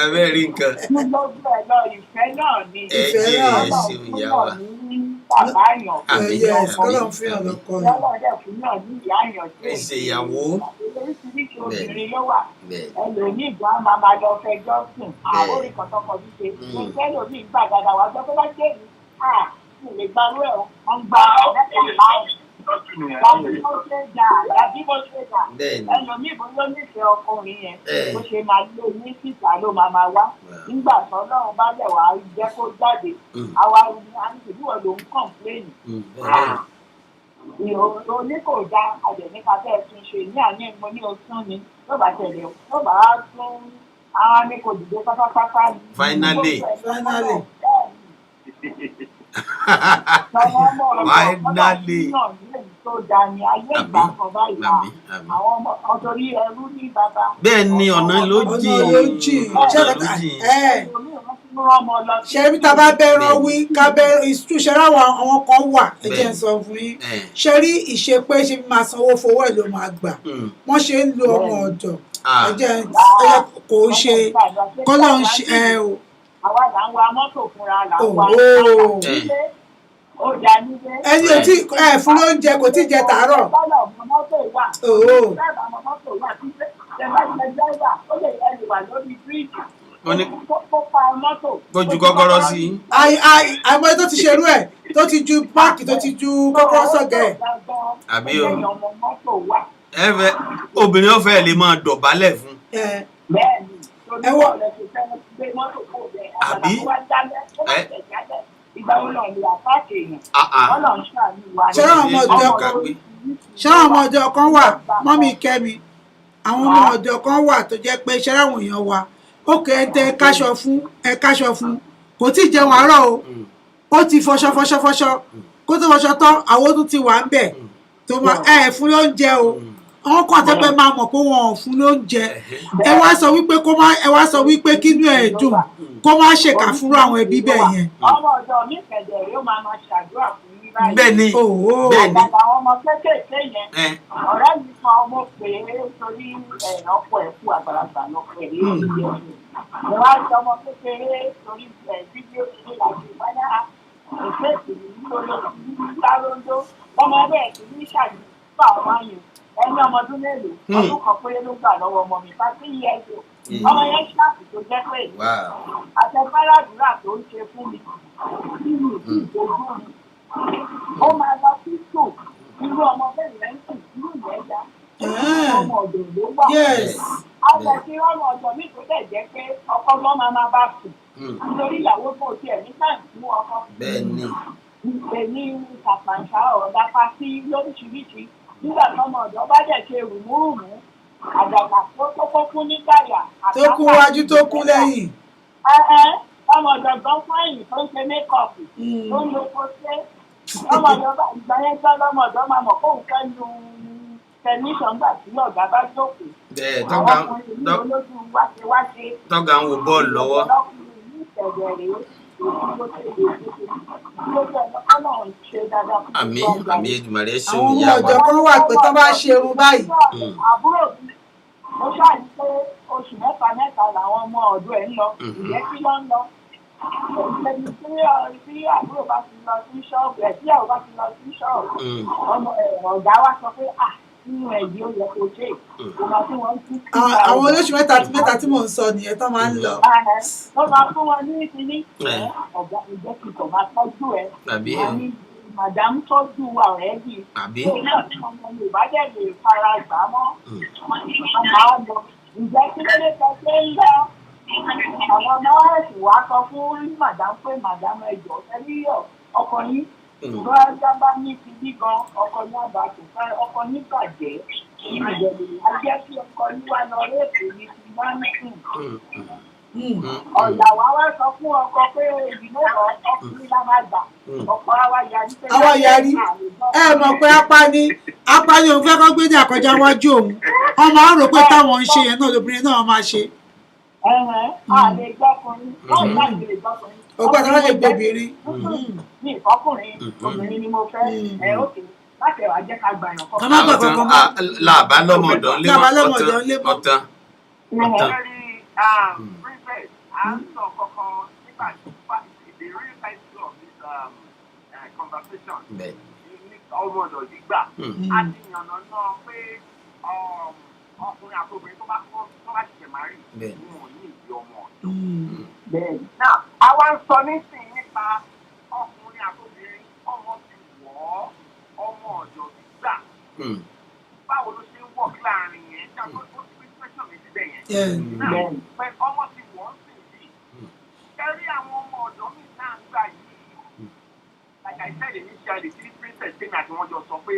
Speaker 1: Abẹ́rẹ́ nǹkan.
Speaker 5: Gbogbo ẹ̀ lọ ìfẹ́ náà ni.
Speaker 1: Ìfẹ́ náà ṣe ìyá wa.
Speaker 5: Bàbá àyàn.
Speaker 2: Kọ́lọ̀ fi hàn lọ́kọ rẹ̀.
Speaker 5: Lọ́wọ́ dẹ̀ fún náà ní ìyá àyàn tí
Speaker 1: Ẹ ṣe ìyàwó.
Speaker 5: oríṣiríṣi obìnrin ló wà. Ẹlòmíì ìgbà máa lọ fẹjọ́ sùn. Àwọn orí kan tọkọ ní ṣe. Ẹlòmíì gbà dáadáa wá gbọ́ tó bá jẹ́ mi. Kò lè gbarú ẹ̀ wọ́n gba ọ̀rẹ́kọ̀ọ́ Ẹlòmíì bó ló nífẹ̀ẹ́ ọkùnrin yẹn bó ṣe máa lé ní síta ló máa wá nígbà tó Ọlọ́run bá lẹ̀ wá jẹ́ kó jáde àwa àǹtìbíwọ̀ ló ń kọ̀ǹpléènì. Ìhòòhò ní kò dá àjẹ̀nípa bẹ́ẹ̀ tún ṣe ní àní mo ní osún ni ló bá tẹ̀lé ló bá tún àwọn ní kò dìde pátápátá ni.
Speaker 1: Finally. Bẹ́ẹ̀ ni ọ̀nà ló jìn.
Speaker 2: Ṣé bí ta bá bẹ́ràn wí ká bẹ́ràn ìṣúṣẹ́ ráwọn àwọn kan wà ẹ jẹ́ ń sọ fún yín ṣe rí ìṣe pé ṣe máa sanwó fowó ẹ̀ ló máa gbà wọ́n ṣe ń lo ọmọ ọ̀dọ̀ ẹ jẹ́ kò ṣe kọ́lọ́ ń ṣe ẹ o.
Speaker 5: Àwa là ń wa mọ́tò fúnra là ń wa ó dá nílé.
Speaker 2: Ẹni ò tí fún lóúnjẹ kò tí jẹ tàárọ̀.
Speaker 5: Bọ́lá ọmọ mọ́tò wà. Bẹ́ẹ̀ ọmọ mọ́tò wà tí ṣẹ̀fà ṣẹ̀ dráìvà ó lè ẹni wà lórí bíríìjì. Kó pa mọ́tò.
Speaker 1: Kó ju kọ́kọ́rọ́ sí.
Speaker 2: Àmọ́ tó ti ṣerú ẹ̀ tó ti ju páàkì tó ti ju kọ́kọ́rọ́ sọ̀gẹ̀.
Speaker 1: Àbí o. Obìnrin ọ̀fẹ́ lè máa dọ̀bálẹ̀ fún.
Speaker 5: Bẹ́ẹ̀ni.
Speaker 2: Àbí ṣé àwọn ọmọ ọ̀dọ́ kan wà mọ́mí Kẹ́mi àwọn ọmọ ọ̀dọ́ kan wà tó jẹ́ pé ṣé àwọn èèyàn wa ó kẹ́ ẹ tẹ káṣọ fún kò tí ì jẹun àárọ̀ o ó ti fọṣọ kó tó fọṣọ tán àwọn tó ti wà ń bẹ̀ tó máa fún lóúnjẹ o àwọn kan àtẹ́pẹ́ máa mọ̀ pé wọn ò fún lóúnjẹ ẹ wá sọ wípé kínú ẹ̀ dùn kó má ṣèkà fúnra àwọn ẹbí bẹ́ẹ̀ yẹn.
Speaker 5: Ọmọ ọ̀dọ̀ mi kẹ̀dẹ̀ yóò máa ṣàdúrà fún yín báyìí.
Speaker 1: Bẹ́ẹ̀ni
Speaker 5: bẹ́ẹ̀ni. Àgbàgbà àwọn ọmọ kéékèèké yẹn ọ̀rẹ́ mi kan ọmọ pé torí ọ̀pọ̀ ẹ̀kú àgbàlagbà lọ́pọ̀ ẹ̀ lórí ìyẹn. Ìwà ìjọ ọmọ kékeré torí fídíò ṣe láti wáyà ìfẹ́sì lóńdó ọmọ bẹ́ẹ̀ sì ní ṣàdúrà àwọn àyè ẹni ọmọ ọdún mélòó ọdún kan péré ló gbà lọ́wọ́ ọmọ mi 30 years old. Ọmọ yẹn ṣáàpù tó jẹ́ pé àtẹ̀fẹ́ràdúrà tó ń ṣe fún mi nínú ìdójú mi. Ó máa lọ sí sùn irú ọmọ bẹ́ẹ̀ lẹ́sìn irú ìyẹn já. Ọmọ ọ̀dọ̀ ló wà. Àtẹ̀sí ọmọ ọ̀dọ̀ mi tó dẹ̀ jẹ́ pé ọkọ gan máa bá sùn. Nítorí ìyàwó tó tiẹ̀ ní táìmù fún ọkọ.
Speaker 1: Bẹ́ẹ̀ni.
Speaker 5: Èmi kàpàǹṣá ọ̀dà pa sí lóríṣiríṣi. Nígbà tọ́mọ ọ̀dọ́ bá dẹ̀ ṣe rùmúrùmú àgbàgbà tó kún nígbàyà.
Speaker 2: Tó kún wájú tó kún lẹ́yìn.
Speaker 5: Ọmọ ọ̀dọ̀ gan fún ẹ̀yìn tó ń ṣe mékọ̀pù tó ń lo kóṣe. Ọmọ ọ̀dọ̀ ìgbà yẹn gbọ́ lọ́mọ ọ̀dọ́ máa mọ̀ kóun fẹ́ lu tẹlifíṣàn gbà tí ọ̀gá bá jókòó.
Speaker 1: Bẹ́ẹ̀
Speaker 5: àwọn ọkùnrin ní olójú wáṣewáṣe.
Speaker 1: Tọ́gà ń wo bọ́ọ̀lù lọ́wọ́.
Speaker 5: Ọkùnrin ní ìtẹ̀jẹ̀ rèé.
Speaker 1: Àmì Èdùmàrè ṣe
Speaker 2: àwọn
Speaker 1: ìyá
Speaker 2: ọmọ
Speaker 1: wa.
Speaker 2: ọ̀dọ́ kan wà pé tán bá ṣe irun báyìí.
Speaker 5: Àbúrò mi mo ṣáàyí pé oṣù mẹ́ta làwọn ọmọ ọ̀dọ́ ẹ̀ ń lọ ìyẹn kí ló ń lọ. Ẹni tí àbúrò bá ti lọ sí ṣọ́ọ̀bù ẹ̀ tí àwọn bá ti lọ sí ṣọ́ọ̀bù ọ̀gá wa sọ pé nínú ẹ̀yìn ó yẹ kó ṣe ìgbà tí wọ́n ti kí
Speaker 2: àwọn olóṣù mẹ́ta tí mò ń sọ nìyẹn tán máa ń lọ.
Speaker 5: wọ́n máa fún wọn ní ìsinmi ọ̀gá ìjẹ́kìtọ̀ máa tọ́jú ẹ̀ madam tọ́jú ọ̀rẹ́ bíi ilé ọ̀tún ọmọ Yorùbá dẹ̀ lè fara gbà mọ́ máa lọ ǹjẹ́ kí ló lè sọ pé ń lọ àwọn ọmọ ẹ̀sìn wa sọ fún màdàm pé màdàm ẹjọ́ ẹni ọkọ yín bá jábá ní ti bí gan ọkọ yín àbá tó fẹ́ ọkọ yín bàjẹ́ ìbẹ̀rẹ̀ ajẹ́ kí ọkọ yín wá lọ réèpù ní ti bá ń sùn. Ọ̀yà wa wá sọ fún ọkọ pé ìdìbò ọkùnrin la máa gbà ọkọ àwa yarí pé
Speaker 2: àwa yarí ẹ mọ̀ pé apá ni òun fẹ́ kọ́ gbé ní àkọjá wájú òun ọmọ á rò pé táwọn ń ṣe yẹn náà lóbìnrin náà máa ṣe.
Speaker 5: Àlè gbọ́kùnrin wọ́n ìgbà ìgbè gbọ́kùnrin.
Speaker 2: Ó gbọ́dọ̀ wọ́n lè gbèbìnrin.
Speaker 5: Ní ìfọ́kùnrin obìnrin ni mo fẹ́ òkè láti ẹ̀wà jẹ́ ká gbà yàn kọ́.
Speaker 2: Ká má gbà kankan mọ́.
Speaker 1: Làbá lọ́mọdọ̀ ń lé mọ́ ọ̀tán.
Speaker 4: Princess, à ń sọ kankan nígbà tí the real title of this conversation ní ọmọ ọ̀dọ̀ yìí gbà á ti yànnà náà pé ọkùnrin àti obìnrin tó bá ṣẹ̀ṣẹ̀ máa rí wọn ò ní ìdí ọmọ ọ̀dọ̀. Náà àwa ń sọ nísìnyí nípa ọkùnrin àti obìnrin ọmọ ti wọ̀ ọ́ ọmọ ọ̀dọ̀ gbígbà. Báwo ló ṣe ń wọ̀ láàrin yẹn? Ṣàkóso ó ti fi pẹ́sàn mi síbẹ̀ yẹn. Pé ọmọ ti wọ̀ ọ́ sì yìí. Kẹ́rí àwọn ọmọ ọ̀dọ́ mi náà ń gbà yìí. Like I said initially, tí princess Dana àti wọ́n jọ sọ pé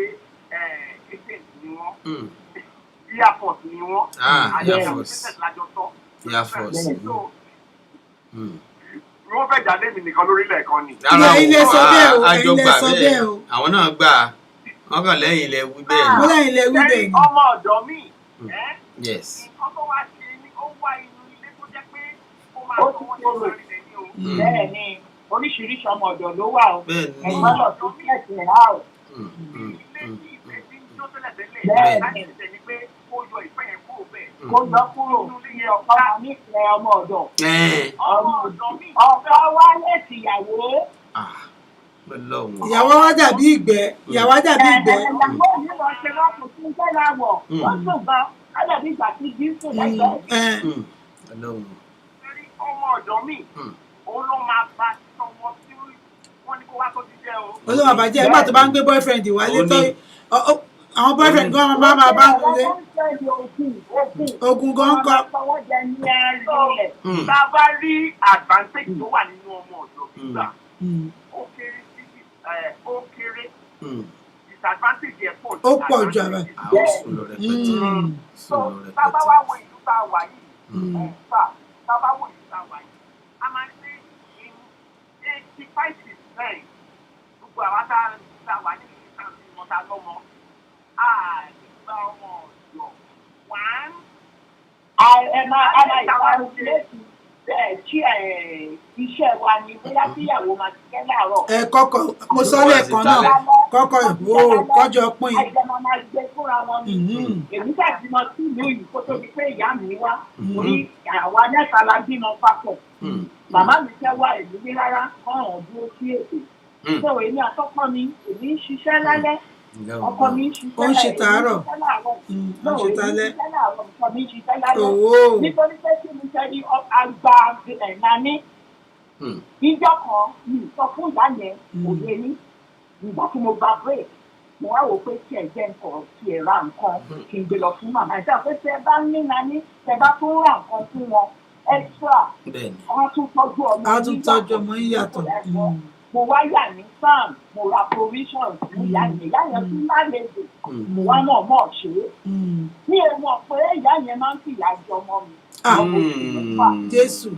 Speaker 4: agent ni wọ́n. Air Force ni wọ́n. Àti àwọn princess lájọ sọ.
Speaker 1: Air Force.
Speaker 4: Wọ́n fẹ́ jáde mi nìkan lórílẹ̀ kan ni.
Speaker 2: Ilé sọ bẹ́ẹ̀ o, ilé sọ bẹ́ẹ̀ o.
Speaker 1: Àwọn náà gbà wọ́n kàn lẹ́yìn ilẹ̀ wí bẹ́ẹ̀ ni.
Speaker 2: Wọ́n lẹ́yìn ilẹ̀ wí bẹ́ẹ̀ ni.
Speaker 4: Ọmọ ọ̀dọ́ mi.
Speaker 1: Yes.
Speaker 4: Nǹkan tó wá ṣe ni ó wá inú ilé tó jẹ́ pé ó máa tó wọ́n tó lórí rẹ̀ ní o.
Speaker 5: Bẹ́ẹ̀ ni oríṣiríṣi ọmọ ọ̀dọ̀ ló wà o. Ẹ̀gbọ́n lọ tó kẹ̀sì ẹ̀ á o.
Speaker 4: Ilé tí ìfẹ́ tí ń jó tẹ́lẹ̀ tẹ́lẹ̀ láti ṣe ni pé kó yọ ìfẹ́ yẹn kúrò bẹ́ẹ̀.
Speaker 5: Kó yọ kúrò ní ọkọ nífẹ̀ẹ́ ọmọ ọ̀dọ̀.
Speaker 4: Ọmọ ọ̀dọ̀ mi.
Speaker 5: Ọkọ wa lẹ́sì ìyàwó.
Speaker 2: Ìyàwó wa dàbí ìgbẹ́. Ìyàwó dàbí ìgbẹ́.
Speaker 5: Ìyàwó mi lọ ṣe lọ́kùn tí ń tẹ́lẹ̀ àwọ̀. Wọ́n sùn gan. Á dàbí ìgbà tí Jísù lẹ́gbẹ̀ẹ́.
Speaker 4: Ọmọ ọ̀dọ̀ mi. Òun ló máa bá tọwọ́ sí wọ́n ní kó wá tó ti jẹ́ o.
Speaker 2: Olúwa bàjẹ́ nígbà tó bá ń gbé boyfriend wálé tó àwọn boyfriend gan máa bá ń lé. Ogun gan kọ.
Speaker 4: Tá a bá rí advantage tó wà nínú ọmọ ọ̀dọ̀ gbígbà ó kéré disadvantage ẹ̀ pọ̀ jù.
Speaker 2: Ó pọ̀ jù àbá.
Speaker 4: So tá a bá wá wo ìlú tá a wà yìí tá a bá wo ìlú tá a wà yìí a máa ń ṣe 85% gbogbo àwọn tá a wà nínú ìtàn ìmọ̀ta lọ́mọ nígbà ọmọ ọ̀dọ̀ one.
Speaker 5: Ẹ máa ìparun létí iṣẹ́ wa ni bóyá tíyàwó máa ti kẹ́ láàárọ̀.
Speaker 2: Kọ́kọ́ mo sọ lẹ́ẹ̀kan náà kọ́kọ́ kọjọ pín.
Speaker 5: Àìjọba máa gbé fúnra wọn ni. Èmi ṣàti mọ sí ìlú yìí kó tó di pé ìyá mi wá. Orí àwa mẹ́ta la bímọ papọ̀. Màmá mi fẹ́ wá ìlú ní rárá kọ́ràn dúró sí ètò. Ṣé èmi àtọ́kọ́ mi èmi ń ṣiṣẹ́ lálẹ́? Ọkọ mi ń ṣiṣẹ́ láàárọ̀. Ó ń ṣe tàárọ̀.
Speaker 2: Ó ń ṣe tálẹ́.
Speaker 5: Ọkọ mi ń ṣiṣẹ́ lálẹ́. Nítorí pé kí mi ṣe ní àgbà nání. Ìjọ kan mi sọ fún ìyá yẹn òye ní ìgbà tí mo gba break. Mo wá wò pé kí ẹ jẹ́ nǹkan kí ẹ ra nǹkan kí n gbé lọ fún màmá. Ìjà pé tẹ bá ní nání tẹ bá tún ra nǹkan fún wọn extra. Wọ́n tún tọ́jú ọmọ
Speaker 2: yín. Wọ́n tún tọ́jú ọmọ yín yàtọ̀.
Speaker 5: Mo wá yà ní farm, mo ra provisions ní ìyá yẹn tún má lè dè. Mo wá mọ̀ ṣe é. Mi ò mọ̀ pé ìyá yẹn máa ń fìyà jọ ọmọ mi.
Speaker 2: Jésù.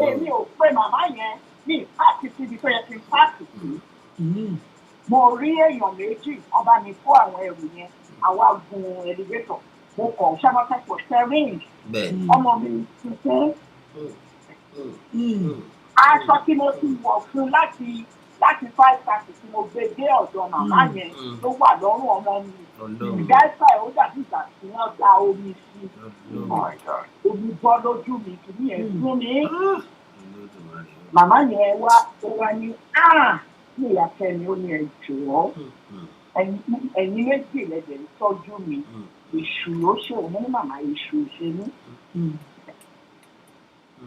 Speaker 5: Èmi ò pé màmá yẹn ní ìpáàkì síbi tó yẹ kí n páàkì sí. Mo rí èèyàn méjì, ọba mi kó àwọn ẹrù yẹn, àwa gun elevator. Mo kàn ṣàmọ́tẹ́pọ̀ sẹ́rìn. Ọmọ mi ti fẹ́. Aṣọ tí mo ti wọ̀ fún láti 5:30 tí mo gbé dé ọ̀dọ̀ màmá yẹn ló wà lọ́rùn ọmọ mi. Ìgbà ẹ̀fà ẹ̀ ó dàbí ìgbà tí wọ́n da omi sí. Omi bọ́ lójú mi kì í yẹn fún mi. Màmá yẹn wá ní ní ìyàtẹ̀ mi ó ní ẹ̀jọ̀ ẹ̀yin méjì lẹ́dẹ̀ ń tọ́jú mi. Èṣù ló ṣe òun ní màmá èṣù ṣe ní.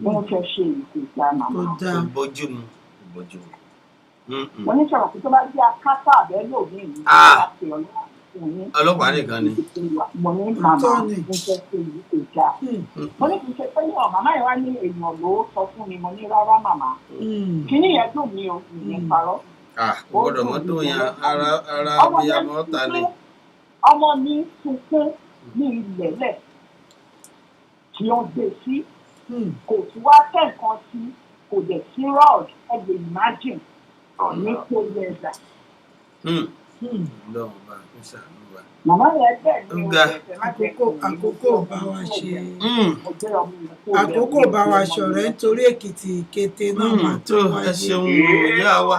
Speaker 5: Wọ́n fẹ́ ṣe ìgbésà màmá.
Speaker 1: Bójúmu.
Speaker 5: Wọ́n ní sọ̀rọ̀ pé tó bá jẹ́ akátá àbẹ́ lòmí ìlú láti ọ̀la fún yín.
Speaker 1: ọlọ́pàá nìkan ni.
Speaker 5: mo ní màmá mo fẹ́ ṣe èyí kò dáa. mo ní kì í ṣe pé yàn màmá yẹn wá ní èèyàn ló sọ fún mi mo ní rárá màmá. kíní yẹn dùn mí o ìyẹn parọ́.
Speaker 1: gbọ́dọ̀ mọ́tò yẹn ara abiyamọ ta ni.
Speaker 5: ọmọ mi sunkún ní ilẹ̀lẹ̀ tí ó gbé sí kò tí wá tẹ̀ nǹkan sí kò dẹ̀ sí rod ẹ lè imagine ní tó yẹ ẹ̀dá.
Speaker 1: lọ́wọ́ bá a ṣàánú wa.
Speaker 5: màmá yẹn bẹ́ẹ̀ ni
Speaker 2: àkókò bá wa ṣe àkókò bá wa ṣọ̀rẹ́ nítorí Èkìtì kété náà máa tó wáyé.
Speaker 1: ẹ ṣeun ìyá wa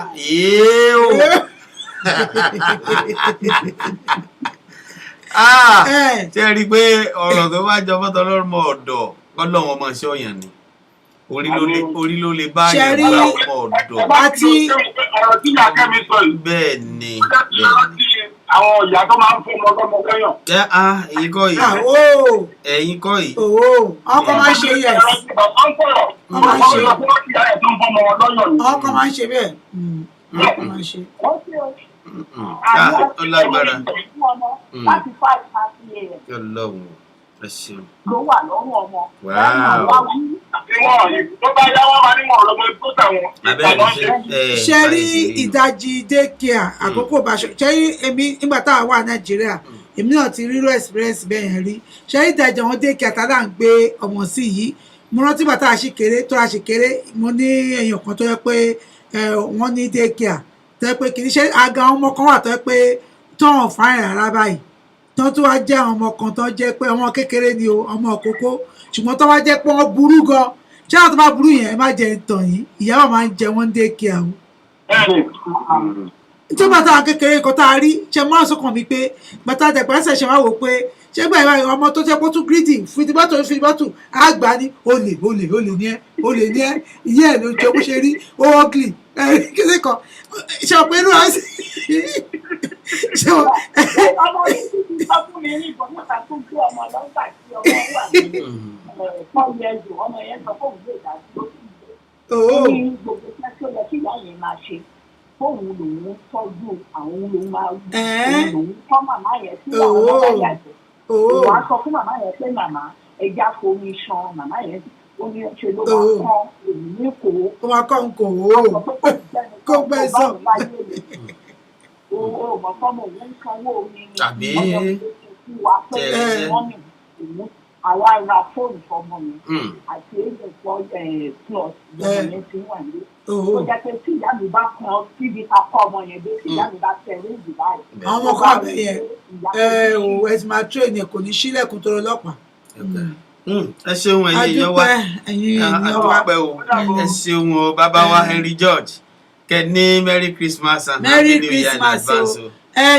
Speaker 1: ṣe rí i pé ọ̀rọ̀ tó bá jọ fọ́tọ̀ lọ́rùn ọ̀dọ̀ kọ́lọ́wọ́n ọmọ ṣé ọ̀yàn ni orí ló lè bá yẹn bá ọmọ ọ̀dọ̀.
Speaker 2: àti
Speaker 4: ọ̀rọ̀ tí ìyá Kẹ́mi sọ yìí.
Speaker 1: bẹ́ẹ̀ ni
Speaker 4: àwọn ìyá tó máa ń fún ọmọ kẹ́yàn.
Speaker 1: ẹ̀yin kọ́ yìí ẹ̀yin kọ́ yìí.
Speaker 2: ọkọ máa ń ṣe yẹ ọkọ máa ń ṣe bẹ́ẹ̀ ọkọ máa ń ṣe.
Speaker 1: ó lágbára.
Speaker 5: láti 5:30 a.m.
Speaker 1: Ọlọ́run ẹ ṣeun.
Speaker 5: ló wà lọ́rùn ọmọ.
Speaker 4: tó bá yá wọn máa ní wọn ọ̀rọ̀ tó tàwọn.
Speaker 2: ṣe rí ìdajì daycare àkókò báṣọ ṣe rí èmi nígbà tá a wà Nàìjíríà èmi náà ti rírọ experience bẹ́ẹ̀ yẹn rí ṣe rí ìdajì àwọn daycare tá a ń gbé ọmọ sí yìí mo rántí bàtà àṣekéré tó àṣekéré mo ní èèyàn kan tó yẹ pé wọ́n ní daycare tó yẹ pé kì í ṣe àga ọmọ kan wà tó yẹ pé tán fáìn rárá báyìí tán tó wá jẹ́ àwọn ọmọ kan tó jẹ́ pé ọmọ kékeré ni o ọmọ òkókó ṣùgbọ́n tó wá jẹ́ pé wọ́n burú gan ṣé àwọn tó bá burú yẹn ẹ má jẹ ìtàn yìí ìyàwó máa ń jẹ wọ́n dé kí àwọn. tó bá táwọn kékeré kan tá a rí ṣe máa sọkàn mi pé bàtà àjẹpẹ́sẹ̀ ṣe wá wò pé ṣé gbà ìwà ọmọ tó jẹ́ pé ó tún gírídì fìdíbàtò àgbà ni olè ní ẹ ìyá ẹ̀ ló jẹ́ bó ṣe rí ó ọ́gìlì kéde kan ṣe ọ̀pẹ inú wa sí ṣe ọ.
Speaker 5: ọmọ yìí ti sọ fún mi ní ìbọn nípa tó gbé ọmọ lọ́gbà tí ọmọ wà ní 4 years old ọmọ yẹn sọ fóun lè dá sí lókè ìgbẹ́. ó ní gbogbo iṣẹ́ tó yẹ kí ìyá yẹn máa ṣe fóun lòun tọ́jú àwọn lòun máa lòun kọ́ màmá yẹn sí àwọn ọmọ yàtọ̀. òun á sọ fún màmá yẹn pé màmá ẹja fomi ṣan màmá yẹn ó ní ṣe ló máa kọ́ èmi ní kò ó
Speaker 2: máa kọ́ ń kò ó kó gbẹ́ sọ.
Speaker 5: o mọ̀ fọ́mọ̀ òun ń sanwó omi ni
Speaker 1: tàbí
Speaker 5: àwa ra fóònù fọmọ yẹn àti èdè plus lọ́mọ yẹn ti wà ní. ó jẹ́ pé tí ìyá mi bá kan síbi ká kọ́ ọmọ yẹn dé tí ìyá mi bá tẹ̀lé ìdí báyìí.
Speaker 2: àwọn ọmọ kan àbẹ̀ yẹn ẹ ti máa train yẹn kò ní sílẹ̀kùn tó lọ́pàá.
Speaker 1: ẹ ṣeun ẹ̀yin èèyàn wa adúpẹ́ o ẹ ṣeun o bàbá wa Henry George kẹ ní Merry Christmas and Happy New Year in advance o.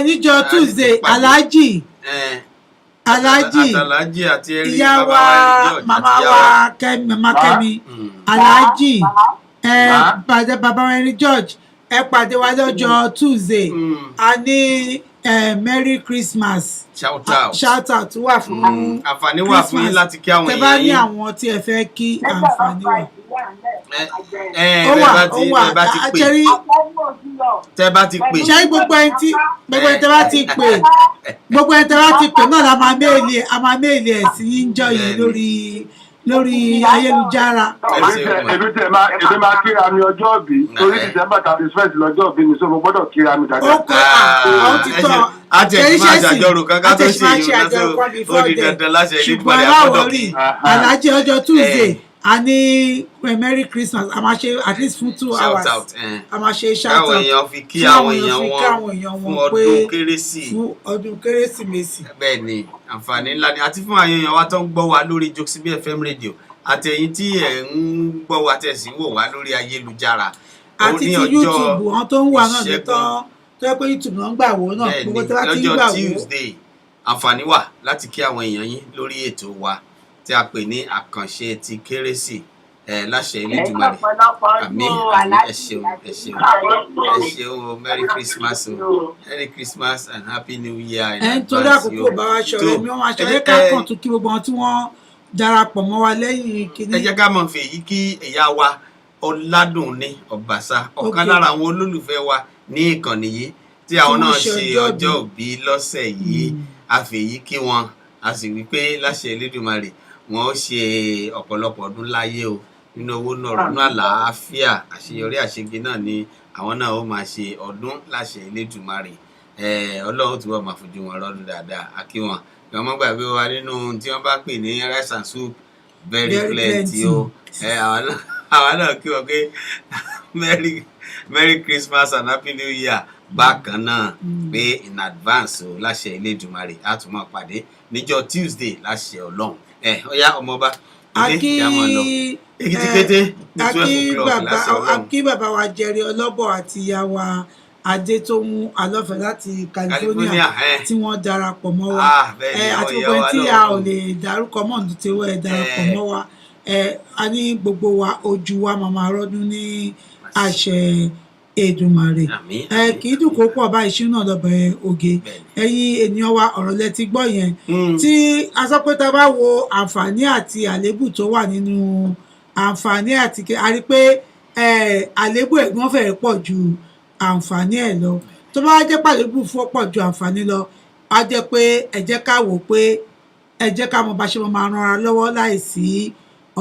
Speaker 2: níjọ́ Tuesday Alhaji
Speaker 1: àti ẹrí
Speaker 2: ìyá wa màmá wa Kẹ́mi Alhaji bàbá wa Henry George ẹ pàdé wa lọ́jọ́ Tuesday a ní Merry Christmas shout out wà fún
Speaker 1: àǹfààní wà fún yín láti kí àwọn èèyàn yín.
Speaker 2: tẹ́ bá ní àwọn tí ẹ fẹ́ kí àǹfààní wà.
Speaker 1: tẹ́ bá ti pè.
Speaker 2: ṣé gbogbo ẹni tẹ́ bá ti pè náà la máa méèlì ẹ̀ sí yíjọ́ yìí lórí ayélujára.
Speaker 4: èmi máa kíra mi ọjọ́ òbí torí December 31st lọ́jọ́ òbí mi so mo gbọ́dọ̀ kíra mi dáadáa.
Speaker 2: ó kọ́ àwọn ti tọ́
Speaker 1: àtẹ̀sí máa ṣàjọrò kankan tó ṣe ìrìn lọ́sọ̀ ó di dandan láṣẹ ní ìpàdé àkọ́dọ̀.
Speaker 2: Alhaji ọjọ́ Tuesday a ní Merry Christmas a máa ṣe at least fún 2 hours a máa ṣe shout out
Speaker 1: káwọn èèyàn fi kí àwọn èèyàn wọn fún ọdún kérésìmesì.
Speaker 2: bẹ́ẹ̀
Speaker 1: ni àǹfààní ńlá ni àti fún àwọn èèyàn wa tó ń gbọ́ wa lórí Jokesibi FM radio àti ẹ̀yin tí ẹ̀ ń gbọ́ wa tẹ̀sí wò wá lórí ayélujára.
Speaker 2: àti ti YouTube wọn tó ń wà náà lọ́tọ́ tó yẹ pé YouTube náà ń gbà wò náà gbogbo tí wọ́n ti ń gbà wò.
Speaker 1: lọ́jọ́ Tuesday àǹfààní wà láti kí àwọn èèyàn yín lórí ètò wa tí a pè ní àkànṣe ti kérésì láṣẹ Elédùmarè àmín ẹ ṣeun Merry Christmas Merry Christmas and Happy New Year.
Speaker 2: Nítorí àkókò bá wa ṣọ̀rẹ́ mi wọ́n aṣọ ẹ̀ka kan tún kí gbogbo wọn tí wọ́n darapọ̀ mọ́ wa lẹ́yìn kìíní.
Speaker 1: ẹ jẹ́ ká mọ̀ fèyí kí ìyá wa Ọládùnní Ọ̀bàṣà ọ̀kan lára àwọn olólùfẹ́ wa ní ìkànnì yìí tí àwọn náà ṣe ọjọ́ òbí lọ́sẹ̀ yìí a fèyí kí wọn a sì wí pé láṣẹ Elédùmarè wọn ó ṣe ọ̀pọ̀lọpọ̀ ọdún láyé o nínú owó náà ronú àlàáfíà àṣeyọrí àṣege náà ni àwọn náà ó máa ṣe ọdún láṣẹ Elédùmarè Ọlọ́run tí wọ́n máa fojú wọn rọ́dún dáadáa a kí wọn kí wọ́n má gbàgbé wa nínú tí wọ́n bá pè ní rice and soup very plenty o àwọn náà kí wọn pé merry Christmas and happy new year bákan náà pé in advance o láṣẹ Elédùmarè a tún máa pàdé níjọ́ Tuesday láṣẹ Ọlọ́run ọyá ọmọọba ilé ìyàmọ lọ èkìtì kété ní 12 o'clock láṣẹ Ọlọ́run.
Speaker 2: akí bàbá wa Jerry Ọlọ́bọ̀ àti ìyá wa Adétómú Alọ́fẹ́ láti California tí wọ́n darapọ̀ mọ́ wa àti gbogbo tí a ò lè dárúkọ mọ́ ní tiwọ́ ẹ̀ darapọ̀ mọ́ wa a ní gbogbo wa ojú wa máa rọ́dún ní àṣẹ Èdùmàrè kì í dùn kó pọ̀ bá ìṣúná lọ́bẹ̀ oge ẹ̀yin ènìyàn wa ọ̀rọ̀ lẹ ti gbọ́ yẹn tí a sọ pé tá a bá wo àǹfààní àti àléébù tó wà nínú àǹfààní àti a rí pé àléébù ẹ̀gbọ́n fẹ́ẹ́ pọ̀ ju àǹfààní ẹ̀ lọ tó bá jẹ́ pàléébù fún pọ̀ ju àǹfààní lọ á jẹ́ pé ẹ jẹ́ ká wò pé ẹ jẹ́ ká mọ bá ṣe máa ran ara lọ́wọ́ láìsí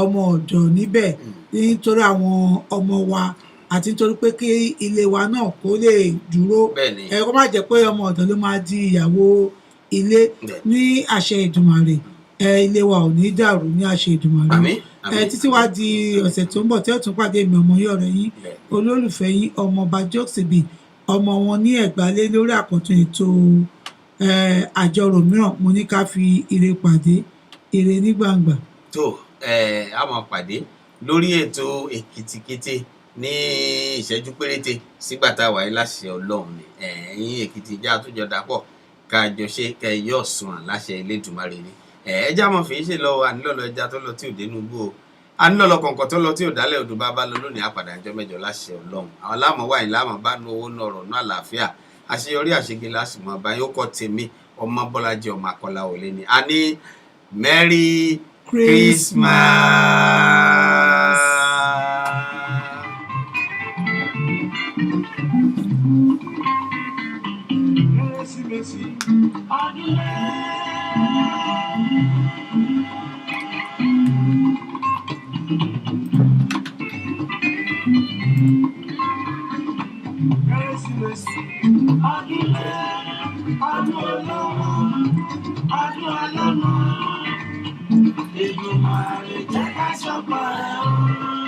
Speaker 2: ọmọ ọ̀dọ̀ níbẹ̀ nítorí àwọn ọmọ wa àti nítorí pé kí ilé wa náà kó lè dúró kó má jẹ́ pé ọmọ ọ̀dọ̀ ló máa di ìyàwó ilé ní àṣẹ Èdùmàrè ilé wa ò ní dàrú ní àṣẹ Èdùmàrè títí wá di ọ̀sẹ̀ tó ń bọ̀ tí ó tún pàdé mi ọmọ yín ọ̀rẹ́ yín olólùfẹ́ yín ọmọọba Jokesibi ọmọ wọn ní Ẹ̀gbálé lórí àkọ́tún ètò àjọrò mìíràn mo ní ká fi ire pàdé ire ní gbangba.
Speaker 1: tó a máa pàdé lórí ètò Èkìtì Kété ní ìṣẹ́jú péréte sígbà tá a wà yìí láṣẹ Ọlọ́run ni ẹ̀yin Èkìtì ìjà àtúnjọ dàpọ̀ ká jọ ṣe kẹ́ yọ̀ sùn láṣẹ Elédùmarè ni ẹja mọ̀ fi ṣe lọ́wọ́ ànílọ́lọ́ ẹja tó lọ tí ò dénú gbó o ànílọ́lọ́ kọ̀ọ̀kan tó lọ tí ò dálẹ̀ odò bá lọ lónìí àpàdé àjọ mẹ́jọ láṣẹ Ọlọ́run àwọn láàmú wáyé láàmú bá nu owó náà ọ̀rọ̀ náà àlàáfíà àṣeyọrí àṣege lásìmọ̀ báyìí ó kọ́ tèmi ọmọ Bọ́lájí ọmọ Akọ́láwọlé ni a ní Merry Christmas.
Speaker 6: Èdùmàrè jẹ́ ká ṣọpọ̀ ẹ̀.